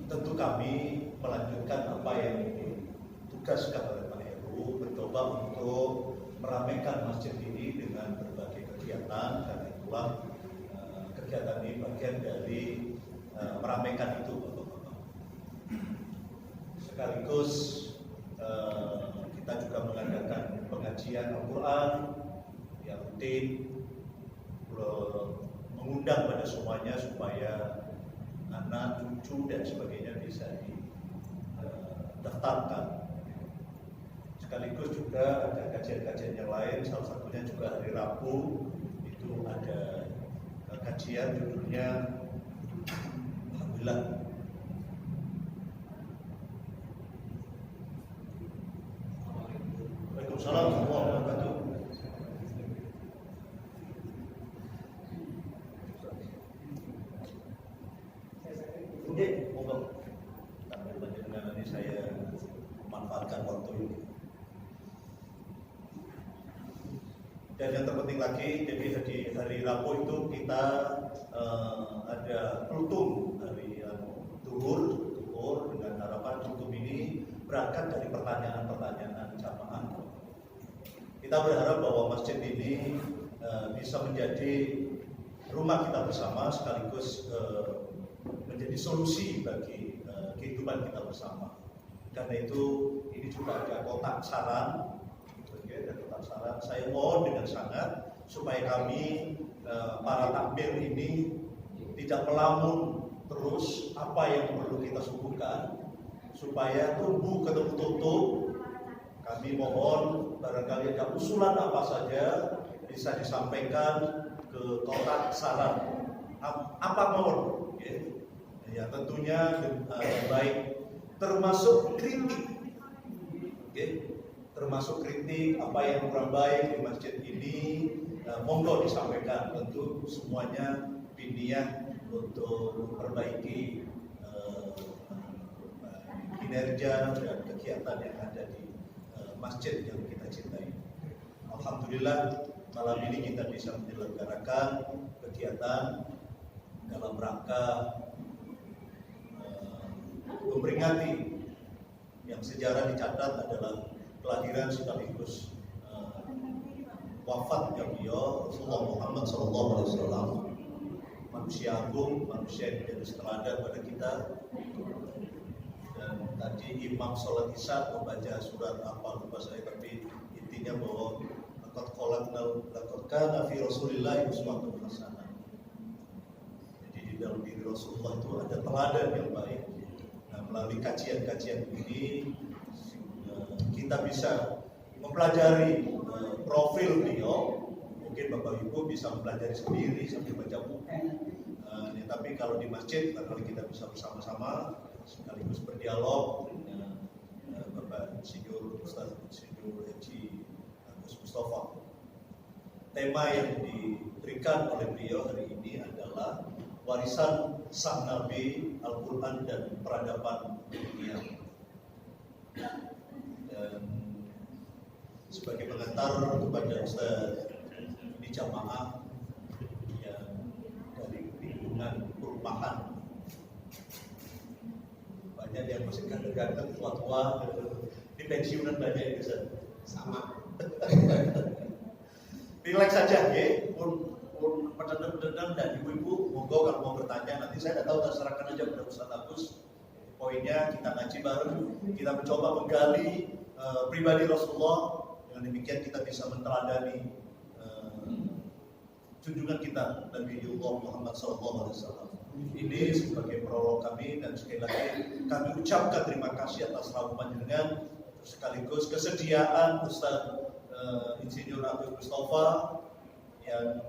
tentu kami melanjutkan apa yang ditugaskan oleh Pak Heru, mencoba untuk meramaikan masjid ini dengan berbagai kegiatan, karena itulah kegiatan ini bagian dari meramaikan itu, Bapak-Bapak. Sekaligus kita juga mengadakan pengajian Al-Quran yang rutin, mengundang pada semuanya supaya anak, cucu dan sebagainya bisa didaftarkan. Sekaligus juga ada kajian-kajian yang lain, salah satunya juga hari Rabu itu ada kajian judulnya Alhamdulillah. Waalaikumsalam warahmatullahi wabarakatuh. Oke, monggo. Sambil panjenengan ini saya memanfaatkan waktu ini. Dan yang terpenting lagi, jadi di hari Rabu itu kita ada kultum hari Zuhur dengan harapan kultum ini berangkat dari pertanyaan-pertanyaan jamaah. Kita berharap bahwa masjid ini bisa menjadi rumah kita bersama, sekaligus menjadi solusi bagi kehidupan kita bersama. Karena itu ini juga ada kotak saran. Saya mohon dengan sangat supaya kami para takmir ini tidak melamun terus apa yang perlu kita suguhkan, supaya tumbuh tertutup. Kami mohon barangkali ada usulan apa saja bisa disampaikan ke kotak saran apapun, ya tentunya baik, termasuk kritik. Termasuk kritik apa yang kurang baik di masjid ini, monggo disampaikan. Tentu semuanya biniah untuk memperbaiki kinerja dan kegiatan yang ada di masjid yang kita cintai. Alhamdulillah malam ini kita bisa menyelenggarakan kegiatan dalam rangka memperingati yang sejarah dicatat adalah kelahiran sekaligus wafatnya beliau Rasulullah Muhammad SAW, manusia agung, manusia yang menjadi teladan pada kita. Dan tadi imam sholat isya membaca surat apa lupa saya, tapi intinya bahwa laqad kana fi Rasulillah uswatun hasanah. Jadi di dalam diri Rasulullah itu ada teladan yang baik. Nah, melalui kajian-kajian ini kita bisa mempelajari profil beliau. Mungkin Bapak Ibu bisa mempelajari sendiri sambil baca buku. Tapi kalau di masjid barangkali kita bisa bersama-sama sekaligus berdialog dengan Bapak Insinyur Ustaz Insinyur Haji Agus Mustafa. Tema yang diberikan oleh beliau hari ini adalah warisan sang Nabi, Al-Quran dan peradaban dunia. Dan sebagai pengantar kepada Ustaz di jamaah yang dari lingkungan perumahan, banyak yang masih ganteng-ganteng, tua-tua, di pensiunan banyak ya Ustaz. Sama. Relax saja ya, pun pedendam dan ibu-ibu, monggo kalau mau bertanya nanti saya tidak tahu, serahkan aja pada Ustaz Agus. Poinnya kita ngaji bareng, kita mencoba menggali pribadi Rasulullah. Dengan demikian kita bisa meneladani junjungan kita Nabi Muhammad SAW. Ini sebagai prolog kami, dan sekali lagi kami ucapkan terima kasih atas rangkuman panjenengan, sekaligus kesediaan Ustaz Insinyur Agus Mustafa yang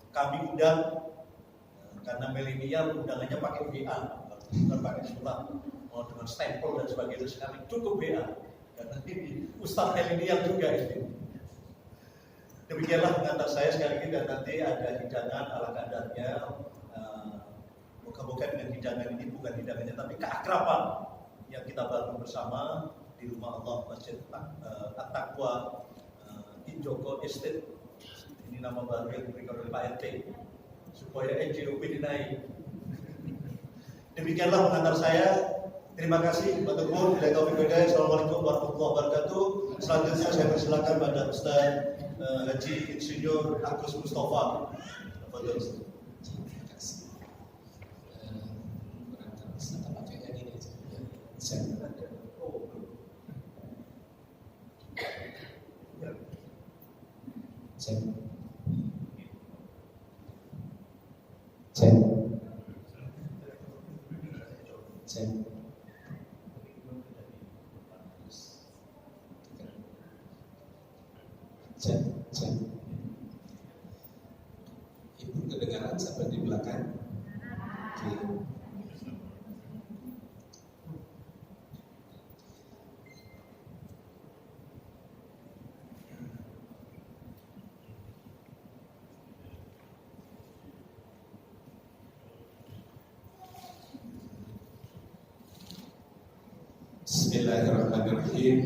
kami undang, karena milenial undangannya pakai WA, bukan pakai surat, mau dengan stempel dan sebagainya. Sekali cukup WA, karena ini Ustaz milenial juga ini. Demikianlah pengantar saya sekali lagi, dan nanti ada hidangan ala kadarnya. Moga-moga dengan hidangan ini bukan hidangannya, tapi keakraban yang kita bangun bersama di rumah Allah Masjid At-Taqwa Injoko Estate. Ini nama baru yang diberikan oleh Pak RT supaya NJOP dinaik. Demikianlah pengantar saya. Terima kasih. Assalamualaikum warahmatullahi wabarakatuh. Selanjutnya saya persilakan pada Ustaz Haji Insinyur Agus Mustafa. Terima kasih. Barangkali bisa pakai yang ini aja. Cek. Cek. Ibu kedengaran sampai di belakang? Oke. Bismillahirrahmanirrahim.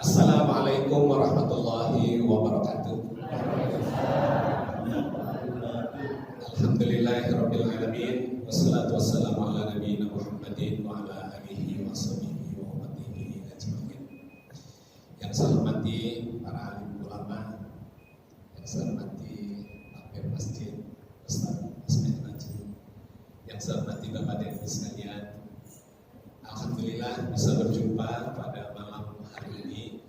Assalamualaikum warahmatullahi wabarakatuh. Alhamdulillahirabbil alamin wassalatu wassalamu ala nabiyina Muhammadin wa ala alihi washabihi wa ummatihi ajmain. Yang saya hormati para alim ulama, yang saya hormati takmir masjid, Ustaz Ismail Najib, yang saya hormati Bapak dan Ibu sekalian. Alhamdulillah bisa berjumpa pada malam hari ini.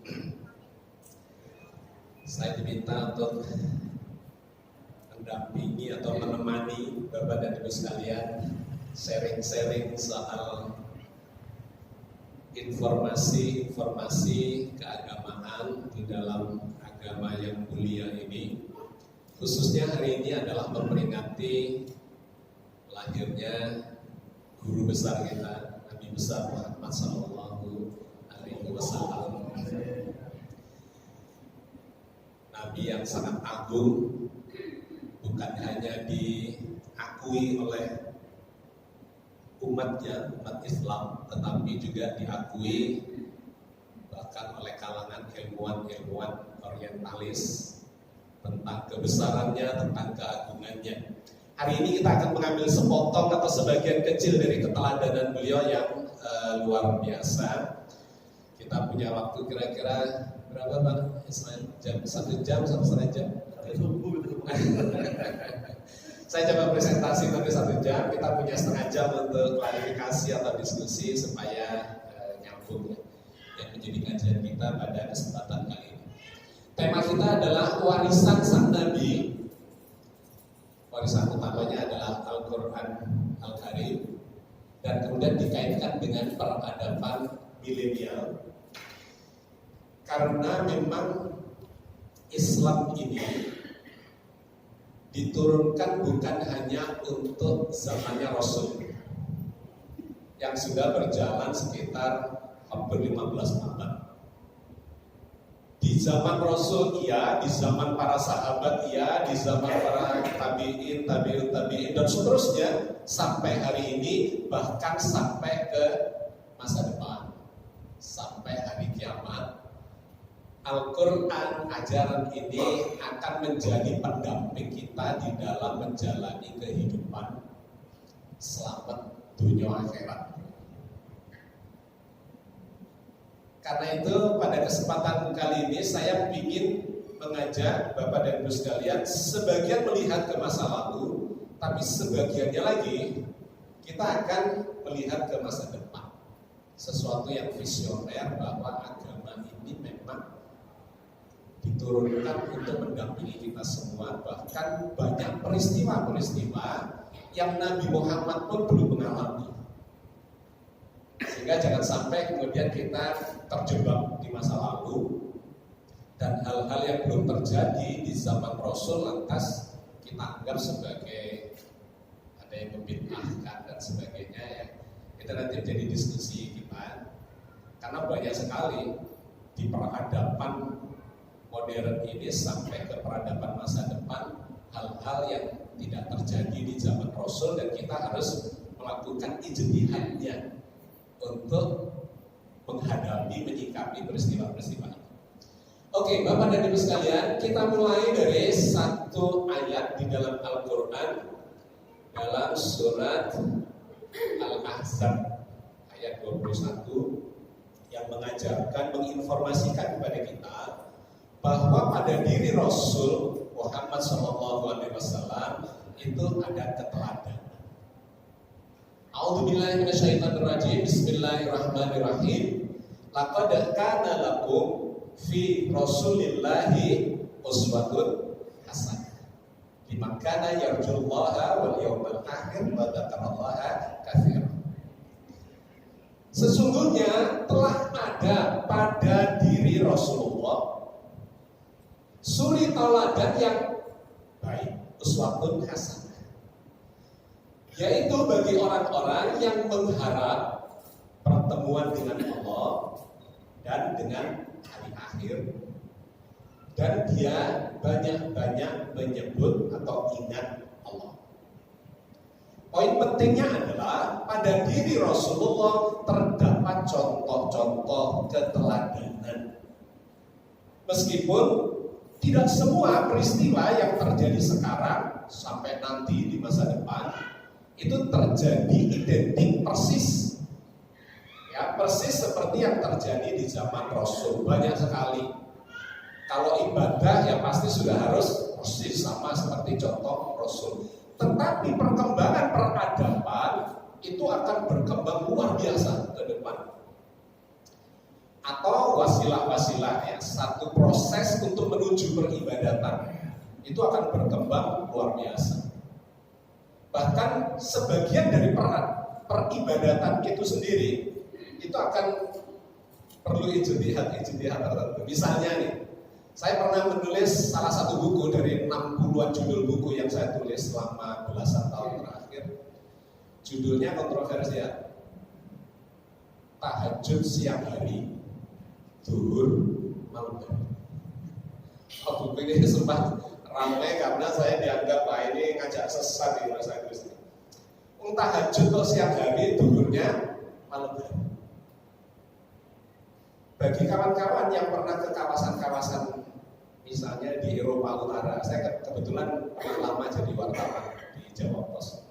Saya diminta untuk mendampingi atau menemani Bapak dan Ibu sekalian sharing-sharing soal informasi keagamaan di dalam agama yang mulia ini. Khususnya hari ini adalah memperingati lahirnya guru besar kita, Nabi besar Muhammad sallallahu alaihi wasallam. Nabi yang sangat agung, bukan hanya diakui oleh umatnya, umat Islam, tetapi juga diakui bahkan oleh kalangan ilmuwan-ilmuwan orientalis tentang kebesarannya, tentang keagungannya. Hari ini kita akan mengambil sepotong atau sebagian kecil dari keteladanan beliau yang luar biasa. Kita punya waktu kira-kira berapa Bang Ismail? Satu jam, 1,5 jam? Saya coba presentasi nanti 1 jam. Kita punya setengah jam untuk klarifikasi atau diskusi supaya nyambung yang menjadi kajian kita pada kesempatan kali ini. Tema kita adalah warisan sang Nabi. Warisan utamanya adalah Al-Quran Al-Karim, dan kemudian dikaitkan dengan peradaban milenial. Karena memang Islam ini diturunkan bukan hanya untuk zamannya Rasul yang sudah berjalan sekitar hampir 15 abad. Di zaman Rasul iya, di zaman para sahabat iya, di zaman para tabi'in, tabi'ut tabi'in dan seterusnya sampai hari ini, bahkan sampai ke masa depan, sampai hari kiamat. Al-Quran, ajaran ini akan menjadi pendamping kita di dalam menjalani kehidupan selamat dunia akhirat. Karena itu pada kesempatan kali ini saya ingin mengajak Bapak dan Ibu sekalian, sebagian melihat ke masa lalu, tapi sebagiannya lagi kita akan melihat ke masa depan. Sesuatu yang visioner bahwa agama ini memang diturunkan untuk mendampingi kita semua. Bahkan banyak peristiwa-peristiwa yang Nabi Muhammad pun belum mengalami. Sehingga jangan sampai kemudian kita terjebak di masa lalu dan hal-hal yang belum terjadi di zaman Rasul lantas kita anggap sebagai ada yang membid'ahkan dan sebagainya ya. Itu nanti jadi diskusi kita. Karena banyak sekali di peradaban modern ini sampai ke peradaban masa depan hal-hal yang tidak terjadi di zaman Rasul dan kita harus melakukan ijtihadnya untuk menghadapi, menyikapi peristiwa-peristiwa itu. Oke, Bapak dan Ibu sekalian, kita mulai dari satu ayat di dalam Al-Quran dalam surat Ahzab ayat 21 yang mengajarkan, menginformasikan kepada kita bahwa pada diri Rasul Muhammad SAW itu ada keteladanan. A'udzubillahi minasyaitonirrajim. Bismillahirrahmanirrahim. Laqad kana lakum fi Rasulillahi uswatun hasanah liman kana yarjullaha wal yawmal akhir wa dzakarallaha katsiran. Sesungguhnya telah ada pada diri Rasulullah suri tauladan yang baik, uswatun hasanah, yaitu bagi orang-orang yang mengharap pertemuan dengan Allah dan dengan hari akhir, dan dia banyak-banyak menyebut atau ingat Allah. Poin pentingnya adalah pada diri Rasulullah terdapat contoh-contoh keteladanan. Meskipun tidak semua peristiwa yang terjadi sekarang sampai nanti di masa depan itu terjadi identik persis. Ya, persis seperti yang terjadi di zaman Rasul. Banyak sekali. Kalau ibadah ya pasti sudah harus persis sama seperti contoh Rasul. Tetapi perkembangan peradaban itu akan berkembang luar biasa ke depan. Atau wasilah-wasilah ya, satu proses untuk menuju peribadatan itu akan berkembang luar biasa. Bahkan sebagian dari peribadatan itu sendiri itu akan perlu ijtihad tertentu. Misalnya nih, saya pernah menulis salah satu buku dari 60-an judul buku yang saya tulis selama belasan tahun terakhir. Judulnya kontroversial. Tahajud siang hari, zuhur malam hari. Buku ini sempat ramai karena saya dianggap ini ngajak sesat di masa itu. Tahajud kok siang hari, zuhurnya malam hari. Bagi kawan-kawan yang pernah ke kawasan-kawasan misalnya di Eropa Utara, saya kebetulan pernah lama jadi wartawan di Jawa Pos.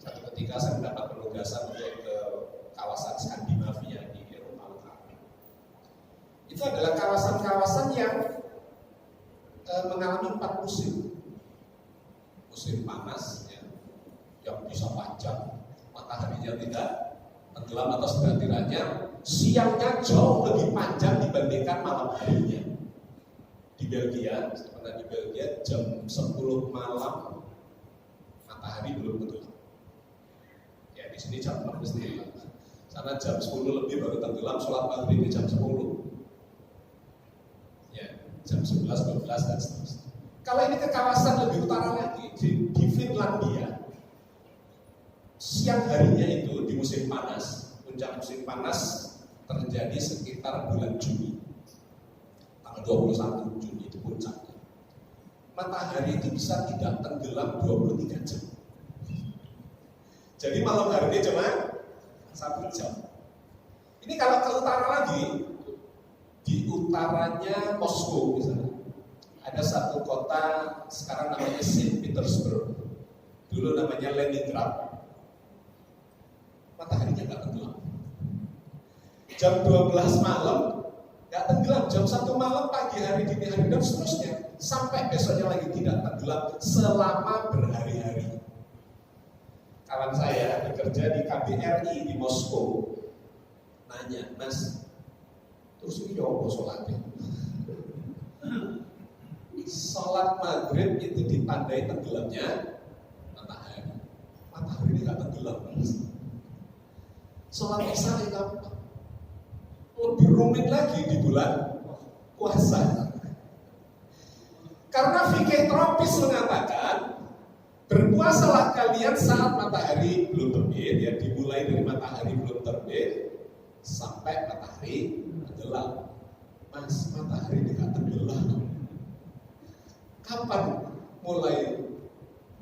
Satu ketika saya mendapat penugasan untuk ke kawasan Skandinavia di Eropa Utara. Itu adalah kawasan-kawasan yang mengalami 4 musim. Musim panas ya, yang bisa panjang, mataharinya tidak tenggelam atau setidak-tidaknya siangnya jauh lebih panjang dibandingkan malam harinya. Di Belgia, sebenarnya di Belgia jam 10 malam matahari belum tenggelam. Ya di sini jam 6 mesti. Sana jam 10 lebih baru tenggelam, sholat maghrib di jam 10. Ya, jam 11, 12 dan seterusnya. Kalau ini ke kawasan lebih utara lagi di Finlandia, siang harinya itu di musim panas, puncak musim panas terjadi sekitar bulan Juni, tanggal 21 Juni itu puncaknya. Matahari itu bisa tidak tenggelam 23 jam. Jadi malam harinya cuma 1 jam. Ini kalau ke utara lagi, di utaranya Moskow misalnya, ada satu kota sekarang namanya Saint Petersburg, dulu namanya Leningrad. Mataharinya nggak tenggelam. Jam 12 malam nggak tenggelam, jam 1 malam, pagi hari, dini hari dan seterusnya, sampai besoknya lagi tidak tenggelam selama berhari-hari. Kawan saya bekerja di KBRI di Moskow, nanya, Mas, terus ini apa sholatnya? Sholat maghrib itu ditandai tenggelamnya matahari. Matahari ini nggak tenggelam. Sholat isya itu apa? Lebih rumit lagi di bulan puasa. Karena fikih tropis mengatakan berpuasalah kalian saat matahari belum terbit, ya, dimulai dari matahari belum terbit sampai matahari tenggelam. Mas, matahari tidak tenggelam. Kapan mulai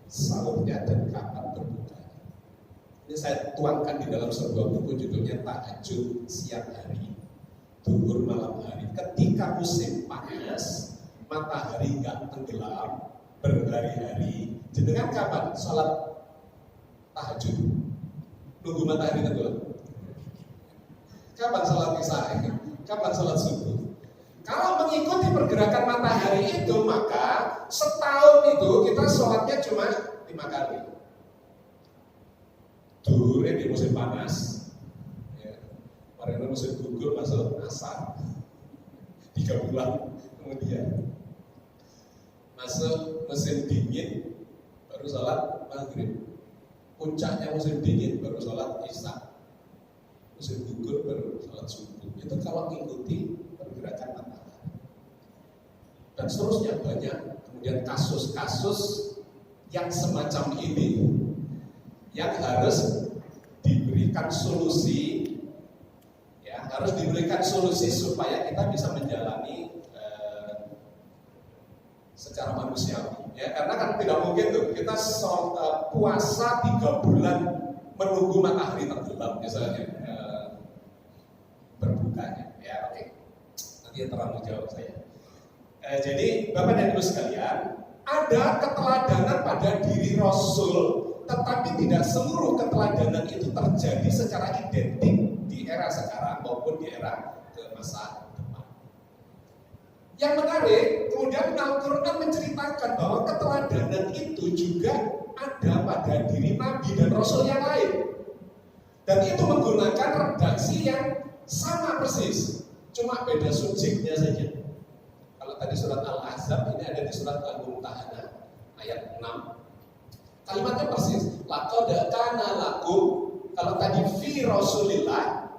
sahurnya dan kapan berbuka? Ini saya tuangkan di dalam sebuah buku judulnya Tahajud Siang Hari, Zuhur Malam Hari. Ketika musim panas, matahari nggak tenggelam berhari-hari. Jenengan kapan sholat tahajud? Nunggu matahari tenggelam. Kapan sholat isya? Kapan sholat subuh? Kalau mengikuti pergerakan matahari itu, maka setahun itu kita sholatnya cuma 5 kali. Duhurnya di musim panas, ya. Kemarin musim gugur masuk asar 3 bulan kemudian. Masuk musim dingin baru sholat maghrib. Puncaknya musim dingin baru sholat isya. Musim gugur baru sholat subuh. Itu kalau mengikuti pergerakan matahari. Dan seterusnya banyak. Kemudian kasus-kasus yang semacam ini yang harus diberikan solusi, ya, harus diberikan solusi supaya kita bisa menjalani secara manusiawi. Ya, karena kan tidak mungkin tuh kita puasa 3 bulan menunggu matahari tenggelam misalnya berbukanya. Ya, oke. Nanti yang terlalu jauh saya. Jadi Bapak dan Ibu sekalian, ada keteladanan pada diri Rasul, tetapi tidak seluruh keteladanan itu terjadi secara identik di era sekarang maupun di era ke masa depan. Yang menarik, kemudian Al-Quran menceritakan bahwa keteladanan itu juga ada pada diri Nabi dan Rasul yang lain. Dan itu menggunakan redaksi yang sama persis, cuma beda subjeknya saja. Kalau tadi surat Al-Ahzab, ini ada di surat Al-Mumtahanah ayat 6. Kalimatnya persis, laqad kana lakum. Kalau tadi fi Rasulillah,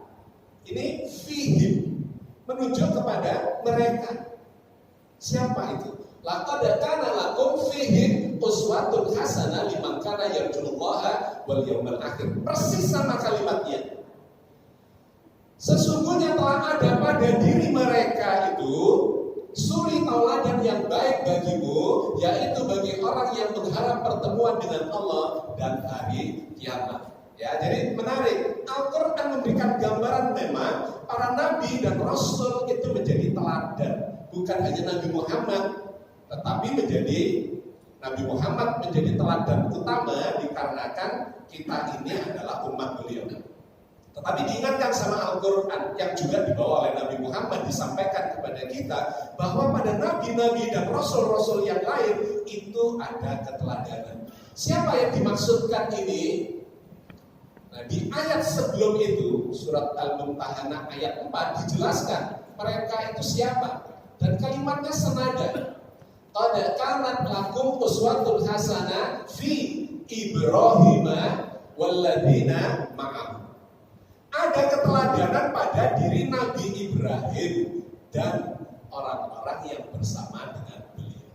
ini fihim, menunjuk kepada mereka. Siapa itu? Laqad kana lakum fihim uswatun hasanah liman kana yarjullaha wal yawmal akhir. Persis sama kalimatnya. Sesungguhnya telah ada pada diri mereka itu suri tauladan yang baik bagimu, yaitu bagi orang yang mengharap pertemuan dengan Allah dan hari kiamat. Ya, jadi menarik. Al-Quran memberikan gambaran memang para nabi dan rasul itu menjadi teladan. Bukan hanya Nabi Muhammad, tetapi Nabi Muhammad menjadi teladan utama dikarenakan kita ini adalah umat beliau. Tetapi diingatkan sama Al-Quran yang juga dibawa oleh Nabi Muhammad, disampaikan kepada kita bahwa pada nabi-nabi dan rasul-rasul yang lain itu ada keteladanan. Siapa yang dimaksudkan ini? Nah, di ayat sebelum itu, surat Al-Mumtahanah ayat 4 dijelaskan mereka itu siapa. Dan kalimatnya senada. Qad kanat lakum uswatun hasanah fi Ibrahim walladzina ma'ahu. Ada keteladanan pada diri Nabi Ibrahim dan orang-orang yang bersama dengan beliau.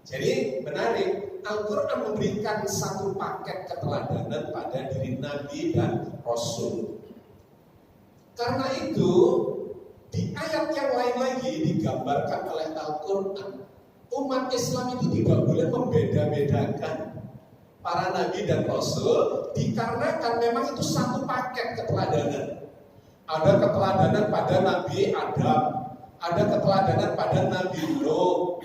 Jadi menarik, Al-Quran memberikan satu paket keteladanan pada diri Nabi dan Rasul. Karena itu, di ayat yang lain lagi digambarkan oleh Al-Quran, umat Islam itu tidak boleh membeda-bedakan para nabi dan rasul, dikarenakan memang itu satu paket keteladanan. Ada keteladanan pada Nabi Adam, ada keteladanan pada Nabi Nuh,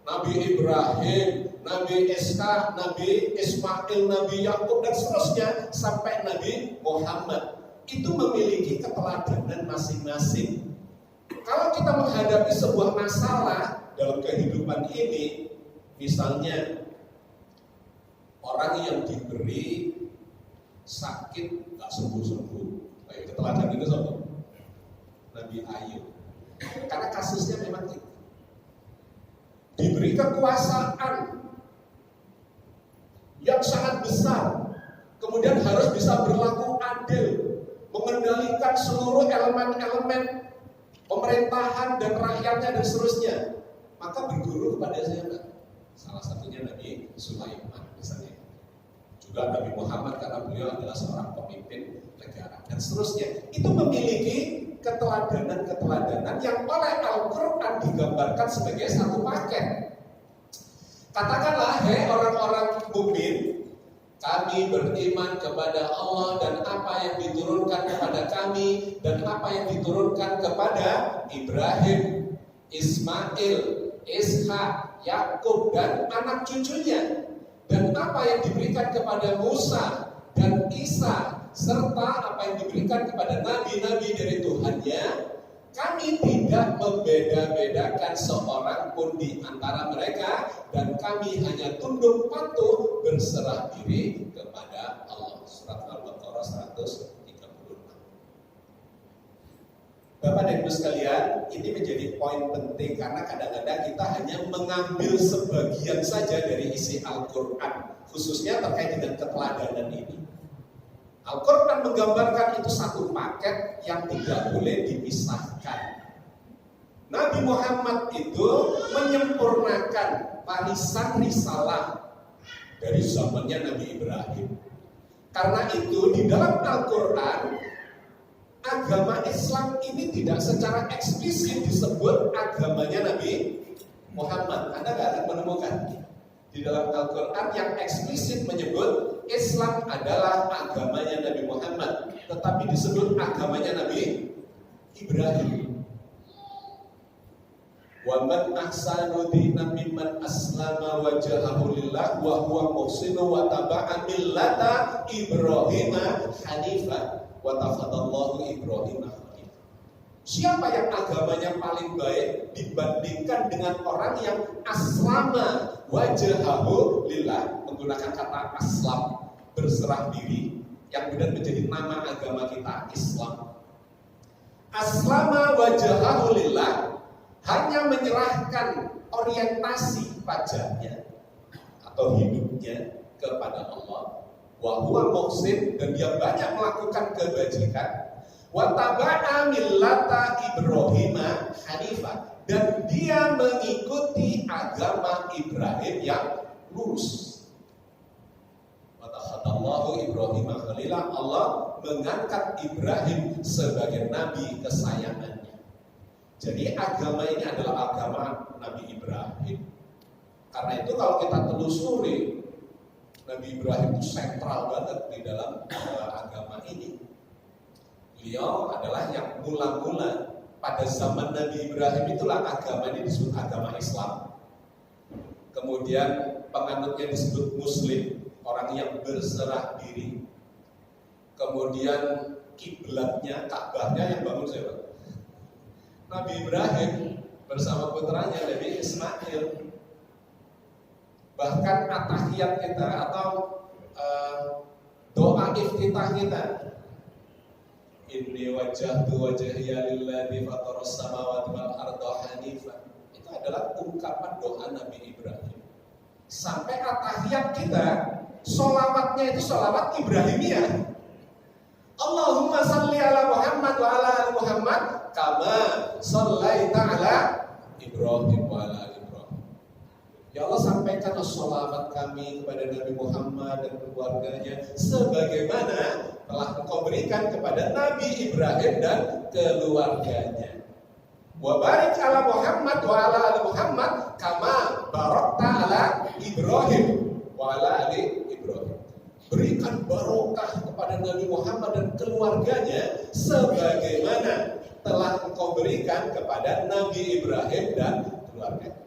Nabi Ibrahim, Nabi Ishak, Nabi Ismail, Nabi Yakub, dan seterusnya sampai Nabi Muhammad. Itu memiliki keteladanan masing-masing. Kalau kita menghadapi sebuah masalah dalam kehidupan ini, misalnya orang yang diberi sakit gak sembuh-sembuh, kayak keteladanan itu sama Nabi Ayub. Karena kasusnya memang itu. Diberi kekuasaan yang sangat besar, kemudian harus bisa berlaku adil, mengendalikan seluruh elemen-elemen pemerintahan dan rakyatnya dan seterusnya. Maka berguru kepada siapa? Salah satunya Nabi Sulaiman misalnya. Juga Nabi Muhammad karena beliau adalah seorang pemimpin negara dan seterusnya. Itu memiliki keteladanan-keteladanan yang oleh Al-Quran digambarkan sebagai satu paket. Katakanlah, hei orang-orang mukmin, kami beriman kepada Allah dan apa yang diturunkan kepada kami dan apa yang diturunkan kepada Ibrahim, Ismail, Ishak, Yakub dan anak cucunya, dan apa yang diberikan kepada Musa dan Isa serta apa yang diberikan kepada nabi-nabi dari Tuhannya, kami tidak membeda-bedakan seorang pun di antara mereka, dan kami hanya tunduk patuh berserah diri kepada Allah. Surat Al-Baqarah 136. Bapak dan Ibu sekalian, ini menjadi poin penting karena kadang-kadang kita hanya mengambil sebagian saja dari isi Al-Quran, khususnya terkait dengan keteladanan ini. Al-Quran menggambarkan itu satu paket yang tidak boleh dipisahkan. Nabi Muhammad itu menyempurnakan warisan risalah dari zamannya Nabi Ibrahim. Karena itu di dalam Al-Quran, agama Islam ini tidak secara eksplisit disebut agamanya Nabi Muhammad. Anda nggak akan menemukan di dalam Al-Quran yang eksplisit menyebut Islam adalah agamanya Nabi Muhammad, tetapi disebut agamanya Nabi Ibrahim. Wa man ahsanu dinan mimman aslama wajhahu lillah wa huwa muhsinu wa taba'a millata Ibrahim hanifa wa takhadallahu Ibrahim khalil. Siapa yang agamanya paling baik dibandingkan dengan orang yang aslama wajhahu lillah, menggunakan kata aslam, berserah diri, yang benar menjadi nama agama kita Islam. Aslama wajhahu lillah, hanya menyerahkan orientasi wajahnya atau hidupnya kepada Allah. Wa huwa muhsin, dan dia banyak melakukan kebajikan. Wa taba'a millata Ibrahim hanifa, dan dia mengikuti agama Ibrahim yang lurus. Wa takhadallahu Ibrahim khalila, Allah mengangkat Ibrahim sebagai nabi kesayangannya. Jadi agama ini adalah agama Nabi Ibrahim. Karena itu kalau kita telusuri, Nabi Ibrahim itu sentral banget di dalam agama ini. Beliau adalah yang mula-mula pada zaman Nabi Ibrahim, itulah agama ini disebut agama Islam. Kemudian penganutnya disebut Muslim, orang yang berserah diri. Kemudian kiblatnya, Ka'bahnya yang bangun siapa? Nabi Ibrahim bersama putranya Nabi Ismail. Bahkan atahiyat kita atau doa iftitah kita, inni wajjahtu wajhiya lilladzi fataras samawati wal arda hanifa, itu adalah ungkapan doa Nabi Ibrahim. Sampai atahiyat kita, sholawatnya itu sholawat Ibrahimiyah. Allahumma salli ala Muhammad wa ala ali Muhammad kama shallaita ala Ibrahim wa ala ali Ibrahim. Ya Allah, sampaikan sholawat kami kepada Nabi Muhammad dan keluarganya sebagaimana telah Engkau berikan kepada Nabi Ibrahim dan keluarganya. Wa barik ala Muhammad wa ala ali Muhammad kama barakta ala Ibrahim wa ala ali Ibrahim. Berikan barokah kepada Nabi Muhammad dan keluarganya sebagaimana telah Engkau berikan kepada Nabi Ibrahim dan keluarganya.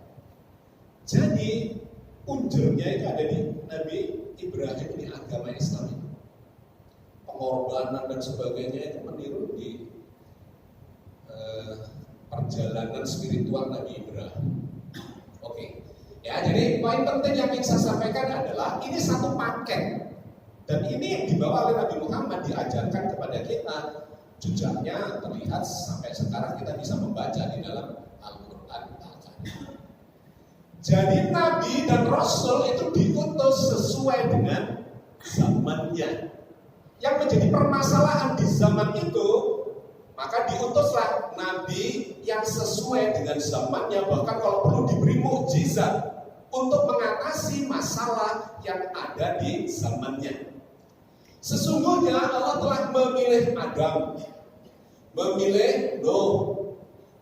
Jadi punjernya itu ada di Nabi Ibrahim, ini agama Islam. Pengorbanan dan sebagainya itu meniru di perjalanan spiritual Nabi Ibrahim. Oke. Ya, jadi poin penting yang ingin saya sampaikan adalah ini satu paket. Dan ini yang dibawa oleh Nabi Muhammad, diajarkan kepada kita. Jejaknya terlihat sampai sekarang kita bisa membaca di dalam Al-Quran Al-Karim. Jadi Nabi dan Rasul itu diutus sesuai dengan zamannya. Yang menjadi permasalahan di zaman itu, maka diutuslah Nabi yang sesuai dengan zamannya, bahkan kalau perlu diberi mukjizat untuk mengatasi masalah yang ada di zamannya. Sesungguhnya Allah telah memilih Adam, memilih Nuh,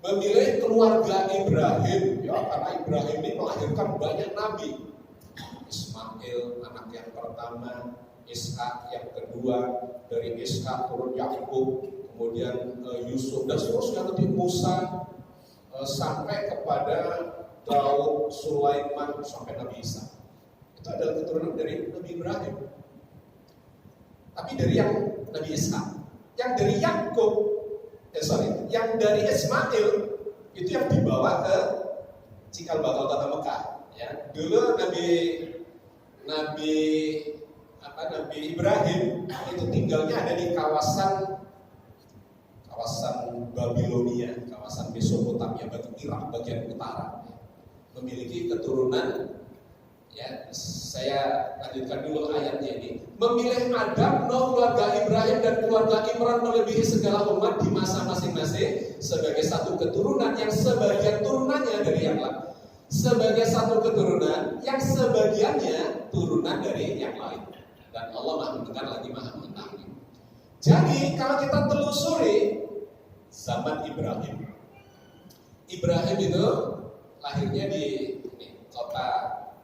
memilih keluarga Ibrahim, ya, karena Ibrahim ini melahirkan banyak nabi. Ismail anak yang pertama, Ishak yang kedua, dari Ishak turun Yakub, kemudian Yusuf dan seterusnya, nanti Musa, sampai kepada Daud, Sulaiman, sampai Nabi Isa. Itu adalah keturunan dari Nabi Ibrahim. tapi dari yang Nabi Ishak. Yang dari Yakub, yang dari Ismail itu yang dibawa ke cikal bakal kota Mekah. Ya, dulu Nabi Ibrahim itu tinggalnya ada di kawasan Babilonia, kawasan Mesopotamia, Irak bagian utara. Memiliki keturunan, ya, saya lanjutkan dulu ayatnya ini. Memilih Adam, Nuh, keluarga Ibrahim dan keluarga Imran melebihi segala umat di masa masing-masing sebagai satu keturunan yang sebagian turunannya dari yang lain. Sebagai satu keturunan yang sebagiannya turunan dari yang lain. Dan Allah Maha mendengar lagi Maha mengetahui. Jadi kalau kita telusuri zaman Ibrahim itu lahirnya di kota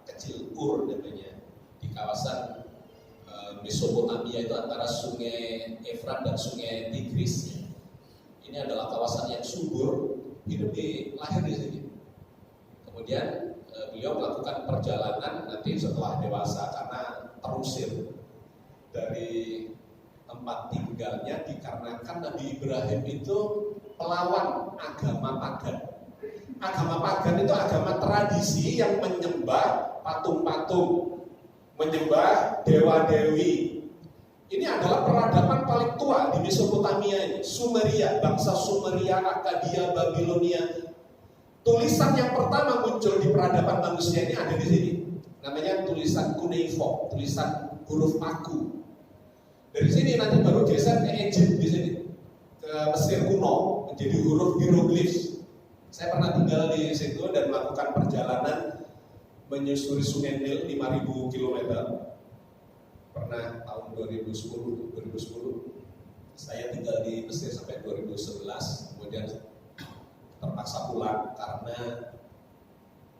kecil Ur namanya, di kawasan Mesopotamia itu antara sungai Efrat dan sungai Tigris. Ini adalah kawasan yang subur, lahir di sini. Kemudian beliau melakukan perjalanan nanti setelah dewasa karena terusir dari tempat tinggalnya dikarenakan Nabi Ibrahim itu pelawan agama pagan. Agama pagan itu agama tradisi yang menyembah patung-patung, menyembah dewa-dewi. Ini adalah peradaban paling tua di Mesopotamia ini, Sumeria, bangsa Sumeria, Akkadia, Babilonia. Tulisan yang pertama muncul di peradaban manusia ini ada di sini. Namanya tulisan cuneiform, tulisan huruf paku. Dari sini nanti baru geser ke Egypt di sini, ke Mesir kuno menjadi huruf hieroglifs. Saya pernah tinggal di situ dan melakukan perjalanan menyusuri Sungai Nil 5.000 km. Pernah tahun 2010. Saya tinggal di Mesir sampai 2011, kemudian terpaksa pulang karena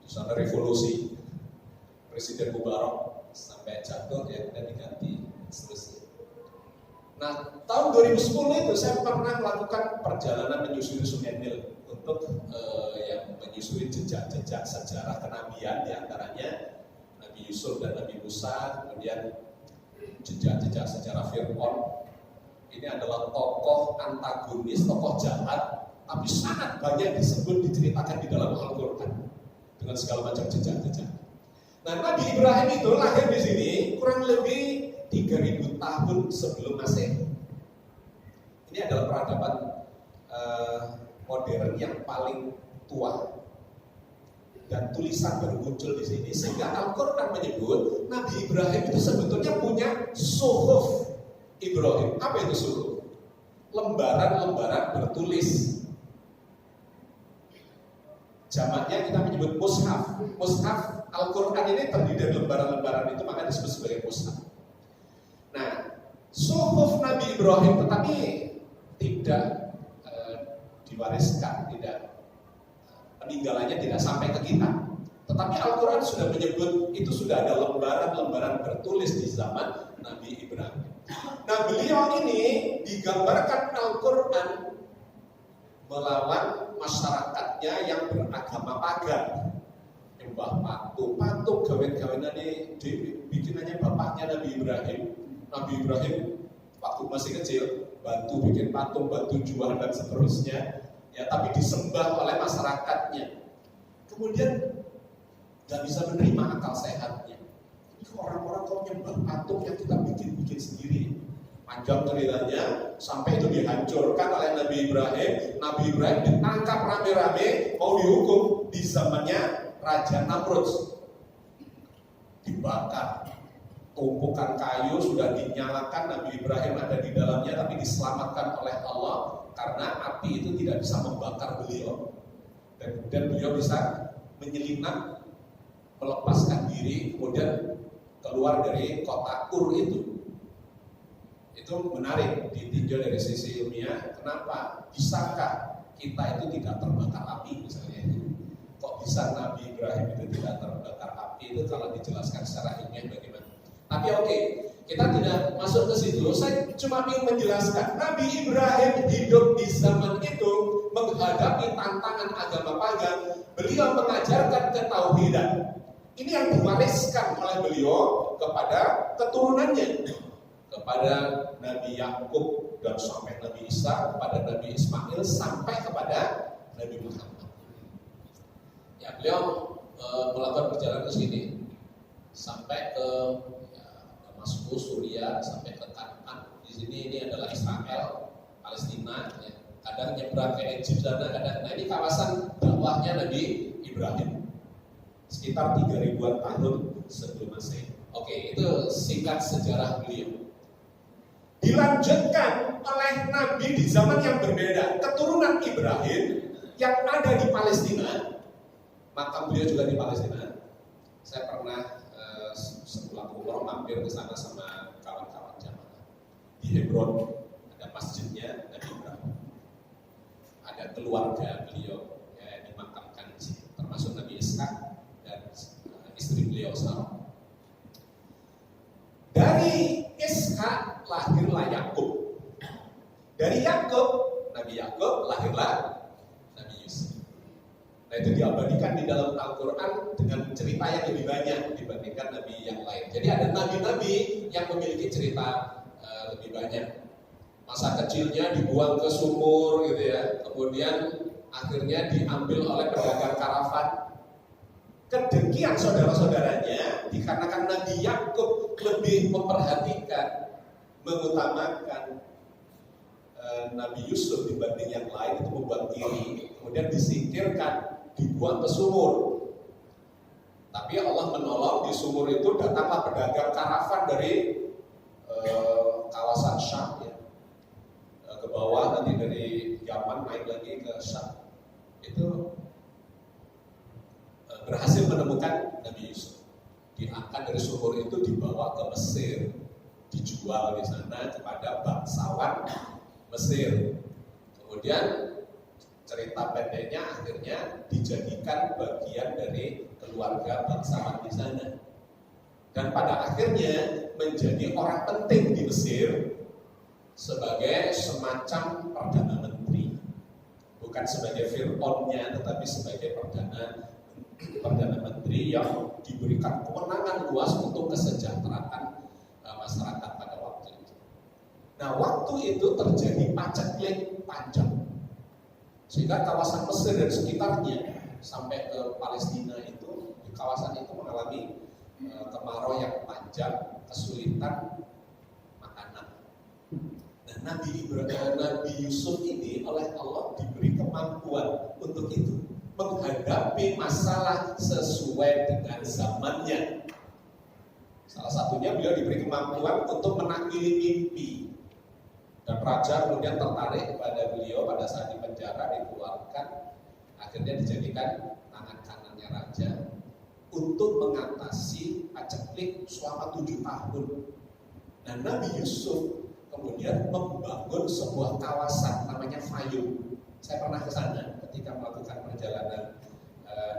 di sana revolusi. Presiden Mubarak sampai jatuh ya, dan diganti seterusnya. Nah, tahun 2010 itu saya pernah melakukan perjalanan menyusuri Sungai Nil untuk yang menyusuri jejak-jejak sejarah kenabian, diantaranya Nabi Yusuf dan Nabi Musa, kemudian jejak-jejak sejarah Fir'aun. Ini adalah tokoh antagonis, tokoh jahat, tapi sangat banyak disebut, diceritakan di dalam Al-Quran dengan segala macam jejak-jejak. Nah, Nabi Ibrahim itu lahir di sini kurang lebih 3.000 tahun sebelum Masehi. Ini adalah peradaban modern yang paling tua. Dan tulisan baru muncul di sini, sehingga Al-Quran menyebut Nabi Ibrahim itu sebetulnya punya suhuf Ibrahim. Apa itu suhuf? Lembaran-lembaran bertulis. Jamaknya kita menyebut mushaf. Mushaf Al-Quran ini terdiri dari lembaran-lembaran itu, maka disebut sebagai mushaf. Nah, suhuf Nabi Ibrahim tetapi tidak diwariskan, peninggalannya tidak sampai ke kita. Tetapi Al-Quran sudah menyebut itu sudah ada lembaran-lembaran bertulis di zaman Nabi Ibrahim. Nah, beliau ini digambarkan Al-Quran melawan masyarakatnya yang beragama pagan, nyembah patung gawen-gawenane bikinannya bapaknya Nabi Ibrahim. Nabi Ibrahim waktu masih kecil bantu bikin patung, bantu jual dan seterusnya, ya, tapi disembah oleh masyarakatnya. Kemudian nggak bisa menerima akal sehatnya. Ini orang-orang kok nyembah patung yang kita bikin sendiri. Panjang ceritanya sampai itu dihancurkan oleh Nabi Ibrahim. Nabi Ibrahim ditangkap rame-rame mau dihukum di zamannya Raja Namrud. Dibakar. Tumpukan kayu sudah dinyalakan, Nabi Ibrahim ada di dalamnya, tapi diselamatkan oleh Allah karena api itu tidak bisa membakar beliau. Dan kemudian beliau bisa menyelinap, melepaskan diri, kemudian keluar dari kota Ur itu. Itu menarik ditinjau dari sisi ilmiah. Kenapa? Bisakah kita itu tidak terbakar api misalnya? Kok bisa Nabi Ibrahim itu tidak terbakar api? Itu kalau dijelaskan secara ilmiah bagaimana? Tapi oke, kita tidak masuk ke situ. Saya cuma ingin menjelaskan Nabi Ibrahim hidup di zaman itu menghadapi tantangan agama pagan. Beliau mengajarkan ketauhidan. Ini yang diwariskan oleh beliau kepada keturunannya. kepada Nabi Yakub dan sampai Nabi Isa, kepada Nabi Ismail sampai kepada Nabi Muhammad. Ya, beliau melakukan perjalanan ke sini sampai ke Damaskus, Suriah, sampai ke Kanaan. Di sini ini adalah Israel, Palestina. Ya. Kadang nyebrang ke Egypt sana, kadang. Nah ini kawasan dakwahnya Nabi Ibrahim. Sekitar 3000-an tahun sebelum Masehi. Oke, itu singkat sejarah beliau. Dilanjutkan oleh Nabi di zaman yang berbeda, keturunan Ibrahim yang ada di Palestina. Makam beliau juga di Palestina. Saya pernah sepulang umroh mampir ke sana sama kawan-kawan jamaah. Di Hebron ada masjidnya Nabi Ibrahim. Ada keluarga beliau yang dimakamkan di sini, termasuk Nabi Ishak dan istri beliau Sarah. Dari Ishak lahirlah Yakub. Dari Nabi Yakub lahirlah Nabi Yusuf. Nah itu diabadikan di dalam Al-Quran dengan cerita yang lebih banyak dibandingkan Nabi yang lain. Jadi ada Nabi-Nabi yang memiliki cerita lebih banyak. Masa kecilnya dibuang ke sumur gitu ya. Kemudian akhirnya diambil oleh pedagang karavan. Kedengkian saudara-saudaranya dikarenakan Nabi Yakub lebih memperhatikan, mengutamakan Nabi Yusuf dibanding yang lain, itu membuat iri, kemudian disingkirkan, dibuang ke sumur. Tapi Allah menolong, di sumur itu datanglah pedagang karavan dari kawasan Syam ya, ke bawah, nanti dari Yaman naik lagi ke Syam. Itu berhasil menemukan Nabi Yusuf. Diangkat dari sumur itu, dibawa ke Mesir, dijual di sana kepada bangsawan Mesir. Kemudian cerita pendeknya akhirnya dijadikan bagian dari keluarga bangsawan di sana. Dan pada akhirnya menjadi orang penting di Mesir sebagai semacam perdana menteri. Bukan sebagai Fir'aunnya, tetapi sebagai perdana menteri yang diberikan kewenangan luas untuk kesejahteraan masyarakat pada waktu itu. Nah, waktu itu terjadi paceklik panjang, sehingga kawasan Mesir dan sekitarnya sampai ke Palestina itu, di kawasan itu mengalami kemarau yang panjang, kesulitan makanan. Nah, Nabi Yusuf ini oleh Allah diberi kemampuan untuk itu, menghadapi masalah sesuai dengan zamannya. Salah satunya beliau diberi kemampuan untuk menakili mimpi. Dan raja kemudian tertarik kepada beliau pada saat di penjara, dikeluarkan, akhirnya dijadikan tangan kanannya raja untuk mengatasi paceklik selama 7 tahun. Nah, Nabi Yusuf kemudian membangun sebuah kawasan namanya Fayum. Saya pernah ke sana ketika melakukan perjalanan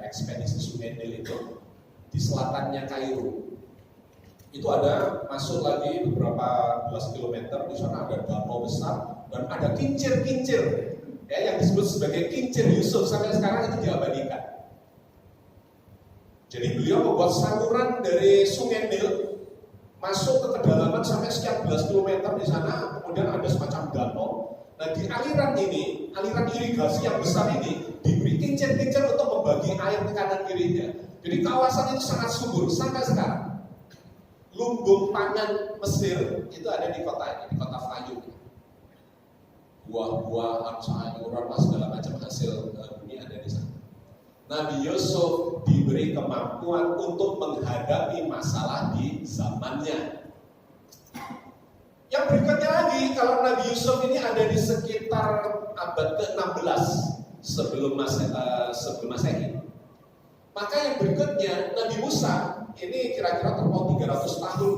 ekspedisi Sungai Nil itu di selatannya Kairo. Itu ada masuk lagi beberapa belas kilometer, di sana ada danau besar dan ada kincir-kincir ya, yang disebut sebagai kincir Yusuf, sampai sekarang itu diabadikan. Jadi beliau membuat saluran dari Sungai Nil masuk ke kedalaman sampai sekian belas kilometer di sana, kemudian ada semacam danau. Nah, di aliran ini, aliran irigasi yang besar ini diberi kincir-kincir untuk membagi air ke kanan kirinya. Jadi kawasan itu sangat subur sampai sekarang. Lumbung pangan Mesir itu ada di kota ini, di kota Fayum. Buah-buahan, sayuran, segala macam hasil bumi ada di sana. Nabi Yusuf diberi kemampuan untuk menghadapi masalah di zamannya. Yang berikutnya lagi, kalau Nabi Yusuf ini ada di sekitar abad ke-16 sebelum Masehi. Maka yang berikutnya Nabi Musa ini kira-kira terpaut 300 tahun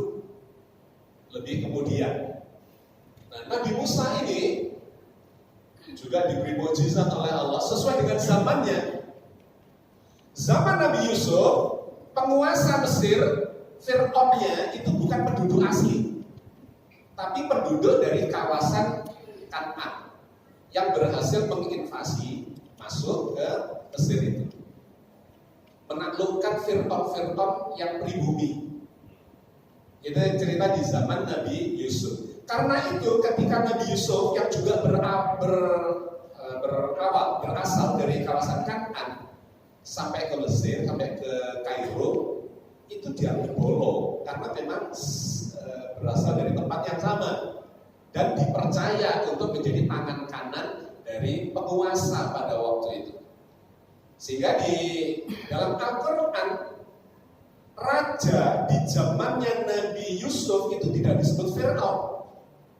lebih kemudian. Nah, Nabi Musa ini juga diberi mukjizat oleh Allah sesuai dengan zamannya. Zaman Nabi Yusuf, penguasa Mesir, Fir'aunnya itu bukan penduduk asli, tapi penduduk dari kawasan Kanaan yang berhasil menginvasi masuk ke Mesir itu, menaklukkan Fir'aun yang pribumi. Itu cerita di zaman Nabi Yusuf. Karena itu ketika Nabi Yusuf yang juga berasal dari kawasan Kan'an sampai ke Mesir, sampai ke Kairo, itu dianggap bolong karena memang berasal dari tempat yang sama dan dipercaya untuk menjadi tangan kanan dari penguasa pada waktu itu. Sehingga di dalam Al-Quran, raja di zamannya Nabi Yusuf itu tidak disebut Fir'aun,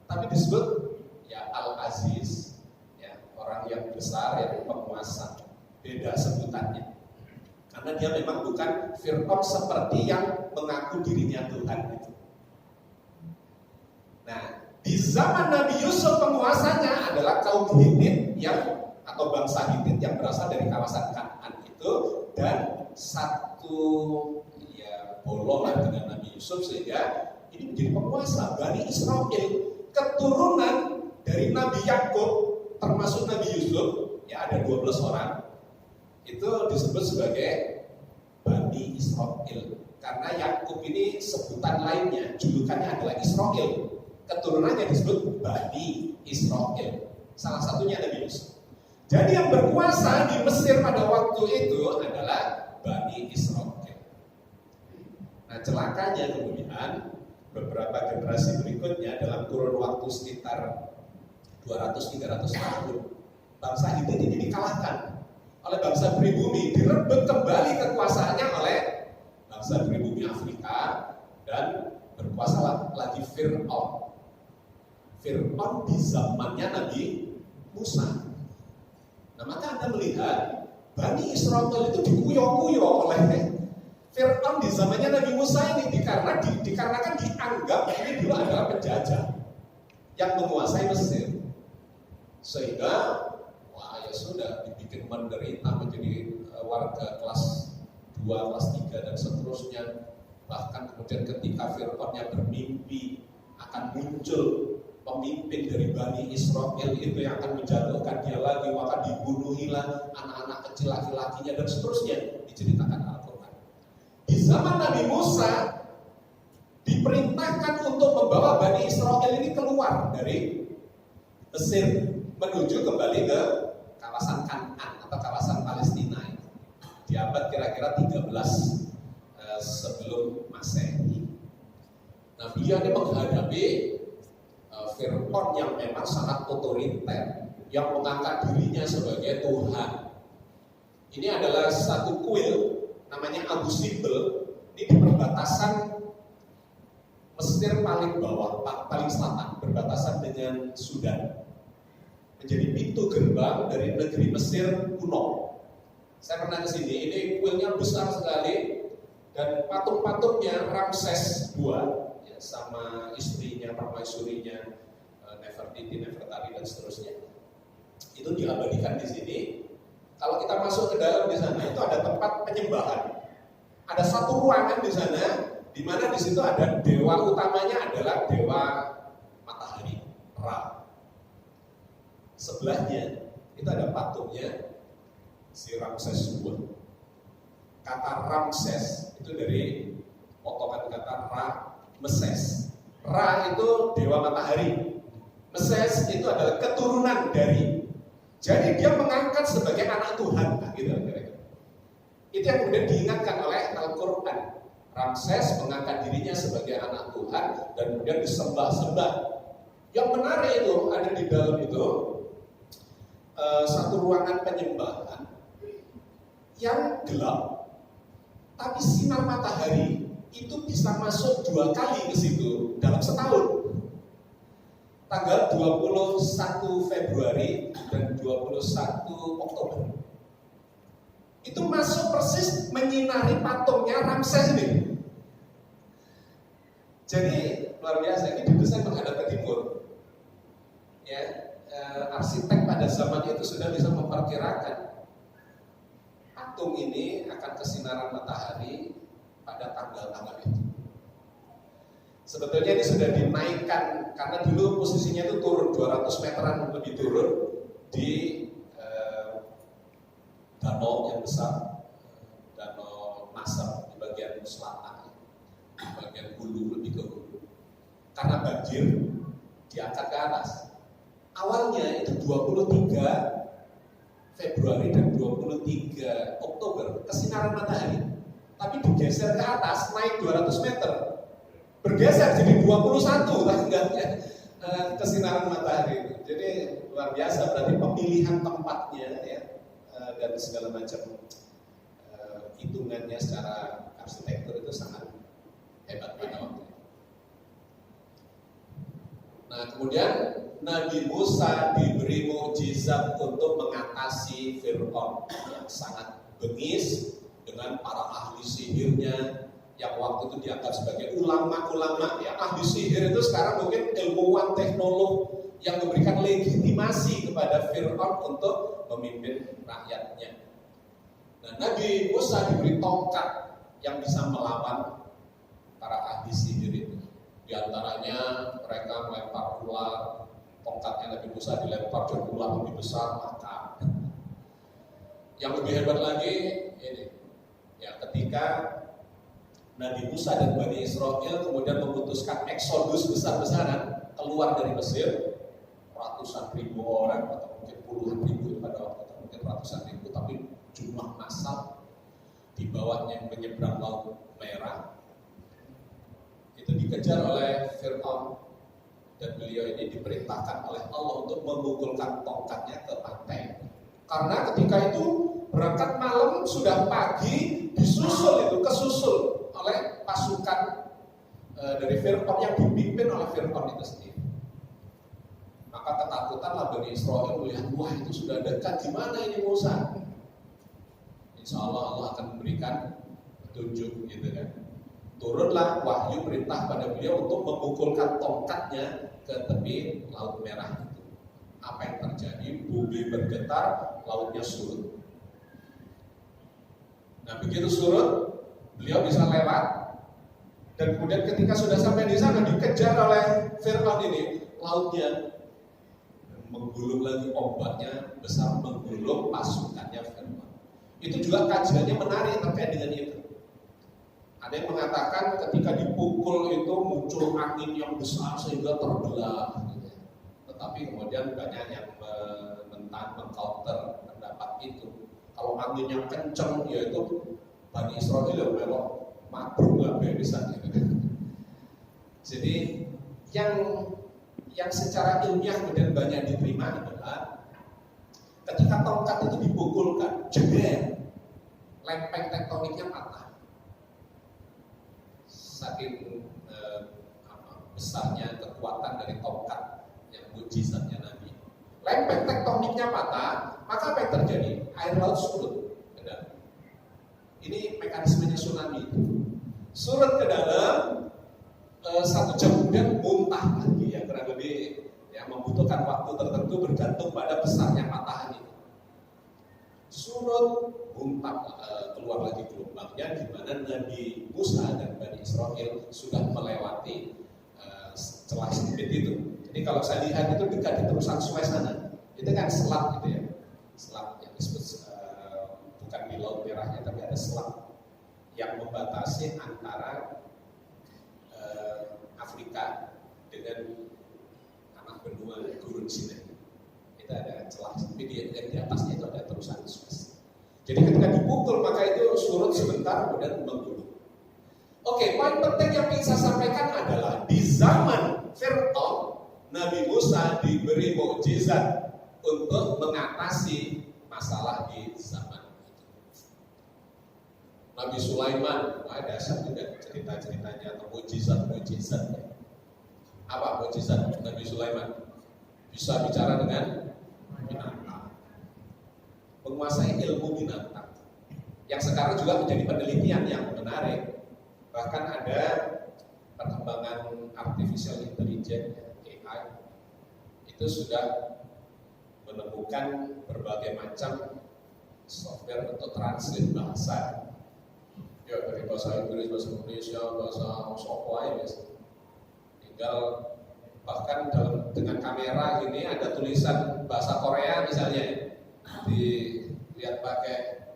tapi disebut ya Al-Aziz, ya, orang yang besar, yang penguasa. Beda sebutannya, karena dia memang bukan Fir'aun seperti yang mengaku dirinya Tuhan itu. Nah, di zaman Nabi Yusuf penguasanya adalah kaum Hitit atau bangsa Hitit yang berasal dari kawasan Kan'an itu, dan satu ya bolongan dengan Nabi Yusuf, sehingga ini menjadi penguasa Bani Israel, keturunan dari Nabi Yakub termasuk Nabi Yusuf, ya ada 12 orang, itu disebut sebagai Bani Israel. Karena Yakub ini sebutan lainnya, julukannya adalah Israel. Keturunannya disebut Bani Israel. Salah satunya Nabi Yusuf. Jadi yang berkuasa di Mesir pada waktu itu adalah Bani Israel. Nah, celakanya kemudian beberapa generasi berikutnya dalam kurun waktu sekitar 200-300 tahun, bangsa Hitit ini dikalahkan oleh bangsa pribumi, direbut kembali kekuasaannya oleh bangsa pribumi Afrika, dan berkuasa lagi Fir'aun. Fir'aun di zamannya Nabi Musa. Nah, maka Anda melihat Bani Israel itu dikuyok-kuyok oleh Fir'aun di zamannya Nabi Musa ini, dikarenakan dianggap ini dulu adalah penjajah yang menguasai Mesir. Sehingga wah ya sudah dibikin menderita, menjadi warga kelas 2, kelas 3 dan seterusnya. Bahkan kemudian ketika Fir'aunnya bermimpi akan muncul pemimpin dari Bani Israel itu yang akan menjatuhkan dia lagi, maka dibunuhilah anak-anak kecil laki-lakinya dan seterusnya, diceritakan Al-Quran. Di zaman Nabi Musa diperintahkan untuk membawa Bani Israel ini keluar dari Mesir menuju kembali ke kawasan Kan'an atau kawasan Palestina di abad kira-kira 13 sebelum Masehi. Nah, beliau ini menghadapi Fir'aun yang memang sangat otoriter, yang mengangkat dirinya sebagai Tuhan. Ini adalah satu kuil namanya Abu Simbel, ini di perbatasan Mesir paling bawah, paling selatan, berbatasan dengan Sudan. Menjadi pintu gerbang dari negeri Mesir kuno. Saya pernah ke sini, ini kuilnya besar sekali, dan patung-patungnya Ramses II ya, sama istrinya, permaisurinya, Nefertiti, Nefertari dan seterusnya. Itu diabadikan di sini. Kalau kita masuk ke dalam di sana, itu ada tempat penyembahan. Ada satu ruangan di sana, di mana di situ ada dewa utamanya adalah dewa matahari, Ra. Sebelahnya itu ada patungnya si Ramses II. Kata Ramses itu dari potongan kata Ra, Meses. Ra itu dewa matahari, Meses itu adalah keturunan dari. Jadi dia mengangkat sebagai anak Tuhan, nah, gitu kira-kira. Itu yang kemudian diingatkan oleh Al-Quran. Ramses mengangkat dirinya sebagai anak Tuhan dan kemudian disembah-sembah. Yang menarik itu ada di dalam itu satu ruangan penyembahan yang gelap, tapi sinar matahari itu bisa masuk 2 kali ke situ dalam setahun. Tanggal 21 Februari dan 21 Oktober. Itu masuk persis menyinari patungnya Ramses ini. Jadi luar biasa, ini didesain menghadap ke timur. Ya, arsitek pada zaman itu sudah bisa memperkirakan patung ini akan kesinaran matahari pada tanggal-tanggal itu. Sebetulnya ini sudah dinaikkan karena dulu posisinya itu turun 200 meteran lebih turun di danau yang besar, danau Nasr di bagian selatan. bagian hulu, lebih ke hulu. Karena banjir diangkat ke atas. Awalnya itu 23 Februari dan 23 Oktober kesinaran matahari. Tapi digeser ke atas naik 200 meter. Bergeser jadi 21 tanggalnya kesinaran matahari itu. Jadi luar biasa, berarti pemilihan tempatnya ya dan segala macam hitungannya secara arsitektur itu sangat hebat pada waktu itu. Nah, kemudian Nabi Musa diberi mukjizat untuk mengatasi Fir'aun yang sangat bengis dengan para ahli sihirnya yang waktu itu dianggap sebagai ulama-ulama ya. Ahli sihir itu sekarang mungkin ilmuwan teknolog yang memberikan legitimasi kepada Fir'aun untuk memimpin rakyatnya. Nah, Nabi Musa diberi tongkat yang bisa melawan para ahli sihir itu. Di antaranya mereka melempar ular, tongkatnya Nabi Musa dilempar dan ular lebih besar, maka yang lebih hebat lagi ini, ya ketika Nabi Musa dan Bani Israel kemudian memutuskan eksodus besar-besaran keluar dari Mesir, ratusan ribu orang atau mungkin puluhan ribu pada waktu itu, mungkin ratusan ribu, tapi jumlah massal di bawahnya menyeberang Laut Merah itu dikejar oleh Fir'aun dan beliau ini diperintahkan oleh Allah untuk memukulkan tongkatnya ke pantai. Karena ketika itu berangkat malam, sudah pagi kesusul oleh pasukan dari Fir'aun yang dipimpin oleh Fir'aun itu sendiri. Maka ketakutanlah Bani Israel melihat, wah itu sudah dekat, gimana ini Musa? Insya Allah Allah akan memberikan petunjuk gitu kan. Turunlah wahyu perintah pada beliau untuk memukulkan tongkatnya ke tepi Laut Merah itu. Apa yang terjadi? Bumi bergetar, lautnya surut. Nah begitu surut, beliau bisa lewat. Dan kemudian ketika sudah sampai di sana dikejar oleh Fir'aun ini, lautnya menggulung lagi, ombaknya besar menggulung pasukannya Fir'aun. Itu juga kajiannya menarik terkait dengan itu. Ada yang mengatakan ketika dipukul itu muncul angin yang besar sehingga terbelah gitu. Tetapi kemudian banyak yang mengcounter pendapat itu. Kalau anginnya kencang yaitu Bani Israel yang belok mabruk lah bisa gitu. Jadi yang secara ilmiah kemudian banyak diterima adalah ketika tongkat itu dipukulkan, jeder, lempeng tektoniknya patah. Saking besarnya kekuatan dari tongkat yang mujizatnya Nabi. Lempeng tektoniknya patah, maka apa yang terjadi? Air laut surut ke dalam. Ini mekanismenya tsunami. Surut ke dalam, 1 jam kemudian muntah lagi, ya kurang lebih ya membutuhkan waktu tertentu bergantung pada besarnya patahan itu. Surut, muntah, keluar lagi gelombangnya, di mana Nabi Musa dan Bani Israel sudah melewati celah sempit itu. Jadi kalau saya lihat itu dekat di terusan Suez sana, itu kan selat gitu ya, selat yang disebut bukan di Laut Merahnya, tapi ada selat yang membatasi antara Afrika dengan tanah benua Gurun Sinai. Itu ada celah sempit, di atasnya itu ada terusan Suez. Jadi ketika dipukul maka itu surut sebentar kemudian menggulung. Oke, poin penting yang ingin saya sampaikan adalah di zaman Fir'aun, Nabi Musa diberi mukjizat untuk mengatasi masalah di zaman itu. Nabi Sulaiman, wah dahsyat juga cerita-ceritanya atau mukjizat-mukjizatnya. Apa mukjizat Nabi Sulaiman? Bisa bicara dengan binatang, menguasai ilmu binatang, yang sekarang juga menjadi penelitian yang menarik. Bahkan ada perkembangan artificial intelligence (AI) itu sudah menemukan berbagai macam software untuk translate bahasa. Ya dari bahasa Inggris, bahasa Indonesia, bahasa Sokoai, tinggal bahkan dengan kamera ini ada tulisan bahasa Korea misalnya, dilihat pakai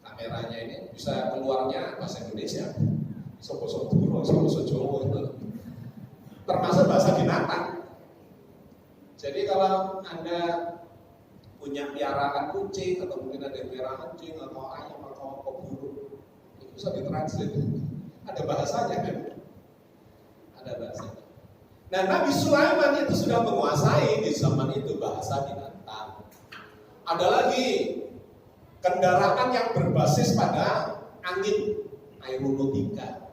kameranya ini bisa keluarnya bahasa Indonesia. Sopo-sopo Duro, sopo-sopo Jawa itu termasuk bahasa binatang. Jadi kalau Anda punya piaraan kucing atau mungkin ada piaraan anjing atau ayam atau burung, itu bisa ditranslate. Ada bahasanya kan? Ada bahasanya. Nah, Nabi Sulaiman itu sudah menguasai di zaman itu bahasa binatang. Ada lagi kendaraan yang berbasis pada angin, aeronautika,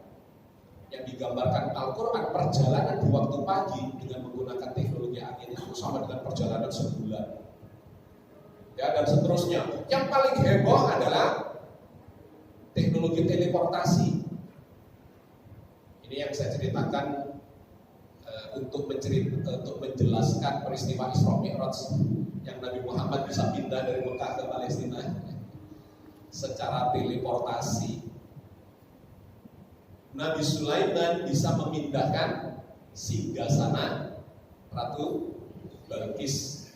yang digambarkan Al-Quran perjalanan di waktu pagi dengan menggunakan teknologi angin itu sama dengan perjalanan sebulan. Ya, dan seterusnya. Yang paling heboh adalah teknologi teleportasi. Ini yang saya ceritakan untuk menjelaskan peristiwa Isra Mi'raj yang Nabi Muhammad bisa pindah dari Mekah ke Palestina secara teleportasi. Nabi Sulaiman bisa memindahkan singgasana Ratu Balqis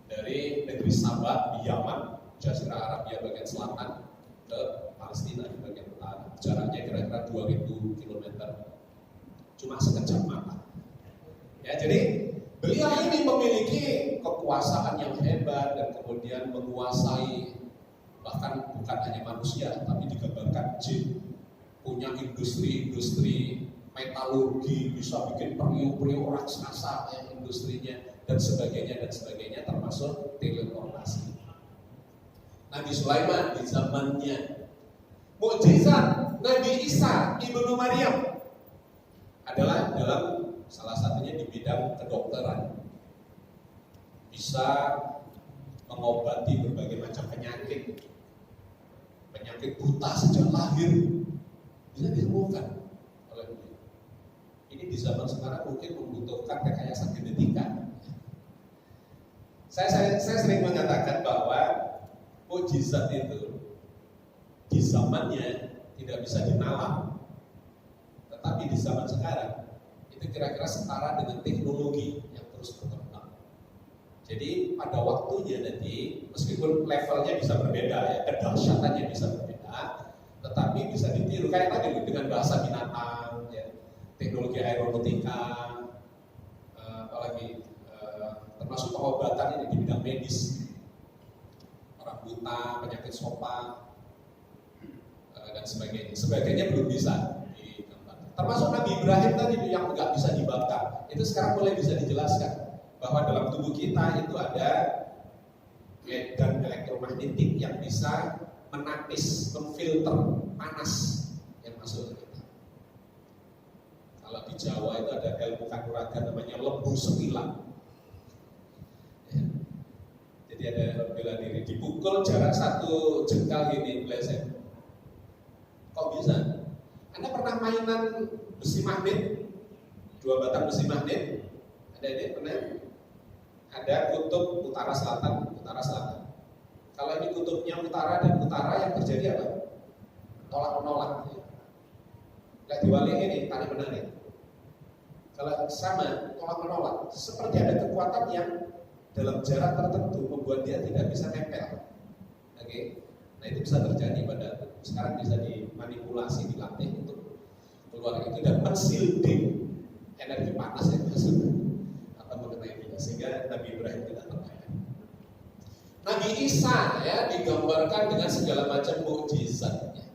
dari negeri Sabah di Yaman, Jazirah Arabia bagian selatan, ke Palestina di bagian utara. Jaraknya kira-kira 2000 km. Cuma sekejap mata. Ya, jadi beliau ini memiliki kekuasaan yang hebat dan kemudian menguasai bahkan bukan hanya manusia tapi digambarkan jin, punya industri-industri metalurgi, bisa bikin periuk-periuk raksasa ya, industrinya dan sebagainya termasuk teleportasi. Nabi Sulaiman di zamannya. Mukjizat Nabi Isa ibnu Maryam adalah dalam salah satunya di bidang kedokteran, bisa mengobati berbagai macam penyakit buta sejak lahir bisa disembuhkan oleh beliau. Ini di zaman sekarang mungkin membutuhkan rekayasa genetika. Saya sering mengatakan bahwa mukjizat itu di zamannya tidak bisa dinalar, tetapi di zaman sekarang itu kira-kira setara dengan teknologi yang terus berkembang. Jadi pada waktunya nanti meskipun levelnya bisa berbeda ya, kedahsyatannya bisa berbeda, tetapi bisa ditiru kayak tadi dengan bahasa binatang, ya, teknologi aeronautika, apalagi termasuk pengobatan ini di bidang medis, orang buta, penyakit sopa, dan sebagainya belum bisa digambarkan. Termasuk Nabi Ibrahim tadi yang nggak bisa dibakar, itu sekarang mulai bisa dijelaskan bahwa dalam tubuh kita itu ada medan elektromagnetik yang bisa menapis, memfilter panas yang masuk ke kita. Kalau di Jawa itu ada ilmu kanuragan namanya lembu sepilang. Ya. Jadi ada bela diri, dipukul jarak 1 jengkal gini meleset. Kok bisa? Anda pernah mainan besi magnet? 2 batang besi magnet? Ada ini pernah? Ada kutub utara selatan. Kalau ini kutubnya utara dan utara, yang terjadi apa? Tolak menolak. Nggak diwali ini tarik menarik. Kalau sama tolak menolak, seperti ada kekuatan yang dalam jarak tertentu membuat dia tidak bisa nempel. Oke, nah itu bisa terjadi pada sekarang bisa dimanipulasi, dilatih untuk keluar itu dan menshielding energi panas yang masuk atau mengenai dia sehingga Nabi Ibrahim tidak terkena. Nabi Isa ya digambarkan dengan segala macam mukjizatnya.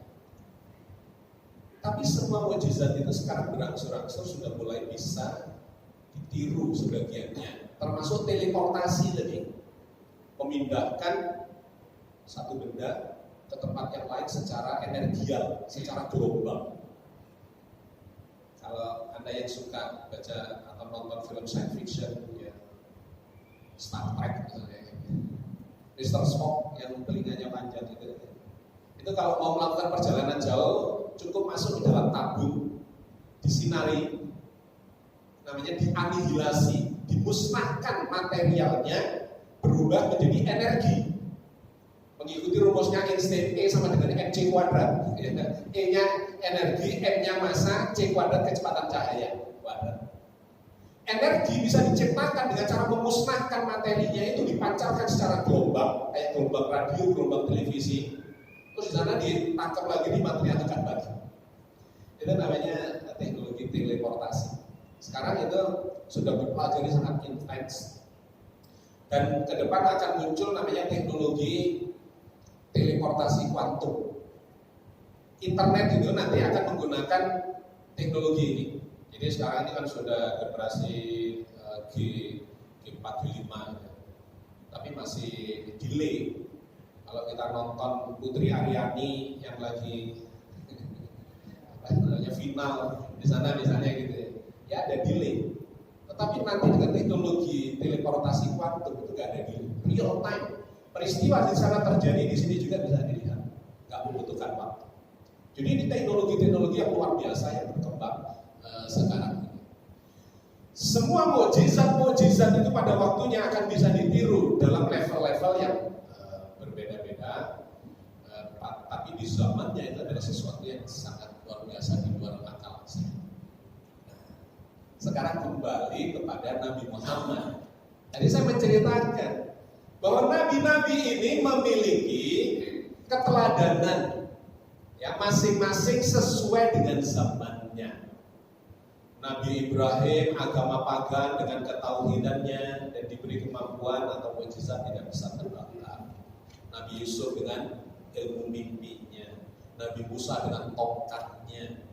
Tapi semua mukjizat itu sekarang berangsur-angsur sudah mulai bisa ditiru sebagiannya, termasuk teleportasi tadi, memindahkan satu benda ke tempat yang lain secara energial, secara gelombang. Kalau Anda yang suka baca atau nonton film science fiction, ya, Star Trek misalnya, Mr. Spock yang telinganya panjang itu kalau mau melakukan perjalanan jauh cukup masuk ke dalam tabung, disinari, namanya dianihilasi, dimusnahkan materialnya, berubah menjadi energi. Mengikuti rumusnya Einstein, E sama dengan mc kuadrat. E-nya energi, M-nya massa, C kuadrat kecepatan cahaya kuadrat. Energi bisa diciptakan dengan cara memusnahkan materinya, itu dipancarkan secara gelombang, kayak gelombang radio, gelombang televisi. Terus di sana ditangkap lagi di material dekat lagi. Itu Itu namanya teknologi teleportasi. Sekarang itu sudah dipelajari sangat intens. Dan ke depan akan muncul namanya teknologi teleportasi kuantum. Internet itu nanti akan menggunakan teknologi ini. Jadi sekarang ini kan sudah generasi G4, G5, tapi masih delay. Kalau kita nonton Putri Aryani yang lagi final di sana misalnya gitu ya ada delay. Tetapi nanti dengan teknologi teleportasi kuantum itu nggak ada delay, real time. Peristiwa di sana terjadi di sini juga bisa dilihat, nggak membutuhkan waktu. Jadi ini teknologi-teknologi yang luar biasa yang berkembang sekarang ini. Semua mukjizat-mukjizat itu pada waktunya akan bisa ditiru dalam level-level yang berbeda-beda. Tapi di zamannya itu adalah sesuatu yang sangat luar biasa di luar akal. Sekarang kembali kepada Nabi Muhammad. Tadi saya menceritakan bahwa nabi-nabi ini memiliki keteladanan yang masing-masing sesuai dengan zamannya. Nabi Ibrahim agama pagan dengan ketauhidannya dan diberi kemampuan atau mukjizat tidak bisa terbantah. Nabi Yusuf dengan ilmu mimpinya, Nabi Musa dengan tongkatnya,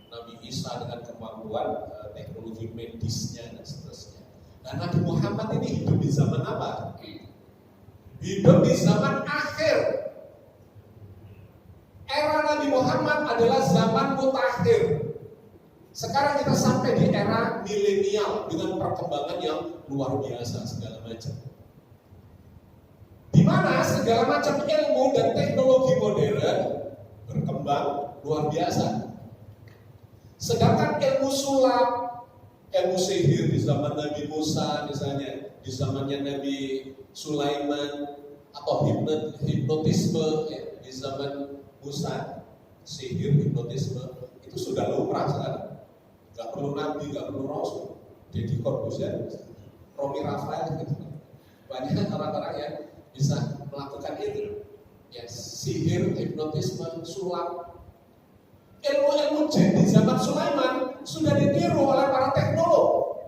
Nabi Isa dengan kemampuan teknologi medisnya dan seterusnya. Dan Nabi Muhammad ini hidup di zaman apa? Hidup di zaman akhir. Era Nabi Muhammad adalah zaman mutakhir. Sekarang kita sampai di era milenial dengan perkembangan yang luar biasa segala macam. Di mana segala macam ilmu dan teknologi modern berkembang luar biasa. Sedangkan ilmu sulap, ilmu sihir di zaman Nabi Musa misalnya, di zamannya Nabi Sulaiman, atau hipnotisme ya, di zaman Musa, sihir, hipnotisme itu sudah lumrah sekarang. Gak perlu nabi, gak perlu rasul. Deddy Corbuzier, Romy Rafael gitu. Banyak orang-orang yang bisa melakukan itu. Ya, sihir, hipnotisme, sulap. Ilmu-ilmu jin di zaman Sulaiman sudah ditiru oleh para teknolog.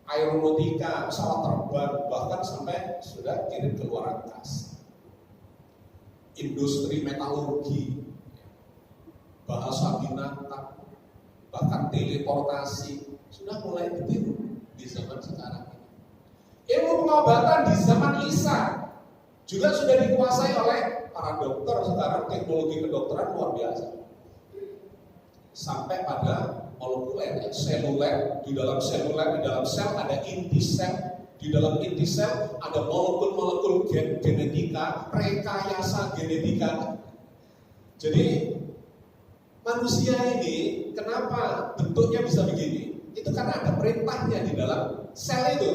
Aeronautika, pesawat terbang, bahkan sampai sudah kirim ke luar angkasa. Industri metalurgi, bahasa binatang, bahkan teleportasi sudah mulai ditiru di zaman sekarang ini. Ilmu pengobatan di zaman Isa juga sudah dikuasai oleh para dokter sekarang. Teknologi kedokteran luar biasa. Sampai pada molekuler, seluler, di dalam seluler, di dalam sel ada inti sel, di dalam inti sel ada molekul-molekul genetika, rekayasa genetika. Jadi manusia ini kenapa bentuknya bisa begini? Itu karena ada perintahnya di dalam sel itu.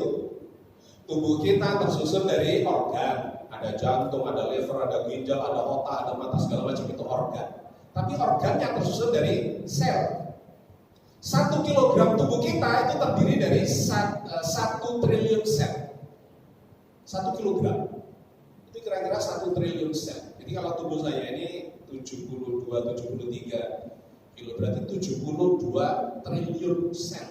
Tubuh kita tersusun dari organ, ada jantung, ada liver, ada ginjal, ada otak, ada mata, segala macam itu organ. Tapi organnya tersusun dari sel. 1 kilogram tubuh kita itu terdiri dari 1 triliun sel. 1 kilogram itu kira-kira 1 triliun sel. Jadi kalau tubuh saya ini 72-73 kilo, berarti 72 triliun sel.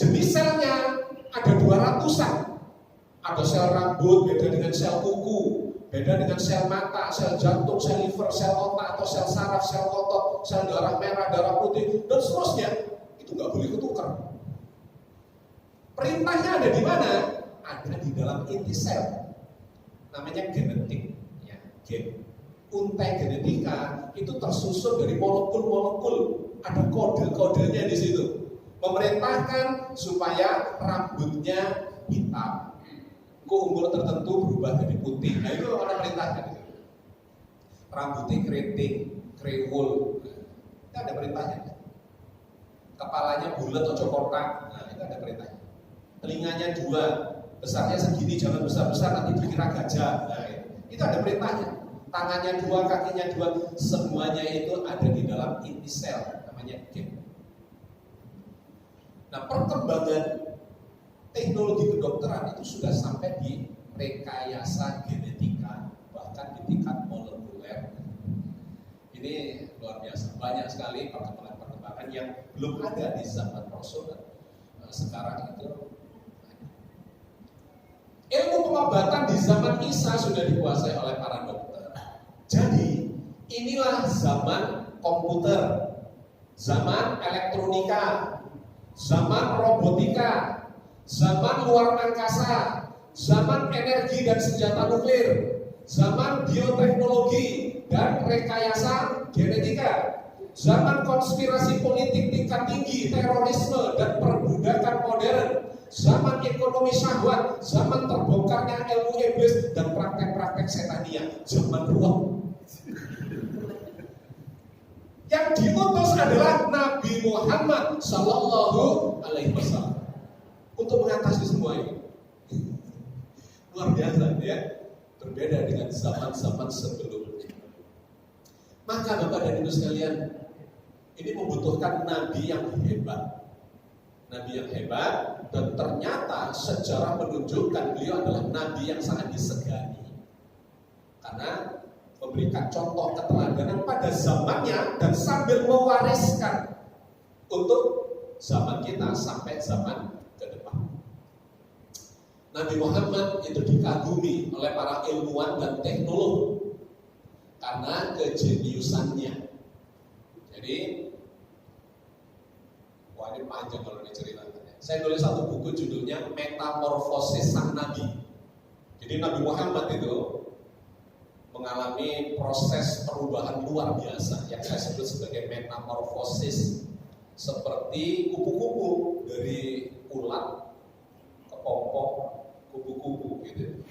Jenis selnya ada 200-an. Ada sel rambut beda dengan sel kuku, beda dengan sel mata, sel jantung, sel liver, sel otak, atau sel saraf, sel otot, sel darah merah, darah putih, dan seterusnya. Itu nggak boleh ketukar. Perintahnya ada di mana? Ada di dalam inti sel. Namanya genetik, ya, gen. Untai genetika itu tersusun dari molekul-molekul. Ada kode-kodenya di situ. Memerintahkan supaya rambutnya hitam. Umur tertentu berubah jadi putih. Nah itu ada perintahnya. Rambutnya keriting, kriwul. Itu ada perintahnya. Kepalanya bulat atau kotak. Nah itu ada perintahnya. Telinganya 2, besarnya segini, jangan besar-besar nanti dikira gajah. Nah itu ada perintahnya. Tangannya 2, kakinya 2, semuanya itu ada di dalam inti sel, namanya gen. Nah perkembangan teknologi kedokteran itu sudah sampai di rekayasa genetika, bahkan di tingkat molekuler. Ini luar biasa, banyak sekali perkembangan-perkembangan yang belum ada di zaman Rasul dan sekarang itu. Ilmu pengobatan di zaman Isa sudah dikuasai oleh para dokter. Jadi inilah zaman komputer, zaman elektronika, zaman robotika, zaman luar angkasa, zaman energi dan senjata nuklir, zaman bioteknologi dan rekayasa genetika, zaman konspirasi politik tingkat tinggi, terorisme dan perbudakan modern, zaman ekonomi syahwat, zaman terbongkarnya ilmu iblis dan praktek-praktek setania, zaman ruang. Yang diutus adalah Nabi Muhammad Sallallahu Alaihi Wasallam untuk mengatasi semua ini. Luar biasa ya, berbeda dengan zaman-zaman sebelumnya. Maka Bapak dan Ibu sekalian, ini membutuhkan Nabi yang hebat. Nabi yang hebat, dan ternyata sejarah menunjukkan beliau adalah Nabi yang sangat disegani. Karena memberikan contoh keteladanan pada zamannya dan sambil mewariskan untuk zaman kita sampai zaman ke depan. Nabi Muhammad itu dikagumi oleh para ilmuwan dan teknolog karena kejeniusannya. Jadi, wah ini panjang kalau diceritakan. Saya nulis satu buku judulnya Metamorfosis Sang Nabi. Jadi Nabi Muhammad itu mengalami proses perubahan luar biasa yang saya sebut sebagai metamorfosis, seperti kupu-kupu dari ulat ke pompong kupu-kupu gitu.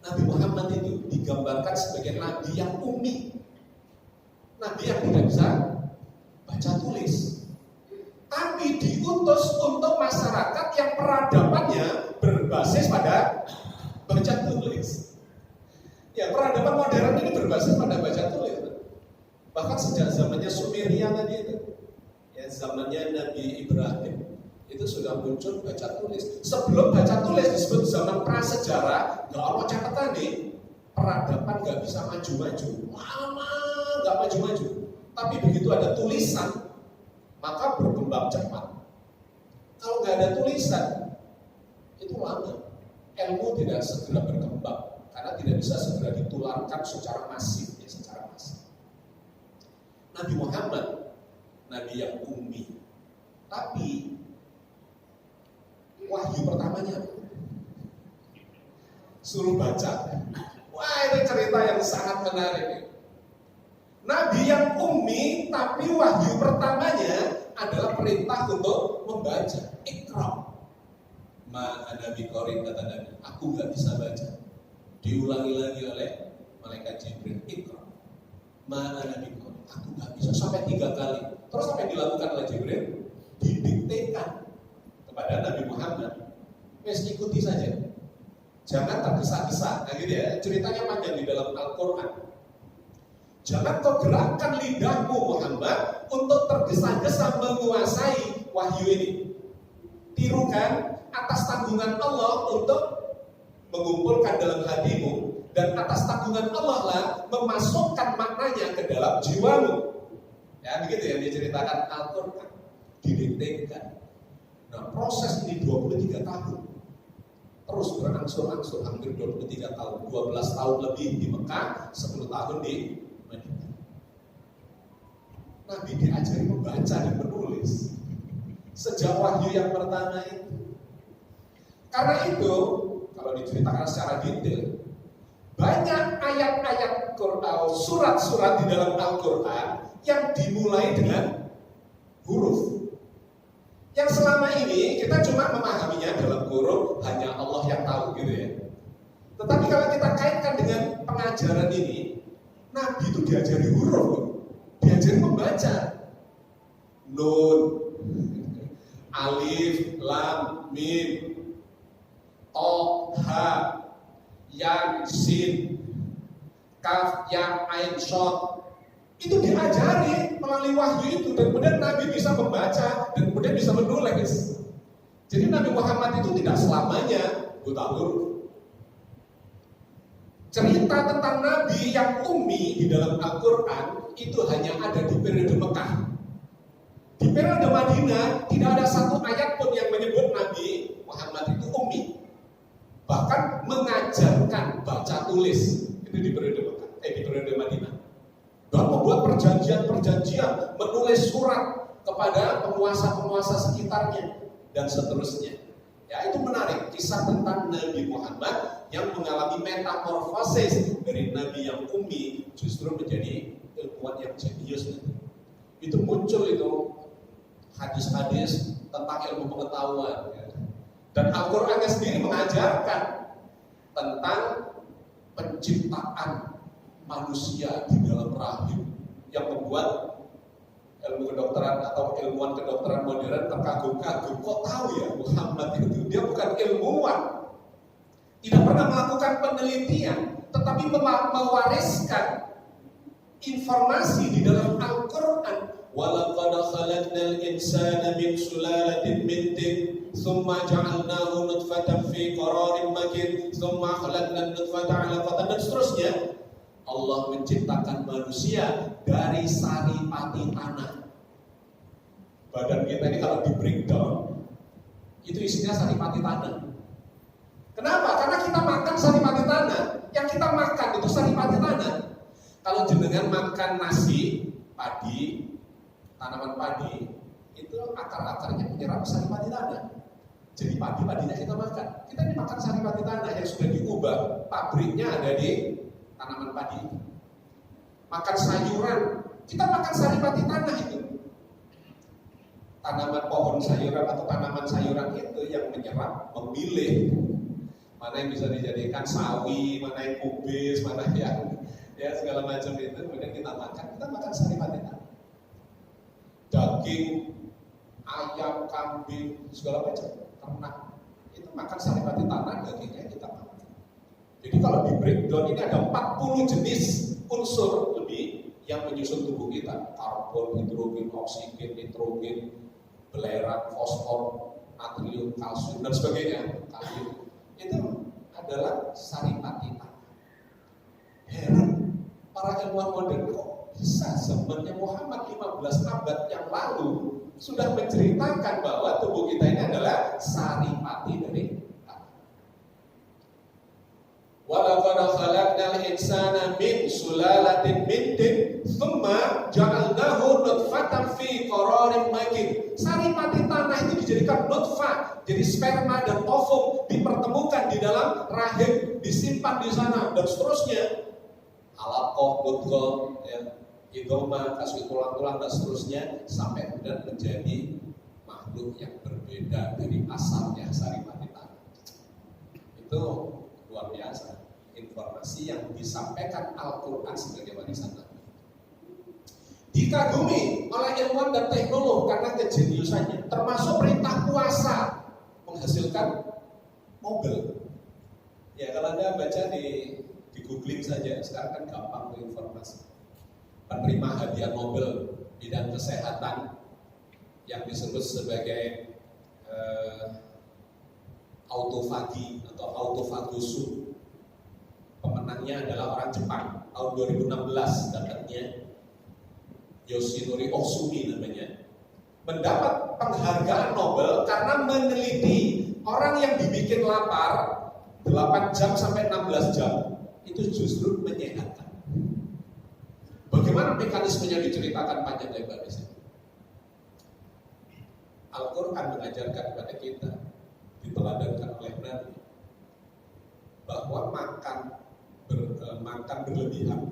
Nabi Muhammad itu digambarkan sebagai nabi yang umi, nabi yang tidak bisa baca tulis, tapi diutus untuk masyarakat yang peradabannya berbasis pada baca tulis. Ya, peradaban modern ini berbasis pada baca tulis. Bahkan sejak zamannya Sumeria tadi itu, ya zamannya Nabi Ibrahim, itu sudah muncul baca tulis. Sebelum baca tulis disebut zaman prasejarah, nggak ada catatan nih, peradaban nggak bisa maju-maju, lama nggak maju-maju. Tapi begitu ada tulisan, maka berkembang cepat. Kalau nggak ada tulisan, itu lama. Ilmu tidak segera berkembang karena tidak bisa segera ditularkan secara masif, ya, secara masif. Nabi Muhammad, nabi yang ummi, tapi wahyu pertamanya suruh baca. Wah, ini cerita yang sangat menarik. Nabi yang ummi, tapi wahyu pertamanya adalah perintah untuk membaca. Iqra. Ma'ana biqari, kata Nabi, aku gak bisa baca. Diulangi lagi oleh malaikat Jibril, Iqra. Ma'ana biqari, aku gak bisa, sampai 3 kali. Terus apa yang dilakukan oleh Jibril? Didiktekan kepada Nabi Muhammad. Wes ikuti saja, jangan tergesa-gesa. Nah gitu ya, ceritanya panjang di dalam Al-Quran. Jangan kau gerakkan lidahmu Muhammad untuk tergesa-gesa menguasai wahyu ini. Tirukan atas tanggungan Allah untuk mengumpulkan dalam hatimu, dan atas tanggungan Allah lah memasukkan maknanya ke dalam jiwamu. Ya begitu yang diceritakan Al-Quran, didiktekan. Nah proses ini 23 tahun, terus berangsur-angsur hampir 23 tahun, 12 tahun lebih di Mekah, 10 tahun di Madinah. Nabi diajari membaca dan menulis sejak wahyu yang pertama itu. Karena itu, kalau diceritakan secara detail, banyak ayat-ayat Quran, surat-surat di dalam Al-Quran yang dimulai dengan huruf. Yang selama ini kita cuma memahaminya dalam huruf, hanya Allah yang tahu gitu ya. Tetapi kalau kita kaitkan dengan pengajaran ini, Nabi itu diajari huruf, diajari membaca. Nun, alif, lam, mim, to, ha, yan, sin, kaf, ya, ain, shod. Itu diajari melalui wahyu itu, dan kemudian Nabi bisa membaca dan kemudian bisa menulis. Jadi Nabi Muhammad itu tidak selamanya buta huruf. Cerita tentang Nabi yang ummi di dalam Al-Quran itu hanya ada di periode Mekah. Di periode Madinah tidak ada satu ayat pun yang menyebut Nabi Muhammad itu ummi. Bahkan mengajarkan baca tulis itu di periode Mekah, di periode Madinah. Dan membuat perjanjian-perjanjian, menulis surat kepada penguasa-penguasa sekitarnya dan seterusnya. Ya, itu menarik kisah tentang Nabi Muhammad yang mengalami metamorfosis dari Nabi yang ummi justru menjadi ilmuwan yang jenius. Itu muncul itu hadis-hadis tentang ilmu pengetahuan. Ya. Dan Al-Qurannya sendiri mengajarkan tentang penciptaan manusia di dalam rahim yang membuat ilmu kedokteran atau ilmuwan kedokteran modern terkagum-kagum. Kok tahu ya Muhammad itu? Dia bukan ilmuwan, tidak pernah melakukan penelitian, tetapi mewariskan informasi di dalam Al-Quran. وَلَقَدْ خَلَقْنَا الْإِنْسَانَ مِنْ سُلَالَةٍ مِنْ طِينٍ ثُمَّ جَعَلْنَاهُ نُطْفَةً فِي قَرَارٍ مَكِينٍ ثُمَّ خَلَقْنَا النُّطْفَةَ عَلَقَةً. Dan seterusnya. Allah menciptakan manusia dari saripati tanah. Badan kita ini kalau di breakdown itu isinya saripati tanah. Kenapa? Karena kita makan saripati tanah. Yang kita makan itu saripati tanah. Kalau jenengan makan nasi, padi, tanaman padi, itu akar-akarnya menyerap saripati tanah. Jadi padi-padinya kita makan. Kita ini makan saripati tanah yang sudah diubah. Pabriknya ada di tanaman padi. Makan sayuran, kita makan saripati tanah itu. Tanaman pohon sayuran atau tanaman sayuran itu yang menyerap, memilih mana yang bisa dijadikan sawi, mana yang kubis, mana yang ya segala macam itu. Kemudian kita makan saripati tanah. Daging, ayam, kambing, segala macam ternak itu makan saripati tanah, dagingnya kita makan. Jadi kalau di breakdown ini ada 40 jenis unsur lebih yang menyusun tubuh kita. Karbon, hidrogen, oksigen, nitrogen, belerang, fosfor, natrium, kalsium, dan sebagainya. Kalium. Itu adalah saripati tanah. Heran, para ilmuwan modern kok bisa sebenarnya Muhammad 15 abad yang lalu sudah menceritakan bahwa tubuh kita ini adalah saripati dari وَلَقَدْ خَلَقْنَا الْإِنْسَانَ مِنْ سُلَالَةٍ مِنْ طِينٍ ثُمَّ جَعَلْنَاهُ نُطْفَةً فِي قَرَارٍ مَكِينٍ. Saripati tanah itu dijadikan nutfah, jadi sperma dan ovum dipertemukan di dalam rahim, disimpan di sana dan seterusnya. Alaqah, mudghah, ya, idhoma, kasih tulang-tulang dan seterusnya sampai kemudian menjadi makhluk yang berbeda dari asalnya saripati tanah. Itu luar biasa informasi yang disampaikan Al-Quran sebagai warisan Nabi. Dikagumi oleh ilmuwan dan teknolog karena kejeniusannya, termasuk perintah puasa menghasilkan mobil. Ya kalau Anda baca di googling saja, sekarang kan gampang tuh informasi. Penerima hadiah Nobel bidang kesehatan yang disebut sebagai autofagi atau autofagosu. Pemenangnya adalah orang Jepang tahun 2016 dapatnya Yoshinori Ohsumi namanya. Mendapat penghargaan Nobel karena meneliti orang yang dibikin lapar 8 jam sampai 16 jam itu justru menyehatkan. Bagaimana mekanismenya diceritakan panjang lebar di sini. Al-Quran mengajarkan kepada kita, diteladankan oleh Nabi, bahwa makan berlebihan,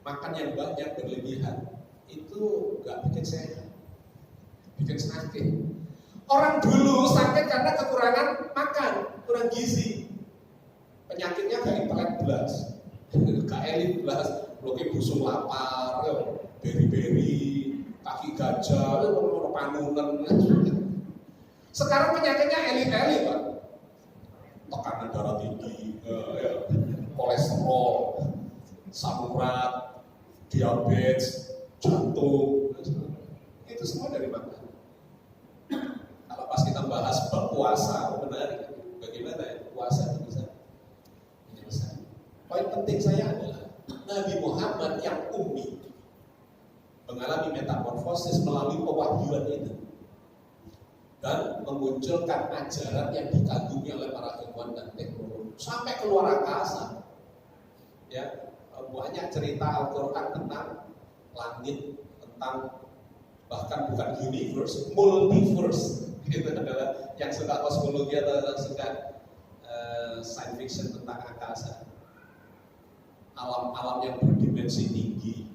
makan yang banyak berlebihan itu gak bikin sehat, bikin sakit. Orang dulu sakit karena kekurangan makan, kurang gizi. Penyakitnya gak intelek belas, gak elit belas, bloke busung lapar, beri-beri, kaki gajah, panunan. Sekarang penyakitnya elit-elit, Pak. Tekanan darah tinggi, kolesterol, asam urat, diabetes, jantung, itu semua dari makan. Kalau pas kita bahas puasa, benar, bagaimana ya puasa itu bisa menyelesaikan. Poin penting saya adalah Nabi Muhammad yang ummi mengalami metamorfosis melalui pewahyuan itu dan memunculkan ajaran yang dikagumi oleh para ilmuwan dan teknologi sampai keluar angkasa. Ya, banyak cerita Al-Quran tentang langit, tentang bahkan bukan universe, multiverse. Itu adalah yang suka kosmologi atau suka science fiction tentang angkasa. Alam-alam yang berdimensi tinggi,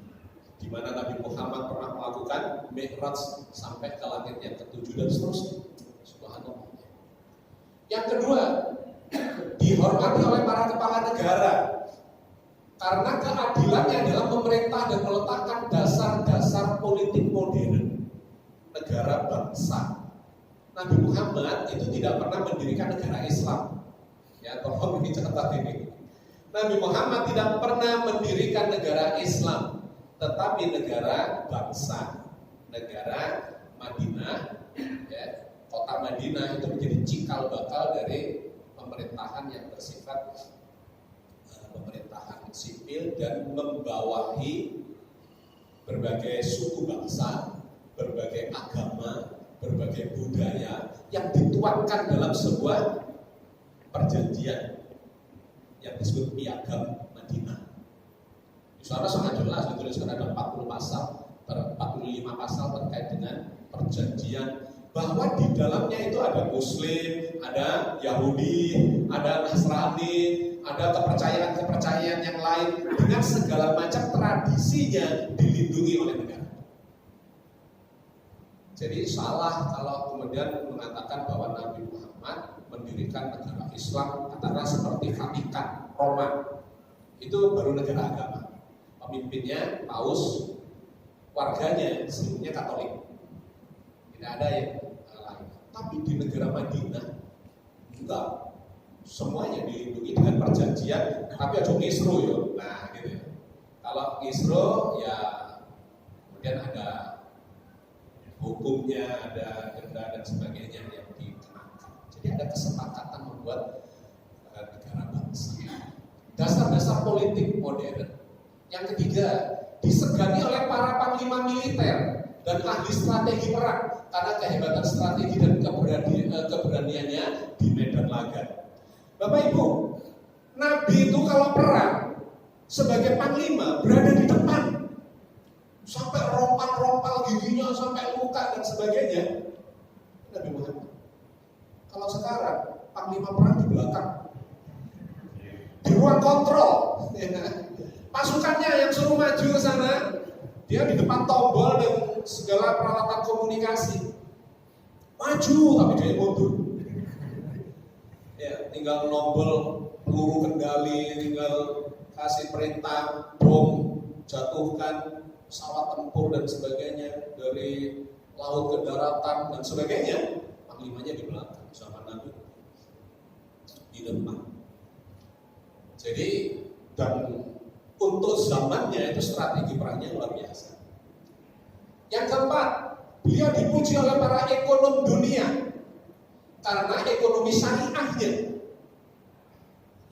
di mana Nabi Muhammad pernah melakukan Mi'raj sampai ke langit yang ketujuh dan seterusnya. Subhanallah. Yang kedua, dihormati oleh para kepala negara karena keadilannya adalah memerintah dan meletakkan dasar-dasar politik modern negara bangsa. Nabi Muhammad itu tidak pernah mendirikan negara Islam. Ya, tolong dicatat ini. Nabi Muhammad tidak pernah mendirikan negara Islam, tetapi negara bangsa, negara Madinah, ya, kota Madinah itu menjadi cikal bakal dari pemerintahan yang bersifat pemerintahan sipil dan membawahi berbagai suku bangsa, berbagai agama, berbagai budaya yang dituangkan dalam sebuah perjanjian yang disebut Piagam Madinah. Di sana sangat jelas dituliskan ada 45 pasal terkait dengan perjanjian, bahwa di dalamnya itu ada Muslim, ada Yahudi, ada Nasrani, ada kepercayaan-kepercayaan yang lain dengan segala macam tradisinya dilindungi oleh negara. Jadi salah kalau kemudian mengatakan bahwa Nabi Muhammad mendirikan negara Islam, katakanlah seperti Vatikan, Roma, itu baru negara agama. Pemimpinnya Paus, warganya seluruhnya Katolik. Tidak ada yang lain. Tapi di negara Madinah enggak, semuanya dilindungi dengan perjanjian. Tapi ada Isro ya, nah gitu ya. Kalau Isro ya kemudian ada hukumnya, ada denda dan sebagainya yang dikenakan. Jadi ada kesepakatan membuat negara bangsa. Dasar-dasar politik modern. Yang ketiga, disegani oleh para panglima militer dan ahli strategi perang karena kehebatan strategi dan keberaniannya di medan laga. Bapak Ibu, Nabi itu kalau perang sebagai panglima berada di depan, sampai rompal giginya sampai luka dan sebagainya. Nabi Muhammad. Kalau sekarang panglima perang di belakang, di ruang kontrol, pasukannya yang suruh maju ke sana, dia di depan tombol dan segala peralatan komunikasi. Maju tapi dia mundur. Ya, tinggal nombol peluru kendali, tinggal kasih perintah bom, jatuhkan pesawat tempur dan sebagainya dari laut ke daratan dan sebagainya. Panglimanya di belakang, zaman Nabi di depan. Jadi dan untuk zamannya itu strategi perangnya luar biasa. Yang keempat, beliau dipuji oleh para ekonom dunia karena ekonomi syariahnya.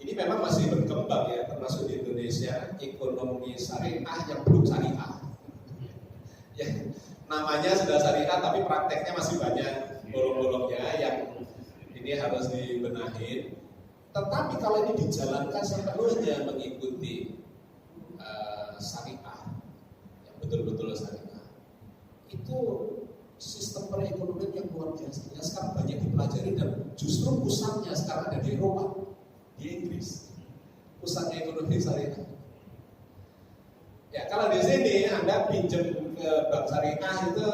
Ini memang masih berkembang ya, termasuk di Indonesia, ekonomi syariah yang belum syariah. Ya, namanya sudah syariah tapi prakteknya masih banyak bolong-bolongnya yang ini harus dibenahi. Tetapi kalau ini dijalankan sepenuhnya mengikuti syariah, yang betul-betul syariah, itu sistem perekonomian yang luar biasa. Yang sekarang banyak dipelajari dan justru pusatnya sekarang ada di Eropa, di Inggris, pusatnya ekonomi syariah. Ya kalau di sini Anda pinjam ke bank syariah itu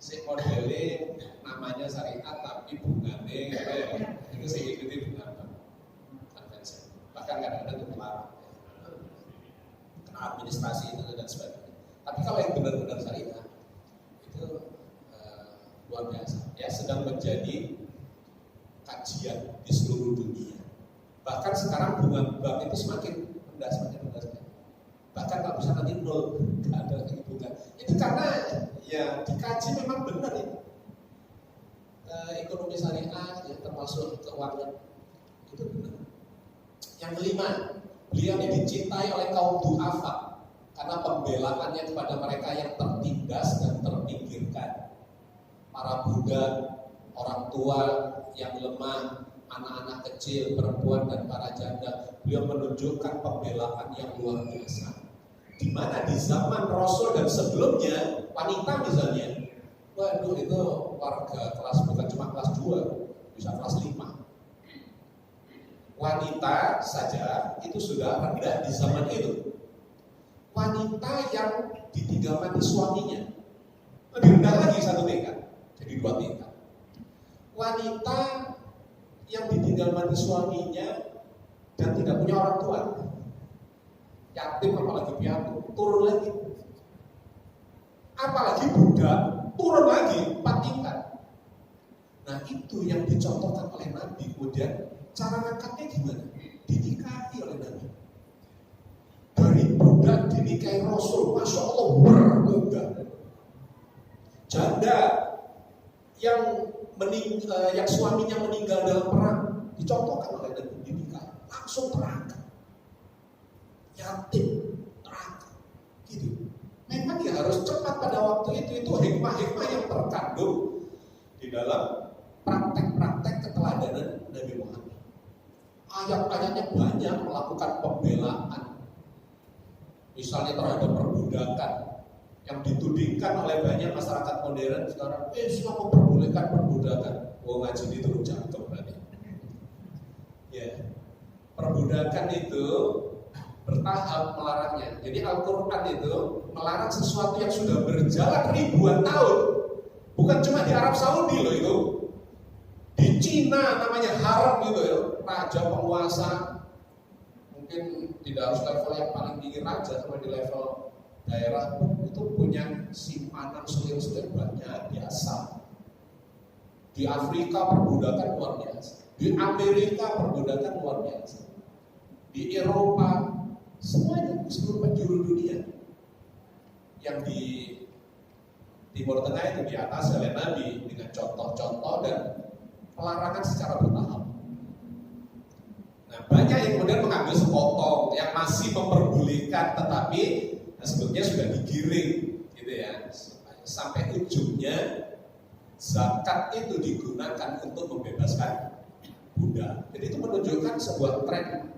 si modelnya namanya syariah tapi bunganya itu sih ikuti bunga konvensi. Bahkan kadang-kadang itu melarang kena administrasi itu dan sebagainya. Tapi kalau yang benar-benar syariah itu luar biasa. Ya sedang menjadi kajian di seluruh dunia. Bahkan sekarang bunga bank itu semakin rendah. Bahkan kalau bisa nanti nol, nggak ada lagi bunga. Itu karena ya dikaji memang benar ya. Ekonomi syariah ya termasuk keuangan itu benar. Yang kelima, Beliau ini dicintai oleh kaum du'afa karena pembelaannya kepada mereka yang tertindas dan terpinggirkan. Para budak, orang tua yang lemah, anak-anak kecil, perempuan dan para janda. Beliau menunjukkan pembelaan yang luar biasa. Di mana di zaman Rasul dan sebelumnya, wanita misalnya, waduh itu warga kelas bukan cuma kelas 2, bisa kelas 5. Wanita saja itu sudah rendah di zaman itu. Wanita yang ditinggal mati suaminya lebih rendah lagi 1 tingkat, jadi 2 tingkat. Wanita yang ditinggal mati suaminya dan tidak punya orang tua, yatim apalagi piatu, turun lagi. Apalagi budak, turun lagi 4 tingkat. Nah itu yang dicontohkan oleh Nabi. Kemudian cara ngangkatnya gimana? Dinikahi oleh Nabi. Dari budak dinikahi Rasul, Masya Allah bermudah. Janda yang suaminya meninggal dalam perang dicontohkan oleh Nabi, dinikahi, langsung terangkat. Yatim, terangkat, gitu. Memang ya harus cepat pada waktu itu hikmah-hikmah yang terkandung di dalam praktek-praktek keteladanan Nabi Muhammad. Ayat-ayatnya banyak melakukan pembelaan, misalnya terhadap perbudakan yang ditudingkan oleh banyak masyarakat modern sekarang. Islam memperbolehkan perbudakan. Ngaji di turun jangkep berarti. Ya, perbudakan itu bertahap melarangnya. Jadi Al-Quran itu melarang sesuatu yang sudah berjalan ribuan tahun. Bukan cuma di Arab Saudi loh itu. Di Cina namanya haram gitu ya. Raja penguasa, mungkin tidak harus level yang paling tinggi raja, cuma di level daerah itu punya simpanan selir-selir banyak biasa. Di Afrika perbudakan luar biasa. Di Amerika perbudakan luar biasa. Di Eropa, semuanya di seluruh penjuru dunia. Yang di Timur Tengah itu di atas oleh Nabi dengan contoh-contoh dan pelarangan secara bertahap. Nah, banyak yang kemudian mengambil sepotong yang masih memperbolehkan, tetapi sebetulnya sudah digiring, gitu ya, sampai ujungnya zakat itu digunakan untuk membebaskan budak. Jadi itu menunjukkan sebuah tren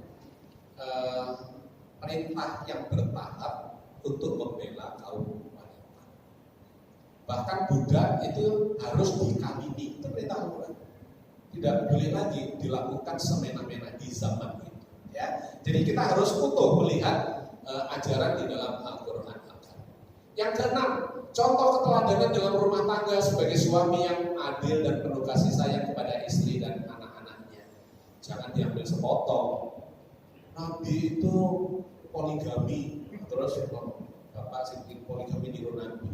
perintah yang bertahap untuk membela kaum wanita. Bahkan budak itu harus dikawini, itu perintah Al-Quran. Tidak boleh lagi dilakukan semena-mena di zaman itu. Ya, jadi kita harus utuh melihat ajaran di dalam Al-Quran. Yang keenam, contoh keteladanan dalam rumah tangga sebagai suami yang adil dan penuh kasih sayang kepada istri dan anak-anaknya. Jangan diambil sepotong. Nabi itu poligami, terus bapak sih poligami di Nabi.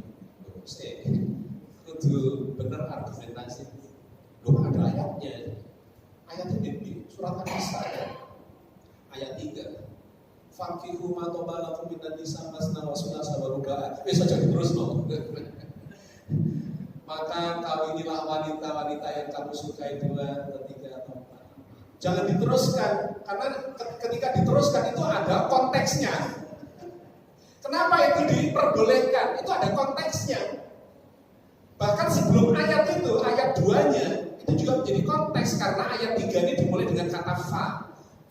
Itu benar argumentasi. Loh ada ayatnya. Ayatnya di surat An-Nisa ya. Ayat 3. Fankihu ma tabalakum minan nisa masna wa sulasa wa ruba'. Bisa jadi terus loh. Maka kawinilah wanita-wanita yang kamu sukai 2, 3 atau 4. Jangan diteruskan, karena ketika diteruskan itu ada konteksnya. Kenapa itu diperbolehkan? Itu ada konteksnya. Bahkan sebelum ayat itu, ayat 2-nya itu juga menjadi konteks, karena ayat 3 ini dimulai dengan kata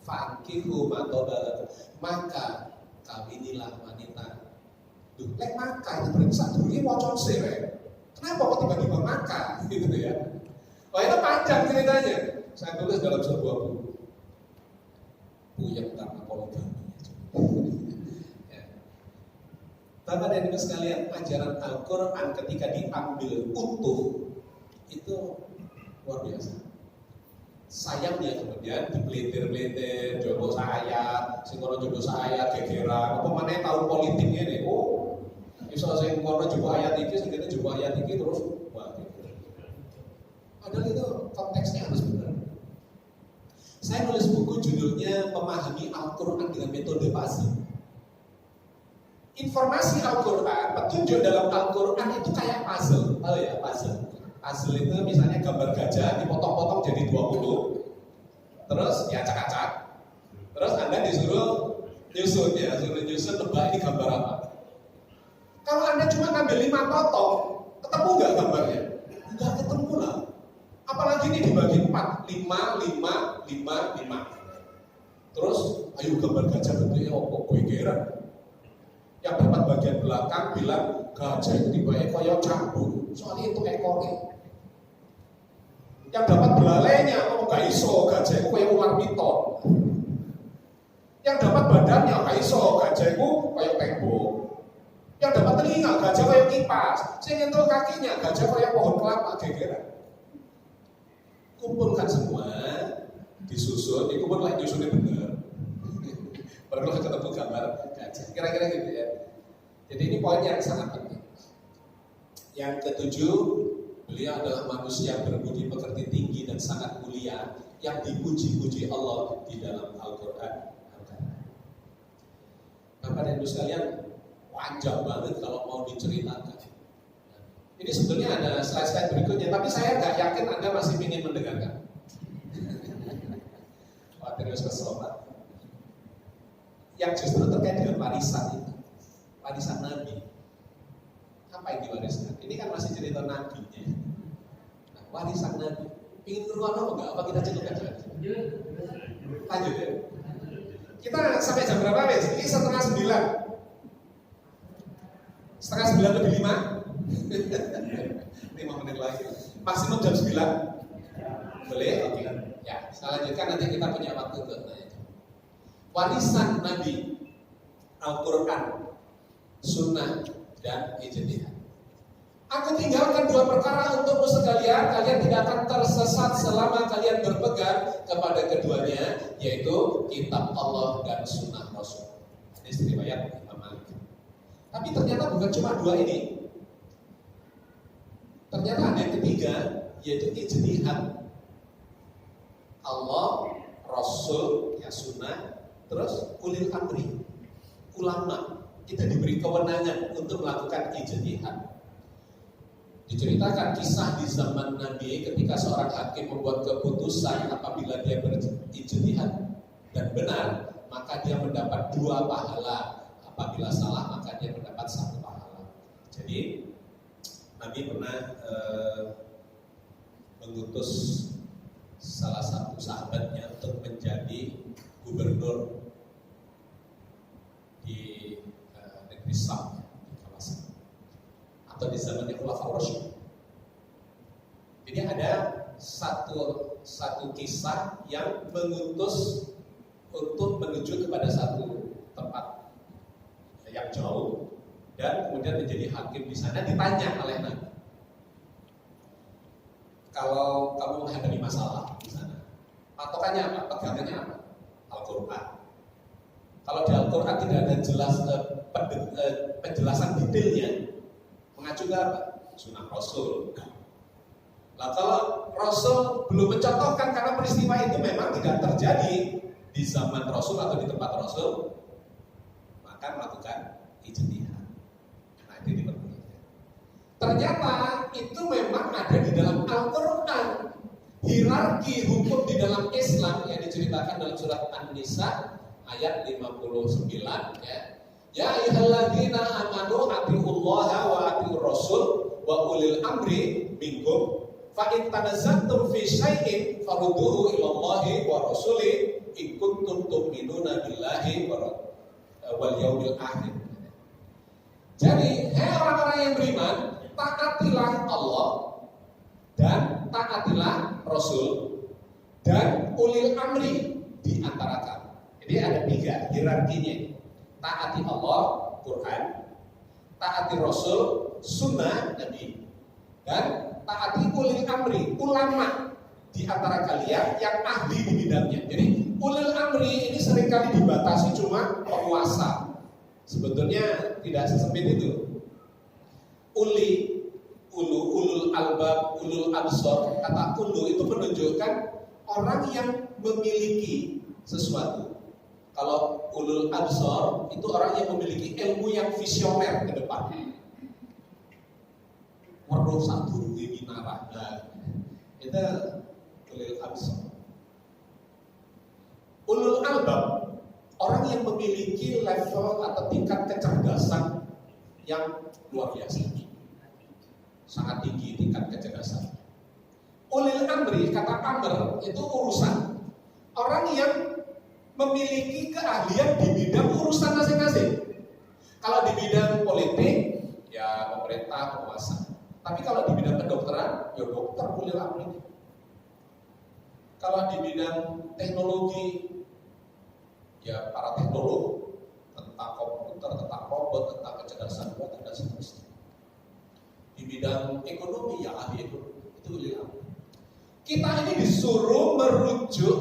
fankihu ma tabalakum. Maka kawinilah wanita. Duh, maka itu berarti sadurunge wacon sire. Kenapa kok tiba-tiba maka gitu ya? Oh itu panjang ceritanya. Saya tulis dalam sebuah buku. Buyang karena poligami. Ya. Bapak dan Ibu sekalian, ajaran Al-Quran ketika diambil utuh itu luar biasa. Sayangnya kemudian dipelintir-pelintir, jogo saya, singkono jogo saya, gegeran. Apa mana tahu politiknya nih? Oh, bisa singkono jogo ayat ini, singkono jogo ayat ini terus, wah gitu. Padahal itu konteksnya harus benar. Saya nulis buku judulnya Memahami Al-Quran dengan Metode Puzzle. Informasi Al-Quran, petunjuk dalam Al-Quran itu kayak puzzle, tahu ya puzzle. Puzzle itu misalnya gambar gajah dipotong-potong jadi 20, terus ya acak-acak. Terus Anda disuruh Nyusun ya, suruh nyusun nebak ini gambar apa. Kalau Anda cuma ngambil 5 potong, ketemu nggak gambarnya? Nggak ketemu lah. Apalagi ini dibagi 4, 5, 5, 5, 5. Terus, ayo gambar gajah bentuknya apa? Gue kira. Yang dapat bagian belakang bilang gajah itu dibayar koyo cambuk, soalnya itu ekornya. Yang dapat belalainya, oh gak iso, gajah itu koyo ular piton. Yang dapat badannya, gak iso, gajah itu koyo tembok. Yang dapat telinga, gajah koyo kipas. Yang nyentuh kakinya, gajah koyo pohon kelapa, kira-kira. Kumpulkan semua, disusun, itu pun lagi nyusunnya bener. Baru ketemu gambar gajah, kira-kira gitu ya. Jadi ini poin yang sangat penting. Yang ketujuh, beliau adalah manusia berbudi pekerti tinggi dan sangat mulia yang dipuji-puji Allah di dalam Al-Quran. Bapak dan Ibu sekalian, panjang banget kalau mau diceritakan. Ini sebetulnya ada slide-slide berikutnya, tapi saya nggak yakin Anda masih ingin mendengarkan. Wah, terus kesel Pak. Yang justru terkait dengan warisan itu, warisan Nabi. Apa yang diwariskan? Ini kan masih cerita Nabi-nya. Nah, warisan Nabi. Ingin ngeruang apa enggak? Apa kita cukup aja? Lanjut ya. Kita sampai jam berapa wes? Ini 8:30. 8:30 lebih 5. 5 menit lagi. Maksimum jam 9. Boleh? Oke. Ya, saya lanjutkan nanti kita punya waktu untuk nanya. Warisan Nabi, Al-Quran, Sunnah, dan ijtihad. Aku tinggalkan 2 perkara untukmu sekalian, kalian tidak akan tersesat selama kalian berpegang kepada keduanya, yaitu kitab Allah dan Sunnah Rasul. Ini riwayat Imam Malik. Tapi ternyata bukan cuma 2 ini. Ternyata ada yang ketiga, yaitu ijtihad. Allah, Rasul, ya Sunnah, terus ulil amri, ulama. Kita diberi kewenangan untuk melakukan ijtihad. Diceritakan kisah di zaman Nabi ketika seorang hakim membuat keputusan apabila dia berijtihad dan benar, maka dia mendapat 2 pahala. Apabila salah, maka dia mendapat 1 pahala. Jadi Nabi pernah mengutus salah satu sahabatnya untuk menjadi gubernur di negeri Sam, di kawasan atau di zamannya Khulafaur Rasyidin. Jadi ada satu kisah yang mengutus untuk menuju kepada satu tempat yang jauh dan kemudian menjadi hakim di sana. Ditanya oleh Nabi, kalau kamu menghadapi masalah di sana, patokannya apa? Pegangannya apa? Al-Quran. Kalau di Al-Quran tidak ada jelas penjelasan detailnya, mengacu ke apa? Sunnah Rasul. Nah, kalau Rasul belum mencontohkan karena peristiwa itu memang tidak terjadi di zaman Rasul atau di tempat Rasul, maka melakukan ijtihad. Nah, ini diperbolehkan. Ternyata itu memang ada di dalam Al-Quran. Hierarki hukum di dalam Islam yang diceritakan dalam surat An-Nisa ayat 59 ya. Ya ayyuhalladzina amanu atiullaha wa atiur rasul wa ulil amri minkum fa in tanazzaltum fi syai'in farudduhu ila Allahi wa rasuli in kuntum tu'minuna billahi wal yaumil akhir. Jadi, hai orang-orang yang beriman, taatilah Allah dan taatilah Rasul dan ulil amri di antara kamu. Jadi ada 3 hierarkinya. Taati Allah, Quran, taati Rasul, Sunnah Nabi, dan taati ulil amri, ulama di antara kalian yang ahli di bidangnya. Jadi ulil amri ini seringkali dibatasi cuma penguasa. Sebetulnya tidak sesempit itu. Ulul albab, ulul absor, kata ulu itu menunjukkan orang yang memiliki sesuatu. Kalau ulul absor itu orang yang memiliki ilmu yang visioner ke depan. Weruh satu di minarah. Nah, itu ulul absor. Ulul albab, orang yang memiliki level atau tingkat kecerdasan yang luar biasa, sangat tinggi tingkat kecerdasan. Ulil amri, kata amr itu urusan, orang yang memiliki keahlian di bidang urusan masing-masing. Kalau di bidang politik, ya pemerintah, penguasa. Tapi kalau di bidang kedokteran, ya dokter ulil amri. Kalau di bidang teknologi, ya para teknolog tentang komputer, tentang robot, tentang kecerdasan buatan dan seterusnya. Di bidang ekonomi, ya ahli ekonomi, itu ulil amri. Kita ini disuruh merujuk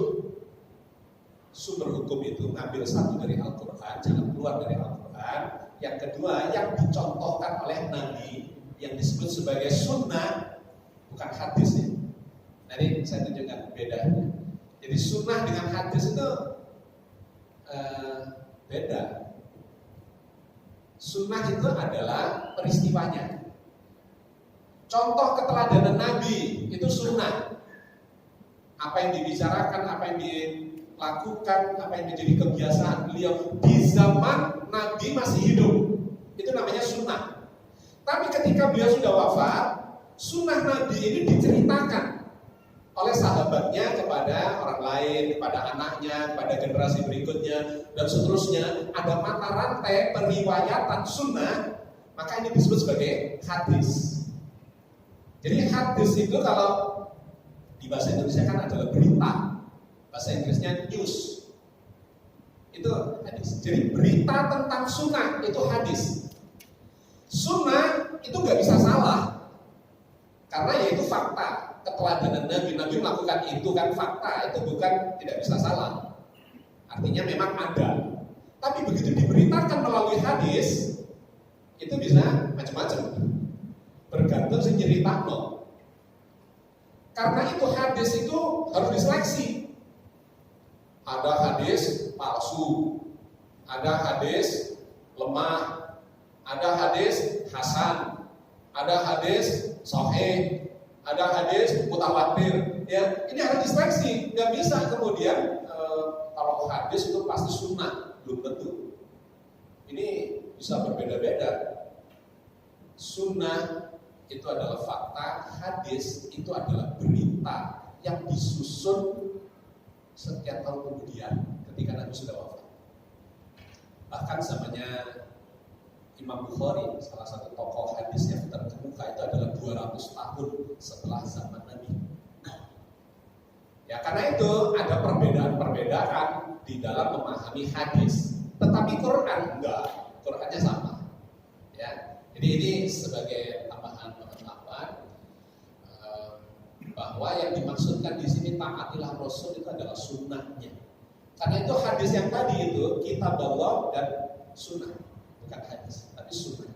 sumber hukum itu, ngambil satu dari Al-Quran, jangan keluar dari Al-Quran. Yang kedua, yang dicontohkan oleh Nabi, yang disebut sebagai sunnah, bukan hadis ya. Nanti saya tunjukkan bedanya. Jadi sunnah dengan hadis itu beda. Sunnah itu adalah peristiwanya. Contoh keteladanan Nabi itu sunnah. Apa yang dibicarakan, apa yang dilakukan, apa yang menjadi kebiasaan beliau di zaman Nabi masih hidup, itu namanya sunnah. Tapi ketika beliau sudah wafat, sunnah Nabi ini diceritakan oleh sahabatnya kepada orang lain, kepada anaknya, kepada generasi berikutnya, dan seterusnya. Ada mata rantai periwayatan sunnah, maka ini disebut sebagai hadis. Jadi hadis itu kalau di bahasa Indonesia kan adalah berita, bahasa Inggrisnya news. Itu hadis. Jadi berita tentang sunnah itu hadis. Sunnah itu nggak bisa salah, karena yaitu fakta. Keteladanan Nabi melakukan itu kan fakta, itu bukan tidak bisa salah. Artinya memang ada. Tapi begitu diberitakan melalui hadis, itu bisa macam-macam. Bergantung sih nyeritakno. Karena itu hadis itu harus diseleksi. Ada hadis palsu, ada hadis lemah, ada hadis hasan, ada hadis sahih, ada hadis mutawatir. Ya, ini harus diseleksi. Nggak bisa kemudian kalau hadis itu pasti sunnah, belum tentu. Ini bisa berbeda-beda. Sunnah itu adalah fakta, hadis itu adalah berita yang disusun sekian tahun kemudian ketika Nabi sudah wafat. Bahkan zamannya Imam Bukhari, salah satu tokoh hadis yang terkemuka, itu adalah 200 tahun setelah zaman Nabi. Ya, karena itu ada perbedaan-perbedaan di dalam memahami hadis. Tetapi Quran enggak, Qurannya sama. Ya, jadi ini sebagai tambahan pengetahuan bahwa yang dimaksudkan di sini taatilah Rasul itu adalah sunnahnya. Karena itu hadis yang tadi itu kita bawa dan sunnah, bukan hadis, tapi sunnah.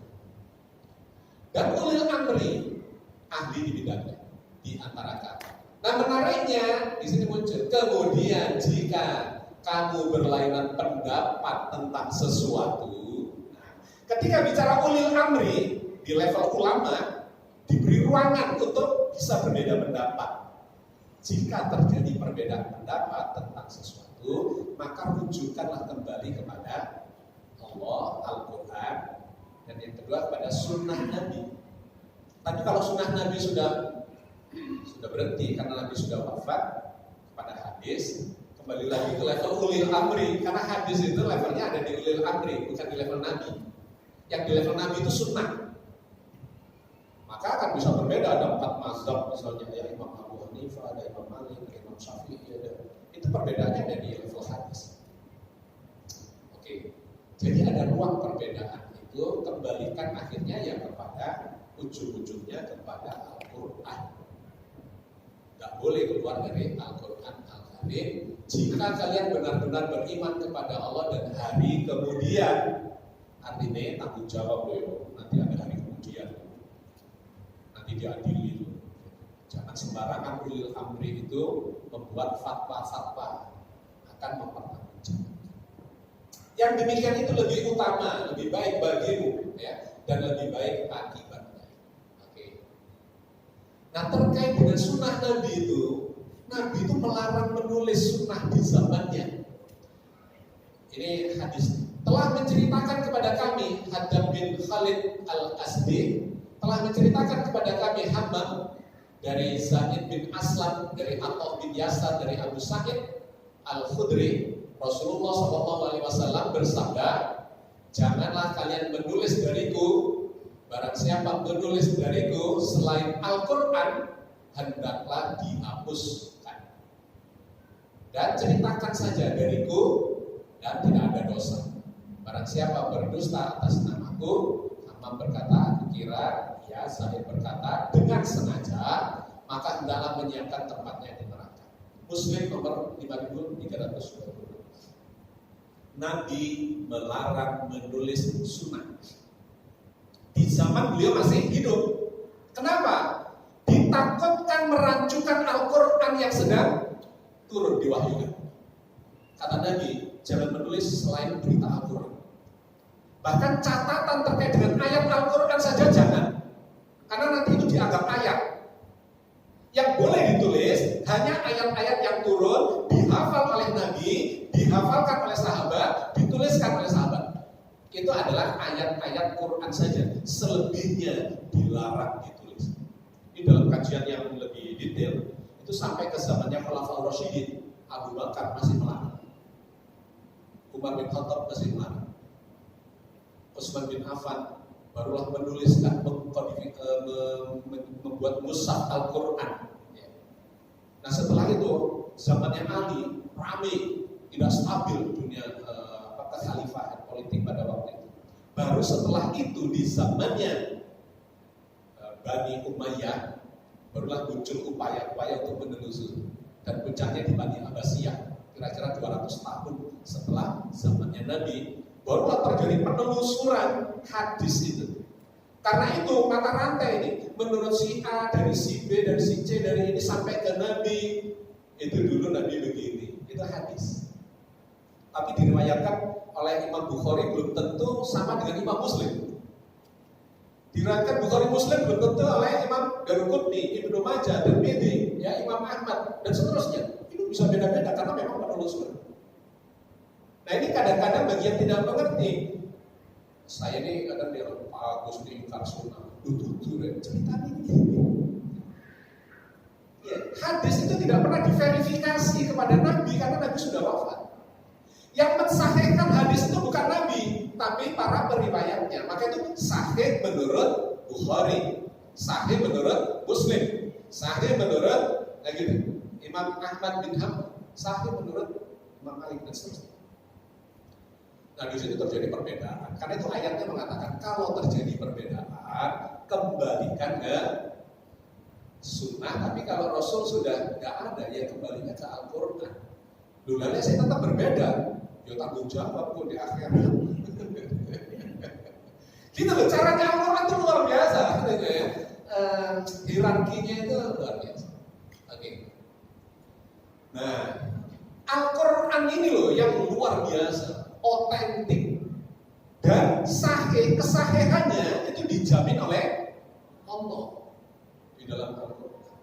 Dan ulil amri, ahli di bidangnya, di antara kami. Nah menariknya di sini muncul. Kemudian jika kamu berlainan pendapat tentang sesuatu, ketika bicara ulil amri di level ulama, diberi ruangan untuk bisa berbeda pendapat. Jika terjadi perbedaan pendapat tentang sesuatu, maka rujukanlah kembali kepada Allah, Al-Quran, dan yang kedua kepada sunnah Nabi. Tapi kalau sunnah Nabi sudah berhenti karena Nabi sudah wafat, kepada hadis, kembali lagi ke level ulil amri, karena hadis itu levelnya ada di ulil amri, bukan di level Nabi. Yang di level Nabi itu sunnah. Maka akan bisa berbeda, ada 4 mazhab misalnya, ya Imam Abu Hanifah, ada Imam Malik, ada Imam Syafi'i, ada. Itu perbedaannya ada di level hadis. Oke. Jadi ada ruang perbedaan itu, kembalikan akhirnya ya kepada ujung-ujungnya kepada Al-Quran. Gak boleh keluar dari Al-Quran Al-Karim. Jika kalian benar-benar beriman kepada Allah dan hari kemudian, artinya tanggung jawab loh, nanti ada hari kemudian, nanti diadili. Jangan sembarangan ulil amri itu membuat fatwa-fatwa, akan mempertanggungjawabkan. Yang demikian itu lebih utama, lebih baik bagimu, ya, dan lebih baik akibatnya. Oke. Nah terkait dengan sunnah Nabi itu melarang menulis sunnah di zamannya. Ini hadis telah menceritakan kepada kami Haddam bin Khalid al-Asdi telah menceritakan kepada kami Hammam dari Zaid bin Aslam, dari Atha bin Yasar, dari Abu Sa'id al-Khudri. Rasulullah SAW bersabda, janganlah kalian menulis dariku, barang siapa menulis dariku selain Al-Quran, hendaklah dihapuskan. Dan ceritakan saja dariku dan tidak ada dosa. Barang siapa berdusta atas namaku, Hammam berkata, kira ya Zaid berkata, dengan sengaja, maka hendaklah menyiapkan tempatnya di neraka. Muslim nomor 5320. Nabi melarang menulis sunnah. Di zaman beliau masih hidup. Kenapa? Ditakutkan merancukan Al-Quran yang sedang turun diwahyukan. Kata Nabi, jangan menulis selain berita Al-Quran. Bahkan catatan terkait dengan ayat Al-Quran saja jangan. Karena nanti itu dianggap ayat. Yang boleh ditulis hanya ayat-ayat yang turun, dihafal oleh Nabi, dihafalkan oleh sahabat, dituliskan oleh sahabat. Itu adalah ayat-ayat Quran saja. Selebihnya dilarang ditulis. Ini dalam kajian yang lebih detail, itu sampai ke zamannya Khulafaur Rasyidin. Abu Bakar masih melarang, Umar bin Khattab masih melarang, Utsman bin Affan barulah menuliskan, membuat mushaf Al-Quran. Nah setelah itu zamannya Ali ramai, tidak stabil dunia kekhalifahan politik pada waktu itu. Baru setelah itu di zamannya Bani Umayyah barulah muncul upaya-upaya untuk menelusuri, dan puncaknya di Bani Abbasiyah kira-kira 200 tahun setelah zamannya Nabi barulah terjadi penelusuran hadis itu. Karena itu mata rantai ini, menurut si A, dari si B, dari si C, dari ini sampai ke Nabi. Itu dulu Nabi begini, itu hadis. Tapi diriwayatkan oleh Imam Bukhari belum tentu sama dengan Imam Muslim. Diriwayatkan Bukhari Muslim belum tentu oleh Imam Daruqutni, Ibnu Majah, Tirmidzi, ya Imam Ahmad dan seterusnya. Itu bisa beda-beda karena memang penelusuran. Nah ini kadang-kadang bagi yang tidak mengerti, saya ini kadang dia bagus di Karsuna, cerita ini. Ya, hadis itu tidak pernah diverifikasi kepada Nabi karena Nabi sudah wafat. Yang mensahihkan hadis itu bukan Nabi, tapi para periwayatnya. Maka itu sahih menurut Bukhari, sahih menurut Muslim, sahih menurut Imam Ahmad bin Hanbal, sahih menurut Imam Malik dan seterusnya. Nah di situ terjadi perbedaan. Karena itu ayatnya mengatakan kalau terjadi perbedaan, kembalikan ke sunnah. Tapi kalau Rasul sudah nggak ada, ya kembalinya ke Al-Quran. Dulunya saya tetap berbeda, ya tanggung jawab pun di akhirat. Gitu loh, caranya Al-Quran itu luar biasa. Hierarkinya itu luar biasa. Oke. Nah, Al-Quran ini loh yang luar biasa, otentik dan sahih. Kesahihannya itu dijamin oleh Allah di dalam Al-Quran.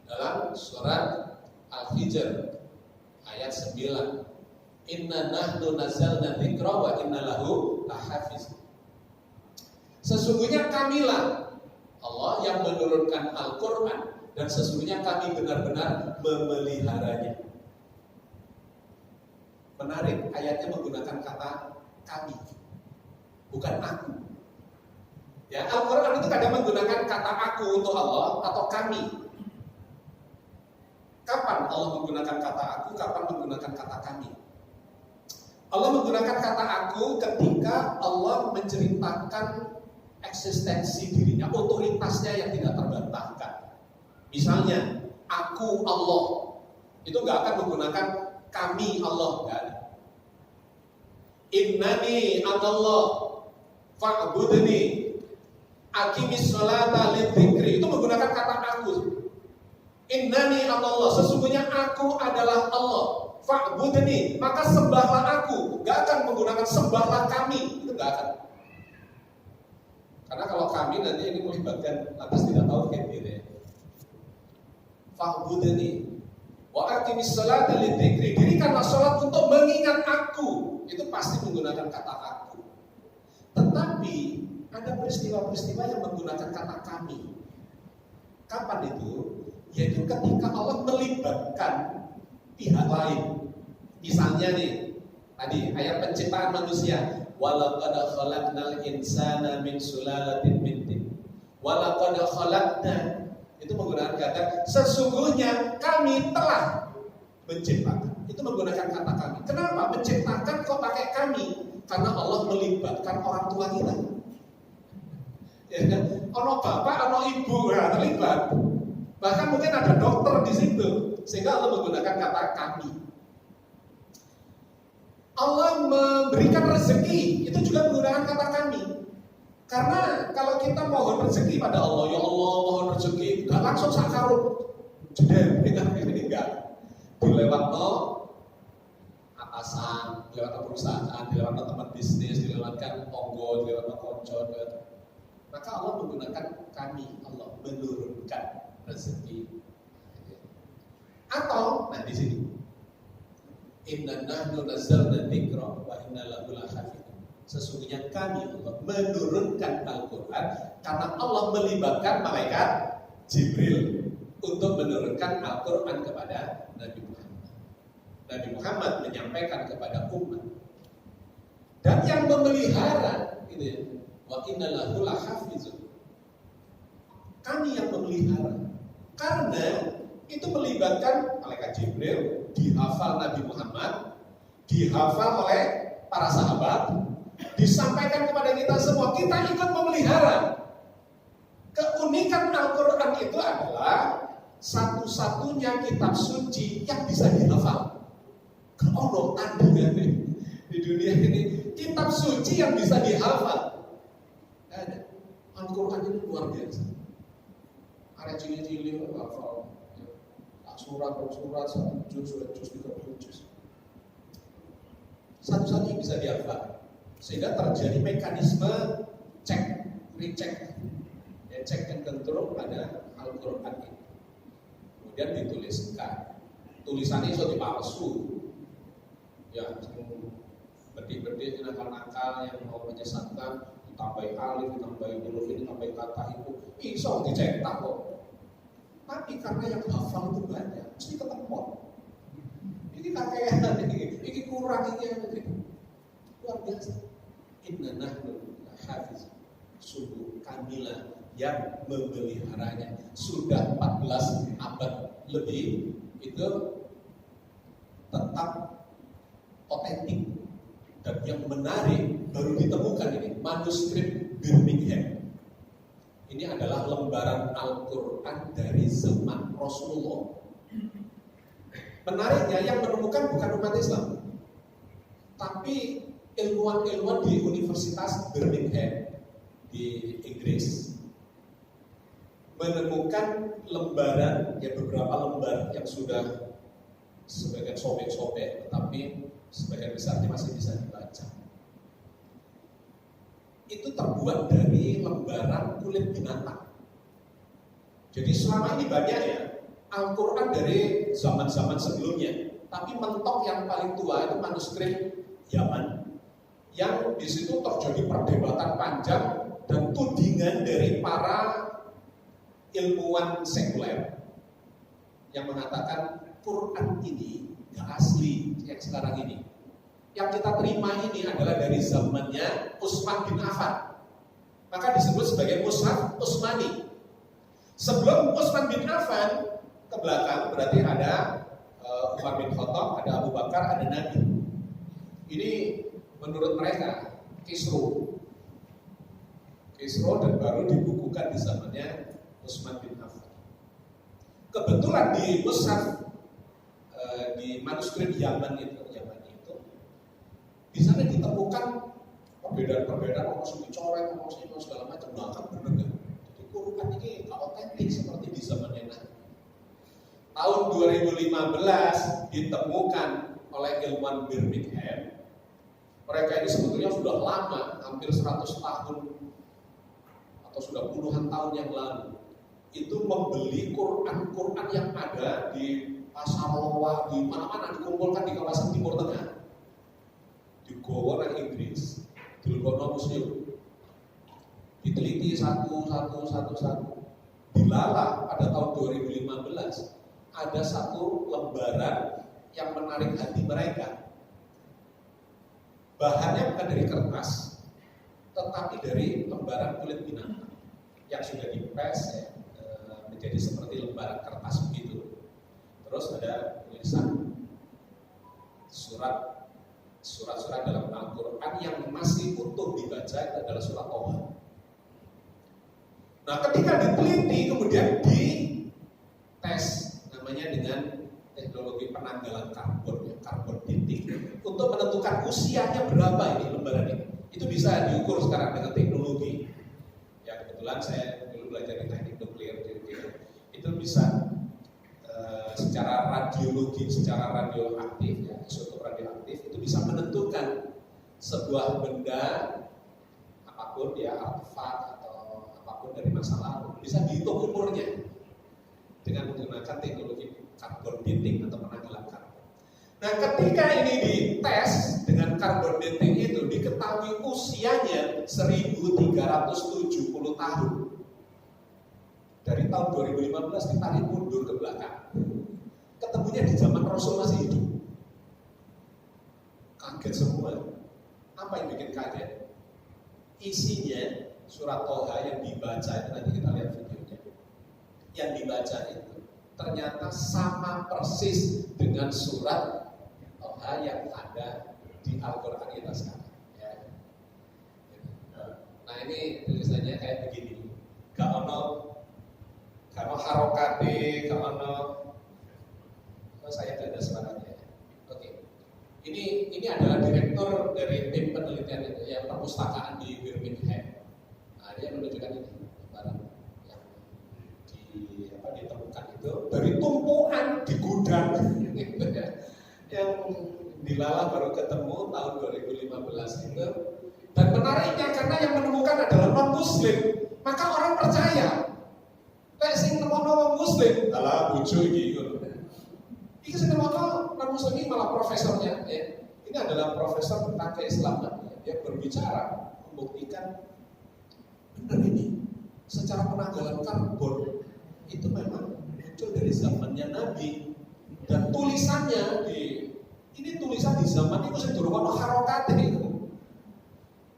Dalam surat Al-Hijr ayat 9, Inna nahnu nazzalna dzikra wa inna lahu lahafiz. Sesungguhnya kamilah Allah yang menurunkan Al-Quran, dan sesungguhnya kami benar-benar memeliharanya. Menarik, ayatnya menggunakan kata kami, bukan aku. Ya, Al-Quran itu kadang menggunakan kata aku untuk Allah atau kami. Kapan Allah menggunakan kata aku, kapan menggunakan kata kami? Allah menggunakan kata aku ketika Allah menceritakan eksistensi dirinya, otoritasnya yang tidak terbantahkan. Misalnya, aku Allah, itu gak akan menggunakan kami Allah, gak ada. Innani anallah fa'budni aqimis sholata lidzikri, itu menggunakan kata aku. Innani anallah, sesungguhnya aku adalah Allah, fa'budni, maka sembahlah aku. Gak akan menggunakan sembahlah kami, itu gak akan. Karena kalau kami nanti ini melibatkan atas tidak tahu gitu ya. Fa'budni, Wa aqimis sholata lidzikri, dirikanlah sholat untuk mengingat aku. Itu pasti menggunakan kata aku. Tetapi ada peristiwa-peristiwa yang menggunakan kata kami. Kapan itu? Yaitu ketika Allah melibatkan pihak lain. Misalnya nih, tadi ayat penciptaan manusia, walaqad khalaqnal insana min sulalatin min tin. Walaqad khalaqna, itu menggunakan kata sesungguhnya kami telah menciptakan. Itu menggunakan kata kami. Kenapa menciptakan kok pakai kami? Karena Allah melibatkan orang tua kita. Ya kan? Ono bapak, ono ibu, nah, terlibat. Bahkan mungkin ada dokter di situ, sehingga Allah menggunakan kata kami. Allah memberikan rezeki, itu juga menggunakan kata kami. Karena kalau kita mohon rezeki pada Allah, ya Allah mohon rezeki, nggak langsung sakarut, jeder, ini enggak. Dilewat atasan, dilewat perusahaan, dilewat teman bisnis, dilewatkan tonggo, dilewat konco, maka Allah menggunakan kami, Allah menurunkan rezeki. Atau, nah di sini, inna nahnu nazzalna dzikra wa inna lahu lahafidz. Sesungguhnya kami Allah menurunkan Al-Quran karena Allah melibatkan malaikat Jibril untuk menurunkan Al-Quran kepada Nabi Muhammad. Nabi Muhammad menyampaikan kepada umat. Dan yang memelihara, gitu ya, wa inna lahu lahafidz. Kami yang memelihara. Karena itu melibatkan malaikat Jibril, dihafal Nabi Muhammad, dihafal oleh para sahabat, disampaikan kepada kita semua, kita ikut memelihara. Keunikan Al-Quran itu adalah satu-satunya kitab suci yang bisa dihafal. Kalau tandingan di dunia ini, kitab suci yang bisa dihafal ada. Al-Quran ini luar biasa. Ada cili-cili hafal surat, satu juz, 30 juz. Satu-satunya bisa dihafal. Sehingga terjadi mekanisme cek, recheck, ya, check and control pada Al-Quran ini. Kemudian dituliskan, tulisannya itu dipalsu, ya, bedik-bedik nakal-nakal yang mau menyesatkan, ditambahi alif, ditambahi huruf ini, ditambahi kata itu, iso dicetak kok. Tapi karena yang hafal itu banyak, mesti ketemu. Ini kakean, ini kurang, ini luar biasa. Inna nahnu lahafidz. Sungguh kamilah yang memeliharanya. Sudah 14 abad lebih, itu tetap otentik. Dan yang menarik baru ditemukan ini manuskrip Birmingham. Ini adalah lembaran Al-Quran dari zaman Rasulullah. Menariknya yang menemukan bukan umat Islam, tapi ilmuwan-ilmuwan di Universitas Birmingham di Inggris menemukan lembaran, ya beberapa lembar yang sudah sebagian sobek-sobek, tetapi sebagian besarnya masih bisa dibaca. Itu terbuat dari lembaran kulit binatang. Jadi selama ini banyak ya Al-Quran dari zaman-zaman sebelumnya, tapi mentok yang paling tua itu manuskrip Yaman, yang di situ terjadi perdebatan panjang dan tudingan dari para ilmuwan sekuler yang mengatakan Quran ini gak asli yang sekarang ini. Yang kita terima ini adalah dari zamannya Utsman bin Affan, maka disebut sebagai Mushaf Utsmani. Sebelum Utsman bin Affan ke belakang berarti ada Umar bin Khattab, ada Abu Bakar, ada Nabi. Ini menurut mereka Kisru dan baru dibukukan di zamannya Utsman bin Affan. Kebetulan di mushaf di manuskrip Yaman itu di sana ditemukan perbedaan-perbedaan, orang sing dicoret, orang sing segala macam, bahkan benar. Jadi Quran ini nggak otentik seperti di zamannya Nabi. Tahun 2015 ditemukan oleh ilmuwan Birmingham. Mereka ini sebetulnya sudah lama, hampir 100 tahun atau sudah puluhan tahun yang lalu. itu membeli Quran yang ada di pasar loa, di mana-mana dikumpulkan di kawasan Timur Tengah, digawa nang Inggris, dilebono museum, diteliti satu, dilala pada tahun 2015 ada satu lembaran yang menarik hati mereka. Bahannya bukan dari kertas, tetapi dari lembaran kulit binatang yang sudah dipres menjadi seperti lembaran kertas begitu. Terus ada tulisan surat-surat dalam Al-Quran yang masih utuh dibaca itu adalah surat Toha. Nah, ketika diteliti kemudian dites namanya dengan teknologi penanggalan karbon, karbon dating, untuk menentukan usianya berapa ini lembaran ini. Itu bisa diukur sekarang dengan teknologi. Ya kebetulan saya dulu belajar di teknik nuklir, itu bisa secara radiologi, secara radioaktif, ya, isotop radioaktif itu bisa menentukan sebuah benda apapun ya, artefak atau apapun dari masa lalu, bisa dihitung umurnya dengan menggunakan teknologi karbon dating atau penanggalan karbon. Nah, ketika ini dites dengan karbon dating itu diketahui usianya 1370 tahun. Dari tahun 2015 ditarik mundur ke belakang. Ketemunya di zaman Rasul masih hidup. Kaget semua. Apa yang bikin kaget? Isinya surat Toha yang dibaca itu, nanti kita lihat videonya. Yang dibaca itu ternyata sama persis dengan surat Toha yang ada di Al-Quran kita sekarang. Ya. Nah ini tulisannya kayak begini. Kalau harokate, kalau saya tidak ada suaranya. Oke. Ini adalah direktur dari tim penelitian itu, ya, perpustakaan di Birmingham. Nah, dia menunjukkan ini barang yang ditemukan itu dari tumpukan di gudang, gitu ya. Yang dilalah baru ketemu tahun 2015 itu. Dan menariknya karena yang menemukan adalah non-Muslim, maka orang percaya. Lek sing nemono wong Muslim, alah bojo iki ngono. Iki sing nemono non-Muslim ini malah profesornya, ya. Ini adalah profesor tentang keislaman. Dia berbicara membuktikan benar ini secara penanggalan karbon itu memang muncul dari zamannya Nabi, dan tulisannya ini tulisan di zaman itu sing durung ono harokate iku.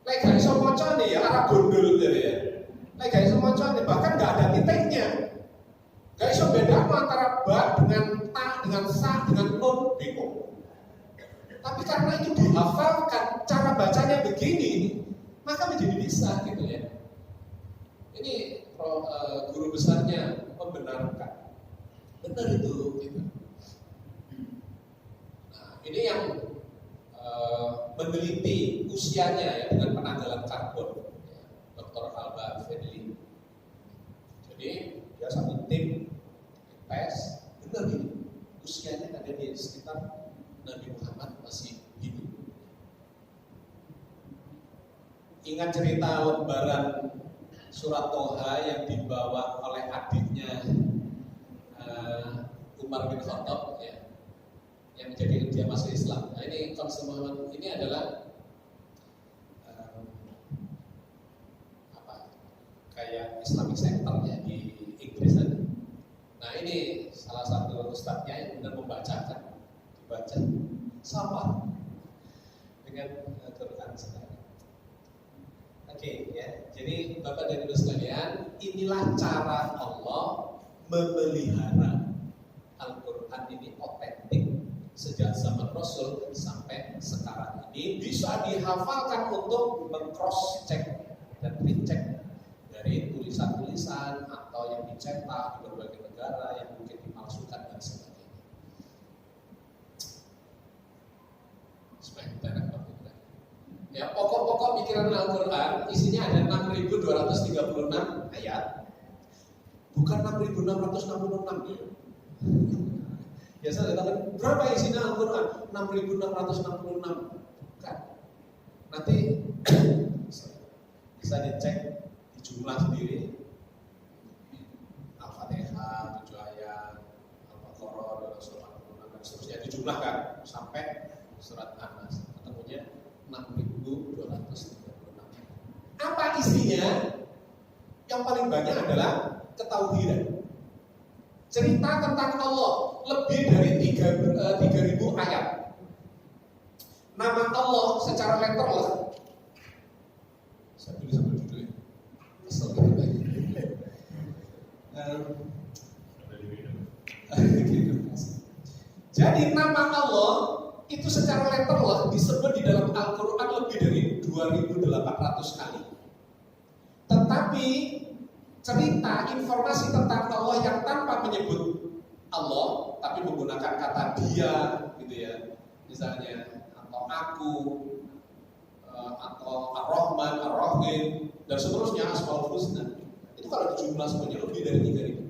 Lek gak iso maca nih ya arah gondol gitu ya. Lek gak iso maca nih bahkan gak ada titiknya. Gak iso bedakan antara ba dengan ta dengan sa dengan nun, bingung. Tapi karena itu dihafalkan, cara bacanya begini, maka menjadi bisa gitu ya. Ini guru besarnya membenarkan, benar itu. Gitu. Nah, ini yang meneliti usianya ya dengan penanggalan karbon, ya, Dr. Alba Fedli. Jadi dia satu tim tes, benar ini usianya ada di sekitar Nabi Muhammad masih hidup. Ingat cerita lembaran surat Toha yang dibawa oleh adiknya Umar bin Khattab, ya, yang menjadi dia masuk Islam. Nah ini konsumen ini adalah kayak Islamic Center ya di Inggris tadi. Nah ini salah satu ustadznya yang benar membacakan, dibaca sama dengan Quran sekarang. Oke, ya. Jadi Bapak dan Ibu sekalian, inilah cara Allah memelihara Al-Quran ini otentik sejak zaman Rasul sampai sekarang ini bisa dihafalkan untuk meng-cross check dan recheck dari tulisan-tulisan atau yang dicetak di berbagai negara yang mungkin dimalsukan dan sebagainya. Ya, pokok-pokok pikiran Al-Quran isinya ada 6.236 ayat, bukan 6.666 ya. Biasa katakan berapa isinya Al-Quran? 6.666. Bukan. Nanti bisa dicek di jumlah sendiri. jumlahkan sampai surat An-Nas, ketemunya 6.236. Apa isinya? Yang paling banyak adalah ketauhidan. Cerita tentang Allah lebih dari 3.000 ayat. Nama Allah secara letterless. Saya tulis sambil judulnya. Kesel gitu. Jadi nama Allah itu secara letterless disebut di dalam Al-Quran lebih dari 2.800 kali. Tetapi cerita, informasi tentang Allah yang tanpa menyebut Allah, tapi menggunakan kata dia, gitu ya, misalnya, atau aku, atau Ar-Rahman, Ar-Rahim, dan seterusnya, Asmaul Husna. Itu kalau jumlah semuanya lebih dari 3.000.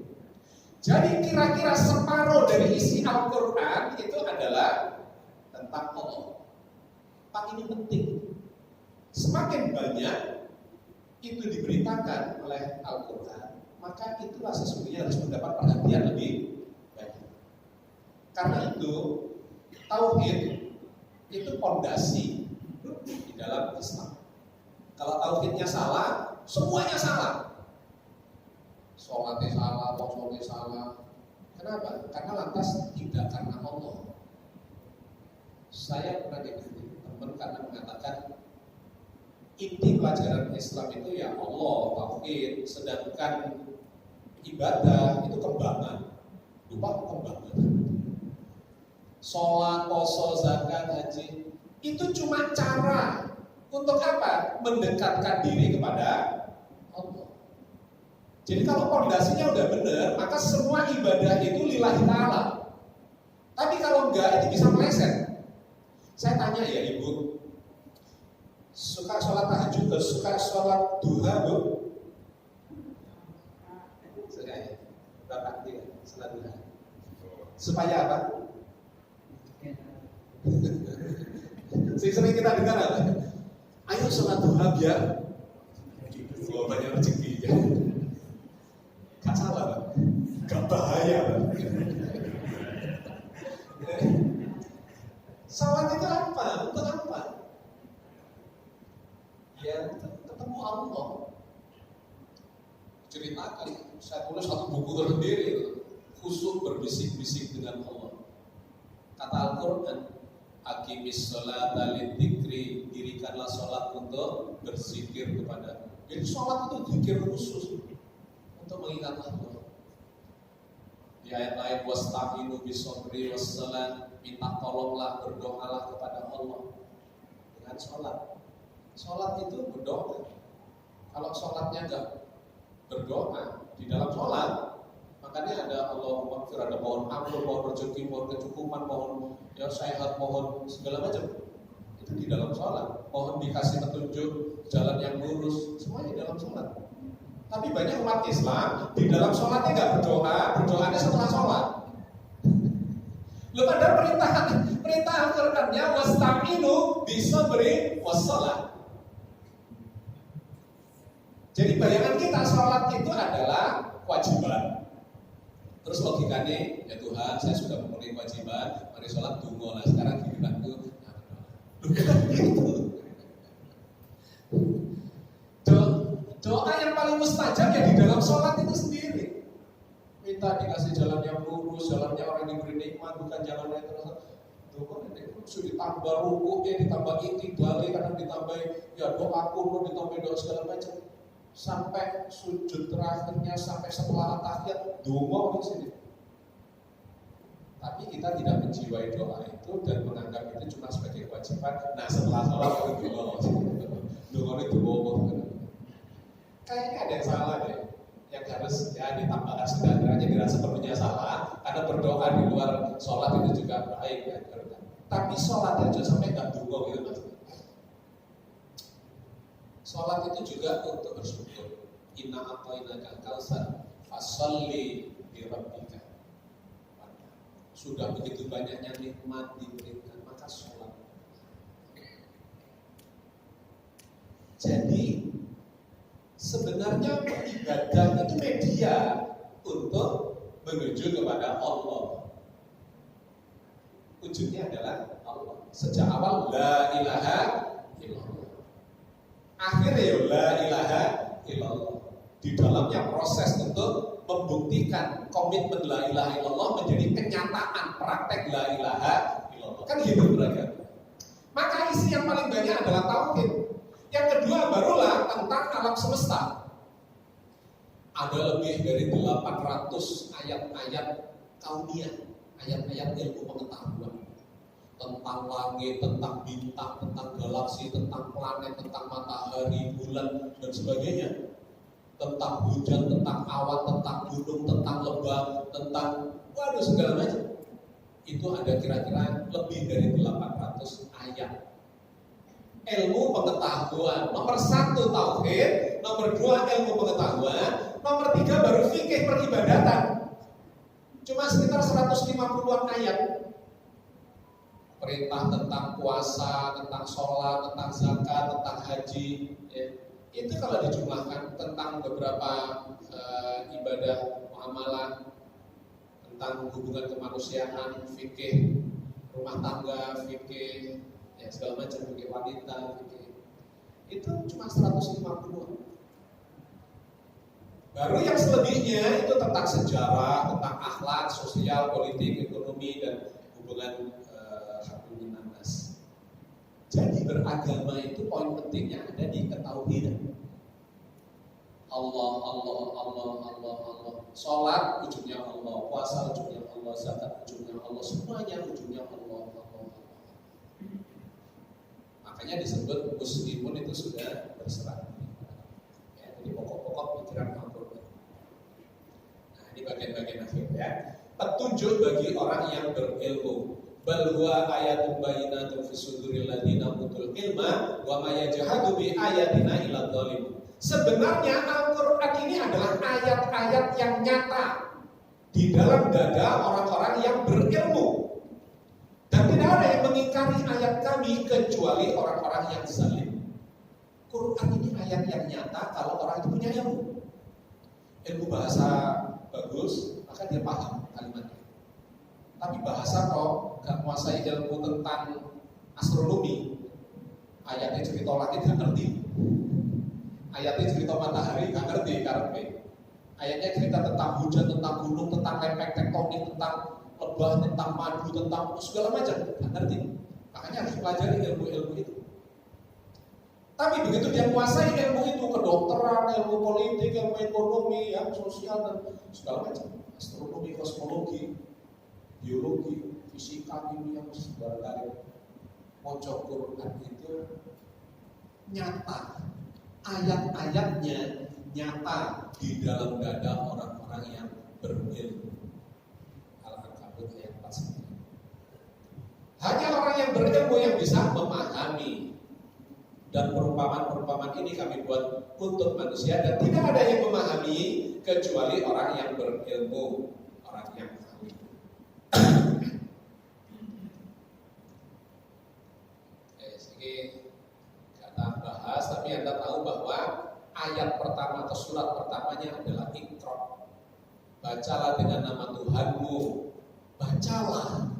Jadi kira-kira separuh dari isi Al-Quran itu adalah tentang Allah. Pak, ini penting. Semakin banyak itu diberitakan oleh Al-Quran, maka itulah sesungguhnya harus mendapat perhatian lebih banyak. Karena itu, tauhid itu pondasi di dalam Islam. Kalau tauhidnya salah, semuanya salah. Sholatnya salah, puasanya salah. Kenapa? Karena lantas tidak karena Allah. Saya pernah dikritik teman karena mengatakan inti pelajaran Islam itu ya Allah, tauhid, sedangkan ibadah itu kembangan. Lupa kembangan. Sholat, puasa, zakat, haji itu cuma cara untuk apa? Mendekatkan diri kepada Allah. Jadi kalau pondasinya udah benar, maka semua ibadah itu lillahi ta'ala. Tapi kalau enggak, itu bisa meleset. Saya tanya ya Ibu, suka sholat tahajud atau suka sholat duha, Bu? Suka ya? Bapak dia, sholat duha. Supaya apa? Sering kita dengar apa? Ayo sholat duha biar banyak rezeki ya. Gak salah, Pak. Gak bahaya, Pak. Salat itu apa? Untuk apa? Ya, ketemu Allah. Ceritakan, saya tulis satu buku tersendiri, khusyuk berbisik-bisik dengan Allah. Kata Al-Quran, aqimis sholata lidzikri, dirikanlah sholat untuk berzikir kepada. Jadi sholat itu zikir khusus untuk mengingat Allah. Di ayat lain, wasta'inu bisabri wassalat, minta tolonglah, berdoalah kepada Allah dengan sholat. Sholat itu berdoa. Kalau sholatnya enggak berdoa di dalam sholat, makanya ada Allahumma gfir, ada mohon ampun, mohon rezeki, mohon kecukupan, mohon ya sehat, mohon segala macam. Itu di dalam sholat. Mohon dikasih petunjuk jalan yang lurus, semuanya di dalam sholat. Tapi banyak umat Islam di dalam sholatnya nggak berdoa, berdoanya setelah sholat. Lu pada perintah Al-Qur'annya wasta'inu bisabri wassalat. Jadi bayangan kita sholat itu adalah kewajiban. Terus logikanya, ya Tuhan, saya sudah memenuhi kewajiban, mari sholat dungo lah. Sekarang giliranku, gitu. Doa yang paling mustajab ya di dalam sholat itu sendiri. Minta dikasih jalan yang lurus, jalannya orang yang diberi nikmat, bukan jalannya terus. Doa ini sudah ditambah rukuknya, ditambah itidalnya, kadang ditambah ya doa kunut, ditambah doa segala macam. Sampai sujud terakhirnya, sampai setelah tahiyat, doa di sini. Tapi kita tidak menjiwai doa itu dan menganggap itu cuma sebagai kewajiban. Nah setelah sholat itu doa itu bohong. Kayaknya ada yang salah deh, yang harus ya ditambahkan sederhananya tidak sepenuhnya salah, karena berdoa di luar sholat itu juga baik ya. Tapi sholat aja sampai nggak dungo gitu mas. Sholat itu juga untuk bersyukur. Inna a'tainaka kautsar fasholli li rabbika. Sudah begitu banyaknya nikmat diberikan, maka sholat. Jadi sebenarnya ibadah itu media untuk menuju kepada Allah. wujudnya adalah Allah. Sejak awal la ilaha illallah. Akhirnya ya la ilaha illallah. Di dalamnya proses untuk membuktikan komitmen la ilaha illallah menjadi kenyataan praktek la ilaha illallah. Kan gitu beragam. Maka isi yang paling banyak adalah tauhid. Yang kedua barulah tentang alam semesta. Ada lebih dari 800 ayat-ayat kauniyah, ayat-ayat ilmu pengetahuan tentang langit, tentang bintang, tentang galaksi, tentang planet, tentang matahari, bulan, dan sebagainya. Tentang hujan, tentang awan, tentang gunung, tentang lembah, tentang segala macam. Itu ada kira-kira lebih dari 800 ayat. Ilmu pengetahuan, nomor 1 tauhid, nomor 2 ilmu pengetahuan, nomor 3 baru fikih peribadatan. Cuma sekitar 150-an ayat. Perintah tentang puasa, tentang sholat, tentang zakat, tentang haji, ya. Itu kalau dijumlahkan tentang beberapa ibadah muamalah, tentang hubungan kemanusiaan, fikih rumah tangga, fikih ya segala macam, fikih wanita, fikih itu cuma 150-an. Baru yang selebihnya itu tentang sejarah, tentang akhlak, sosial, politik, ekonomi, dan hubungan hubungan nas. Jadi beragama itu poin pentingnya ada di ketauhidan. Allah, Allah, Allah, Allah, Allah. Sholat ujungnya Allah, puasa ujungnya Allah, zakat ujungnya Allah, semuanya ujungnya Allah, Allah, Allah. Makanya disebut muslimun itu sudah berserah. Ya, jadi pokok-pokok pikiran Al-Quran. Nah, ini bagian-bagian akhir ya. Petunjuk bagi orang yang berilmu. Bal huwa ayatun bayyinatun fi suduril ladzina utul ilma wa may yajhadu bi ayatina illa dzalimun. Sebenarnya Al-Quran ini adalah ayat-ayat yang nyata di dalam dada orang-orang yang berilmu. Dan tidak ada yang mengingkari ayat kami kecuali orang-orang yang zalim. Quran ini ayat yang nyata kalau orang itu punya ilmu. Ilmu bahasa bagus, maka dia paham kalimatnya. Tapi bahasa kok gak menguasai ilmu tentang astronomi, ayatnya cerita langit gak ngerti, ayatnya cerita matahari gak ngerti karena ayatnya cerita tentang hujan, tentang gunung, tentang lempeng tektonik, tentang lebah, tentang madu, tentang segala macam gak ngerti. Makanya harus pelajari ilmu-ilmu itu. Tapi begitu dia menguasai ilmu itu, kedokteran, ilmu politik, ilmu ekonomi, ya, sosial dan segala macam, astronomi, kosmologi, biologi, fisika, kimia, barangkali pojok Quran itu nyata, ayat-ayatnya nyata di dalam dada orang-orang yang berilmu. Al-Ankabut ayat 49. Hanya orang yang berilmu yang bisa memahami. Dan perumpamaan-perumpamaan ini kami buat untuk manusia dan tidak ada yang memahami kecuali orang yang berilmu, orang yang ahli. Ini kita bahas, tapi Anda tahu bahwa ayat pertama atau surat pertamanya adalah Iqra. Bacalah dengan nama Tuhanmu. Bacalah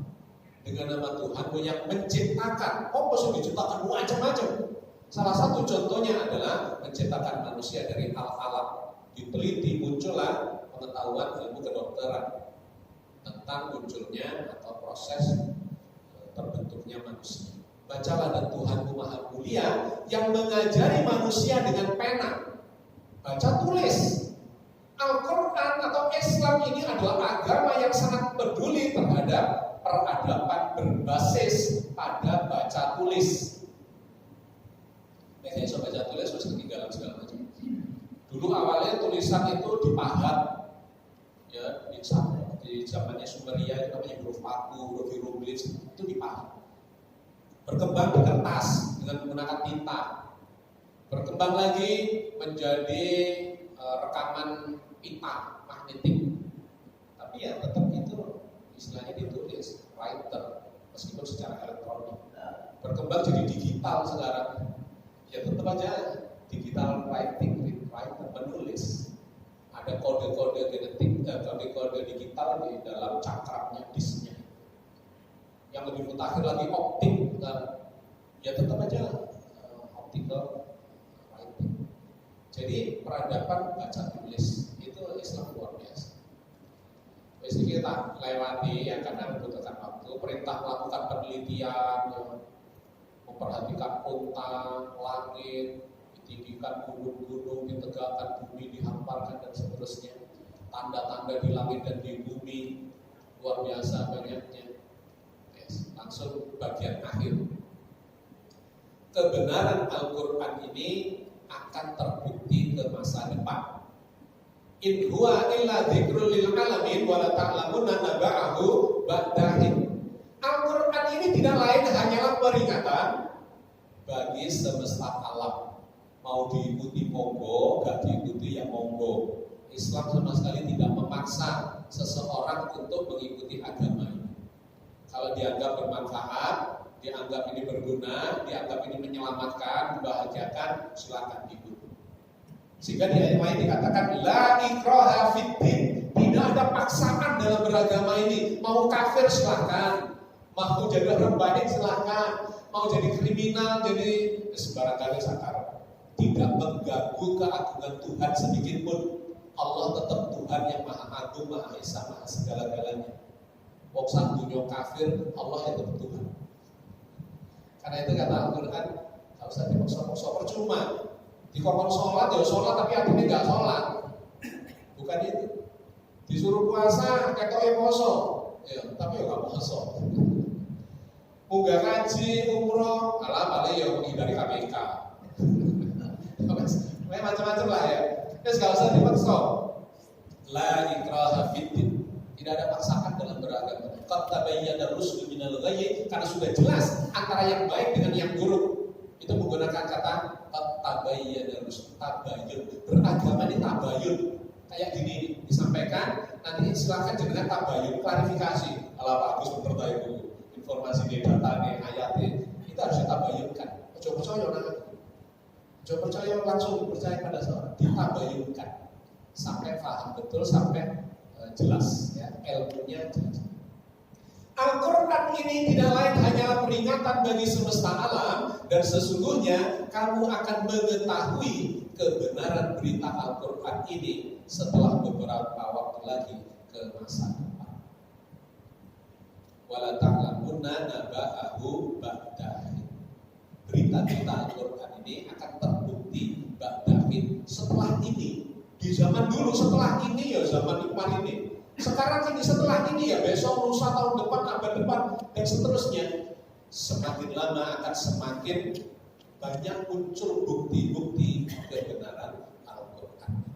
dengan nama Tuhanmu yang menciptakan. Oh, sudah diciptakan macam-macam. Salah satu contohnya adalah menciptakan manusia dari al-alaq. Diteliti muncullah pengetahuan ilmu kedokteran tentang munculnya atau proses terbentuknya manusia. Bacalah dan Tuhanmu Maha Mulia yang mengajari manusia dengan pena. Baca tulis. Al-Quran atau Islam ini adalah agama yang sangat peduli terhadap peradaban berbasis pada baca tulis. Saya bisa baca tulis terus ketinggalan segala macam. Dulu awalnya tulisan itu dipahat, ya di zamannya Sumeria itu namanya huruf paku, huruf hieroglif itu dipahat. Berkembang di kertas dengan menggunakan tinta. Berkembang lagi menjadi rekaman pita magnetik. Tapi ya tetap itu istilahnya ditulis writer meskipun secara elektronik. Berkembang jadi digital sekarang. Ya tetap aja digital writing, writer, menulis. Ada kode-kode genetik, kode-kode digital di dalam cakramnya disknya. yang lebih mutakhir lagi optik, ya tetap aja optical writing. Jadi peradaban baca tulis itu Islam luar biasa. Wis iki tak lewati ya karena membutuhkan waktu. Perintah melakukan penelitian, memperhatikan unta, langit, ditinggikan gunung-gunung, ditegakkan bumi, dihamparkan dan seterusnya. Tanda-tanda di langit dan di bumi luar biasa banyaknya. Yes, langsung bagian akhir. Kebenaran Al-Quran ini akan terbukti ke masa depan. In huwa illa dzikrul lil alamin wa la ta'lamunna naba'ahu ba'dahin. Al-Quran ini tidak lain hanyalah peringatan bagi semesta alam. Mau diikuti monggo, gak diikuti ya monggo. Islam sama sekali tidak memaksa seseorang untuk mengikuti agama ini. Kalau dianggap bermanfaat, dianggap ini berguna, dianggap ini menyelamatkan, membahagiakan, silakan ikut. Sehingga di ayat lain dikatakan la ikraha fiddin, tidak ada paksaan dalam beragama ini. Mau kafir silakan, mau jadi orang baik silakan, mau jadi kriminal, jadi sembarang kali sakar. Tidak mengganggu keagungan Tuhan sedikit pun. Allah tetap Tuhan yang Maha Agung, Maha Esa, Maha segala-galanya. Wong sak dunya kafir, Allah yang tetap Tuhan. Karena itu kata Al-Quran, gak usah dipaksa-paksa, percuma. Dikongkon sholat, ya sholat tapi hatinya gak sholat. Bukan itu. Disuruh puasa, ketoknya poso, ya, tapi ya gak poso. Munggah ngaji, umroh, alah paling ya menghindari KPK. Macam-macam lah ya. Terus gak usah dipaksa. La ikraha fiddin. Tidak ada paksaan dalam beragama. Qad tabayyana ar-rusydu minal ghayy, karena sudah jelas antara yang baik dengan yang buruk. Itu menggunakan kata qad tabayyana ar-rusydu, tabayyun. Beragama ini tabayyun. Kayak gini disampaikan, nanti silakan jenengan tabayyun, klarifikasi. Ala bagus bener itu. Informasi di datanya, ayatnya, itu harus ditabayyunkan. Coba percaya nah. Coba percaya langsung percaya pada seorang, ditabayyunkan sampai paham betul, sampai jelas ya, ilmunya jelas. Al-Quran ini tidak lain hanyalah peringatan bagi semesta alam, dan sesungguhnya kamu akan mengetahui kebenaran berita Al-Quran ini setelah beberapa waktu lagi ke masa depan. Wala ta'lamunna naba'ahu ba'dahin. Berita-berita Al-Quran ini akan terbukti ba'dahin setelah ini. Di zaman dulu, setelah ini ya zaman kemarin ini. Sekarang ini, setelah ini ya besok, lusa, tahun depan, abad depan, dan seterusnya. Semakin lama akan semakin banyak muncul bukti-bukti kebenaran Al-Quran.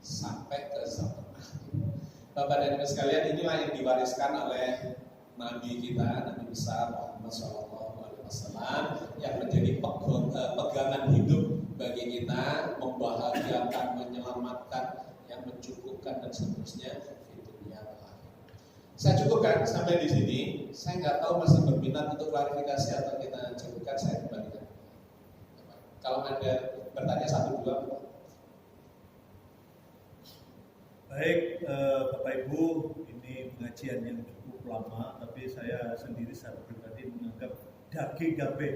Sampai ke zaman akhir. Bapak dan Ibu sekalian, inilah yang diwariskan oleh Nabi kita, Nabi besar Muhammad SAW, yang menjadi pegangan hidup bagi kita, membahagiakan, menyelamatkan, yang mencukupkan dan seterusnya di dunia akhirat. Saya cukupkan sampai di sini. Saya nggak tahu masih berminat untuk klarifikasi atau kita cukupkan, saya kembalikan. Kalau ada bertanya satu dua. Baik, Bapak Ibu, ini pengajian yang cukup lama, tapi saya sendiri secara pribadi menganggap daging gabe.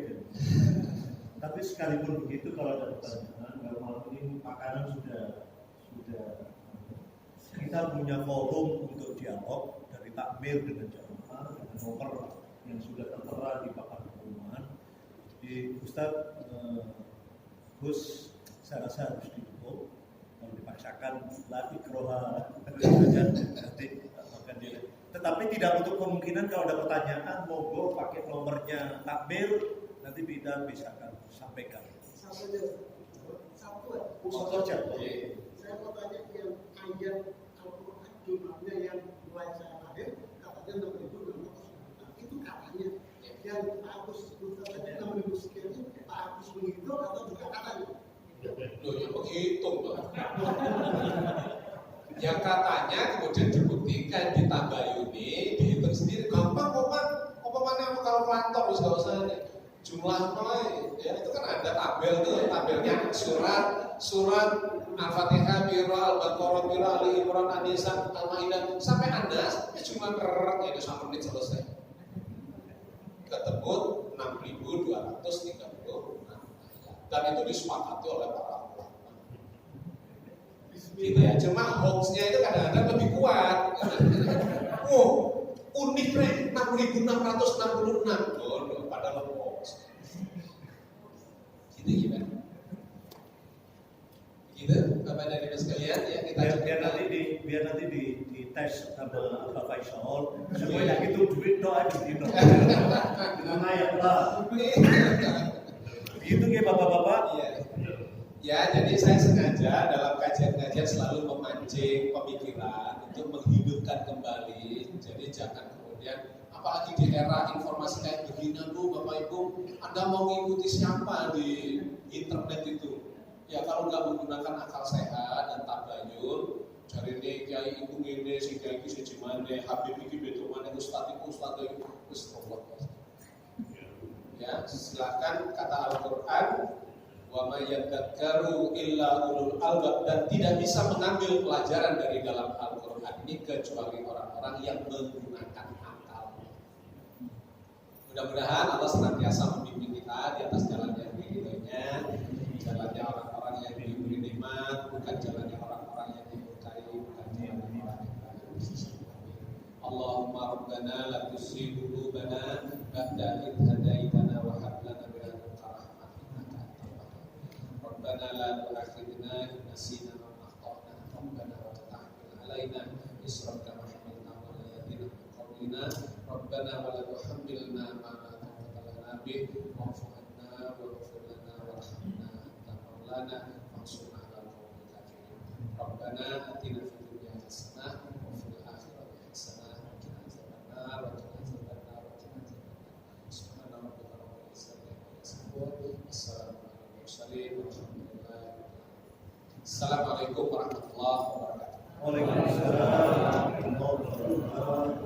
Tapi sekalipun begitu, kalau ada pertanyaan, kalau malam ini makanan sudah kita punya forum untuk dialog dari takmir dengan jamaah, dengan nomor yang sudah tertera di papan pengumuman. Jadi Ustadz, Gus, saya rasa harus didukung. Kalau dipaksakan latih kroha, tetapi tidak untuk kemungkinan kalau ada pertanyaan, monggo pakai nomornya takmir, nanti kita bisa akan sampaikan. Satu aja. Saya mau tanya yang ayat Al-Quran jumlahnya yang mulai saya lahir katanya 6.600. Itu katanya yang Pak Agus sebutkan tadi 6.000 sekian itu Pak Agus menghitung atau bukan katanya? Loh, yang menghitung loh. Yang katanya kemudian dibuktikan di Tabayuni, dihitung sendiri gampang kok Pak. Apa mana kalkulator wis gak usah jumlah mulai ya, itu kan ada tabel tuh, tabelnya surat Al-Fatihah, Biro, Al-Baqarah, Biro, Ali Imran, An-Nisa, Al-Maidah sampai Anas, ya cuma ya itu 1 menit selesai. 6.236 dan itu disepakati oleh para ulama. Gitu ya, cuma hoaxnya itu kadang-kadang lebih kuat. Wow, unik nih 6.666 padahal hoax. Gitu gimana? Gitu, Bapak dan Ibu sekalian ya kita biar nanti di tes sama Pak Faisal supaya gitu duit doa di dino. Lumayan lah. Begitu ya bapak-bapak. Iya. Ya, jadi saya sengaja dalam kajian-kajian selalu memancing pemikiran untuk menghidupkan kembali. Jadi jangan kemudian apalagi di era informasi kayak begini, Bapak Ibu, Anda mau mengikuti siapa di internet itu? Ya kalau nggak menggunakan akal sehat dan tabayun, cari nih kiai itu ngene, si kiai itu sejimane, Habib iki betul mana ustaz itu ya, silakan kata Al-Qur'an wa may yadhakkaru illa ulul albab, dan tidak bisa mengambil pelajaran dari dalam Al-Qur'an ini kecuali orang-orang yang menggunakan akal. Mudah-mudahan Allah senantiasa membimbing kita di atas jalan yang diridhoinya, jalannya orang-orang yang diberi nikmat, bukan jalannya orang-orang yang dimurkai, bukan jalannya orang yang disisihkan. Allahumma rabbana la tuzigh qulubana ba'da idh hadaitana wa hab lana min ladunka rahmah innaka antal wahhab. Rabbana la tu'akhidhna in nasina aw akhtana. Rabbana wa la tahmil 'alaina isran kama hamaltahu 'ala alladhina min qablina. Rabbana wa la tuhammilna ma la taqata lana bih wa'fu 'anna waghfir lana warhamna anta maulana fansurna 'alal qawmil kafirin. Rabbana atina fid dunya hasanah wa fil akhirati hasanah wa qina adzabannar wa qina adzabannar wa qina adzabannar. Subhana rabbika rabbil izzati amma yasifun. Wassalamu ala mursalin walhamdulillahi rabbil alamin. Assalamualaikum warahmatullahi wabarakatuh. Waalaikumsalam warahmatullahi wabarakatuh.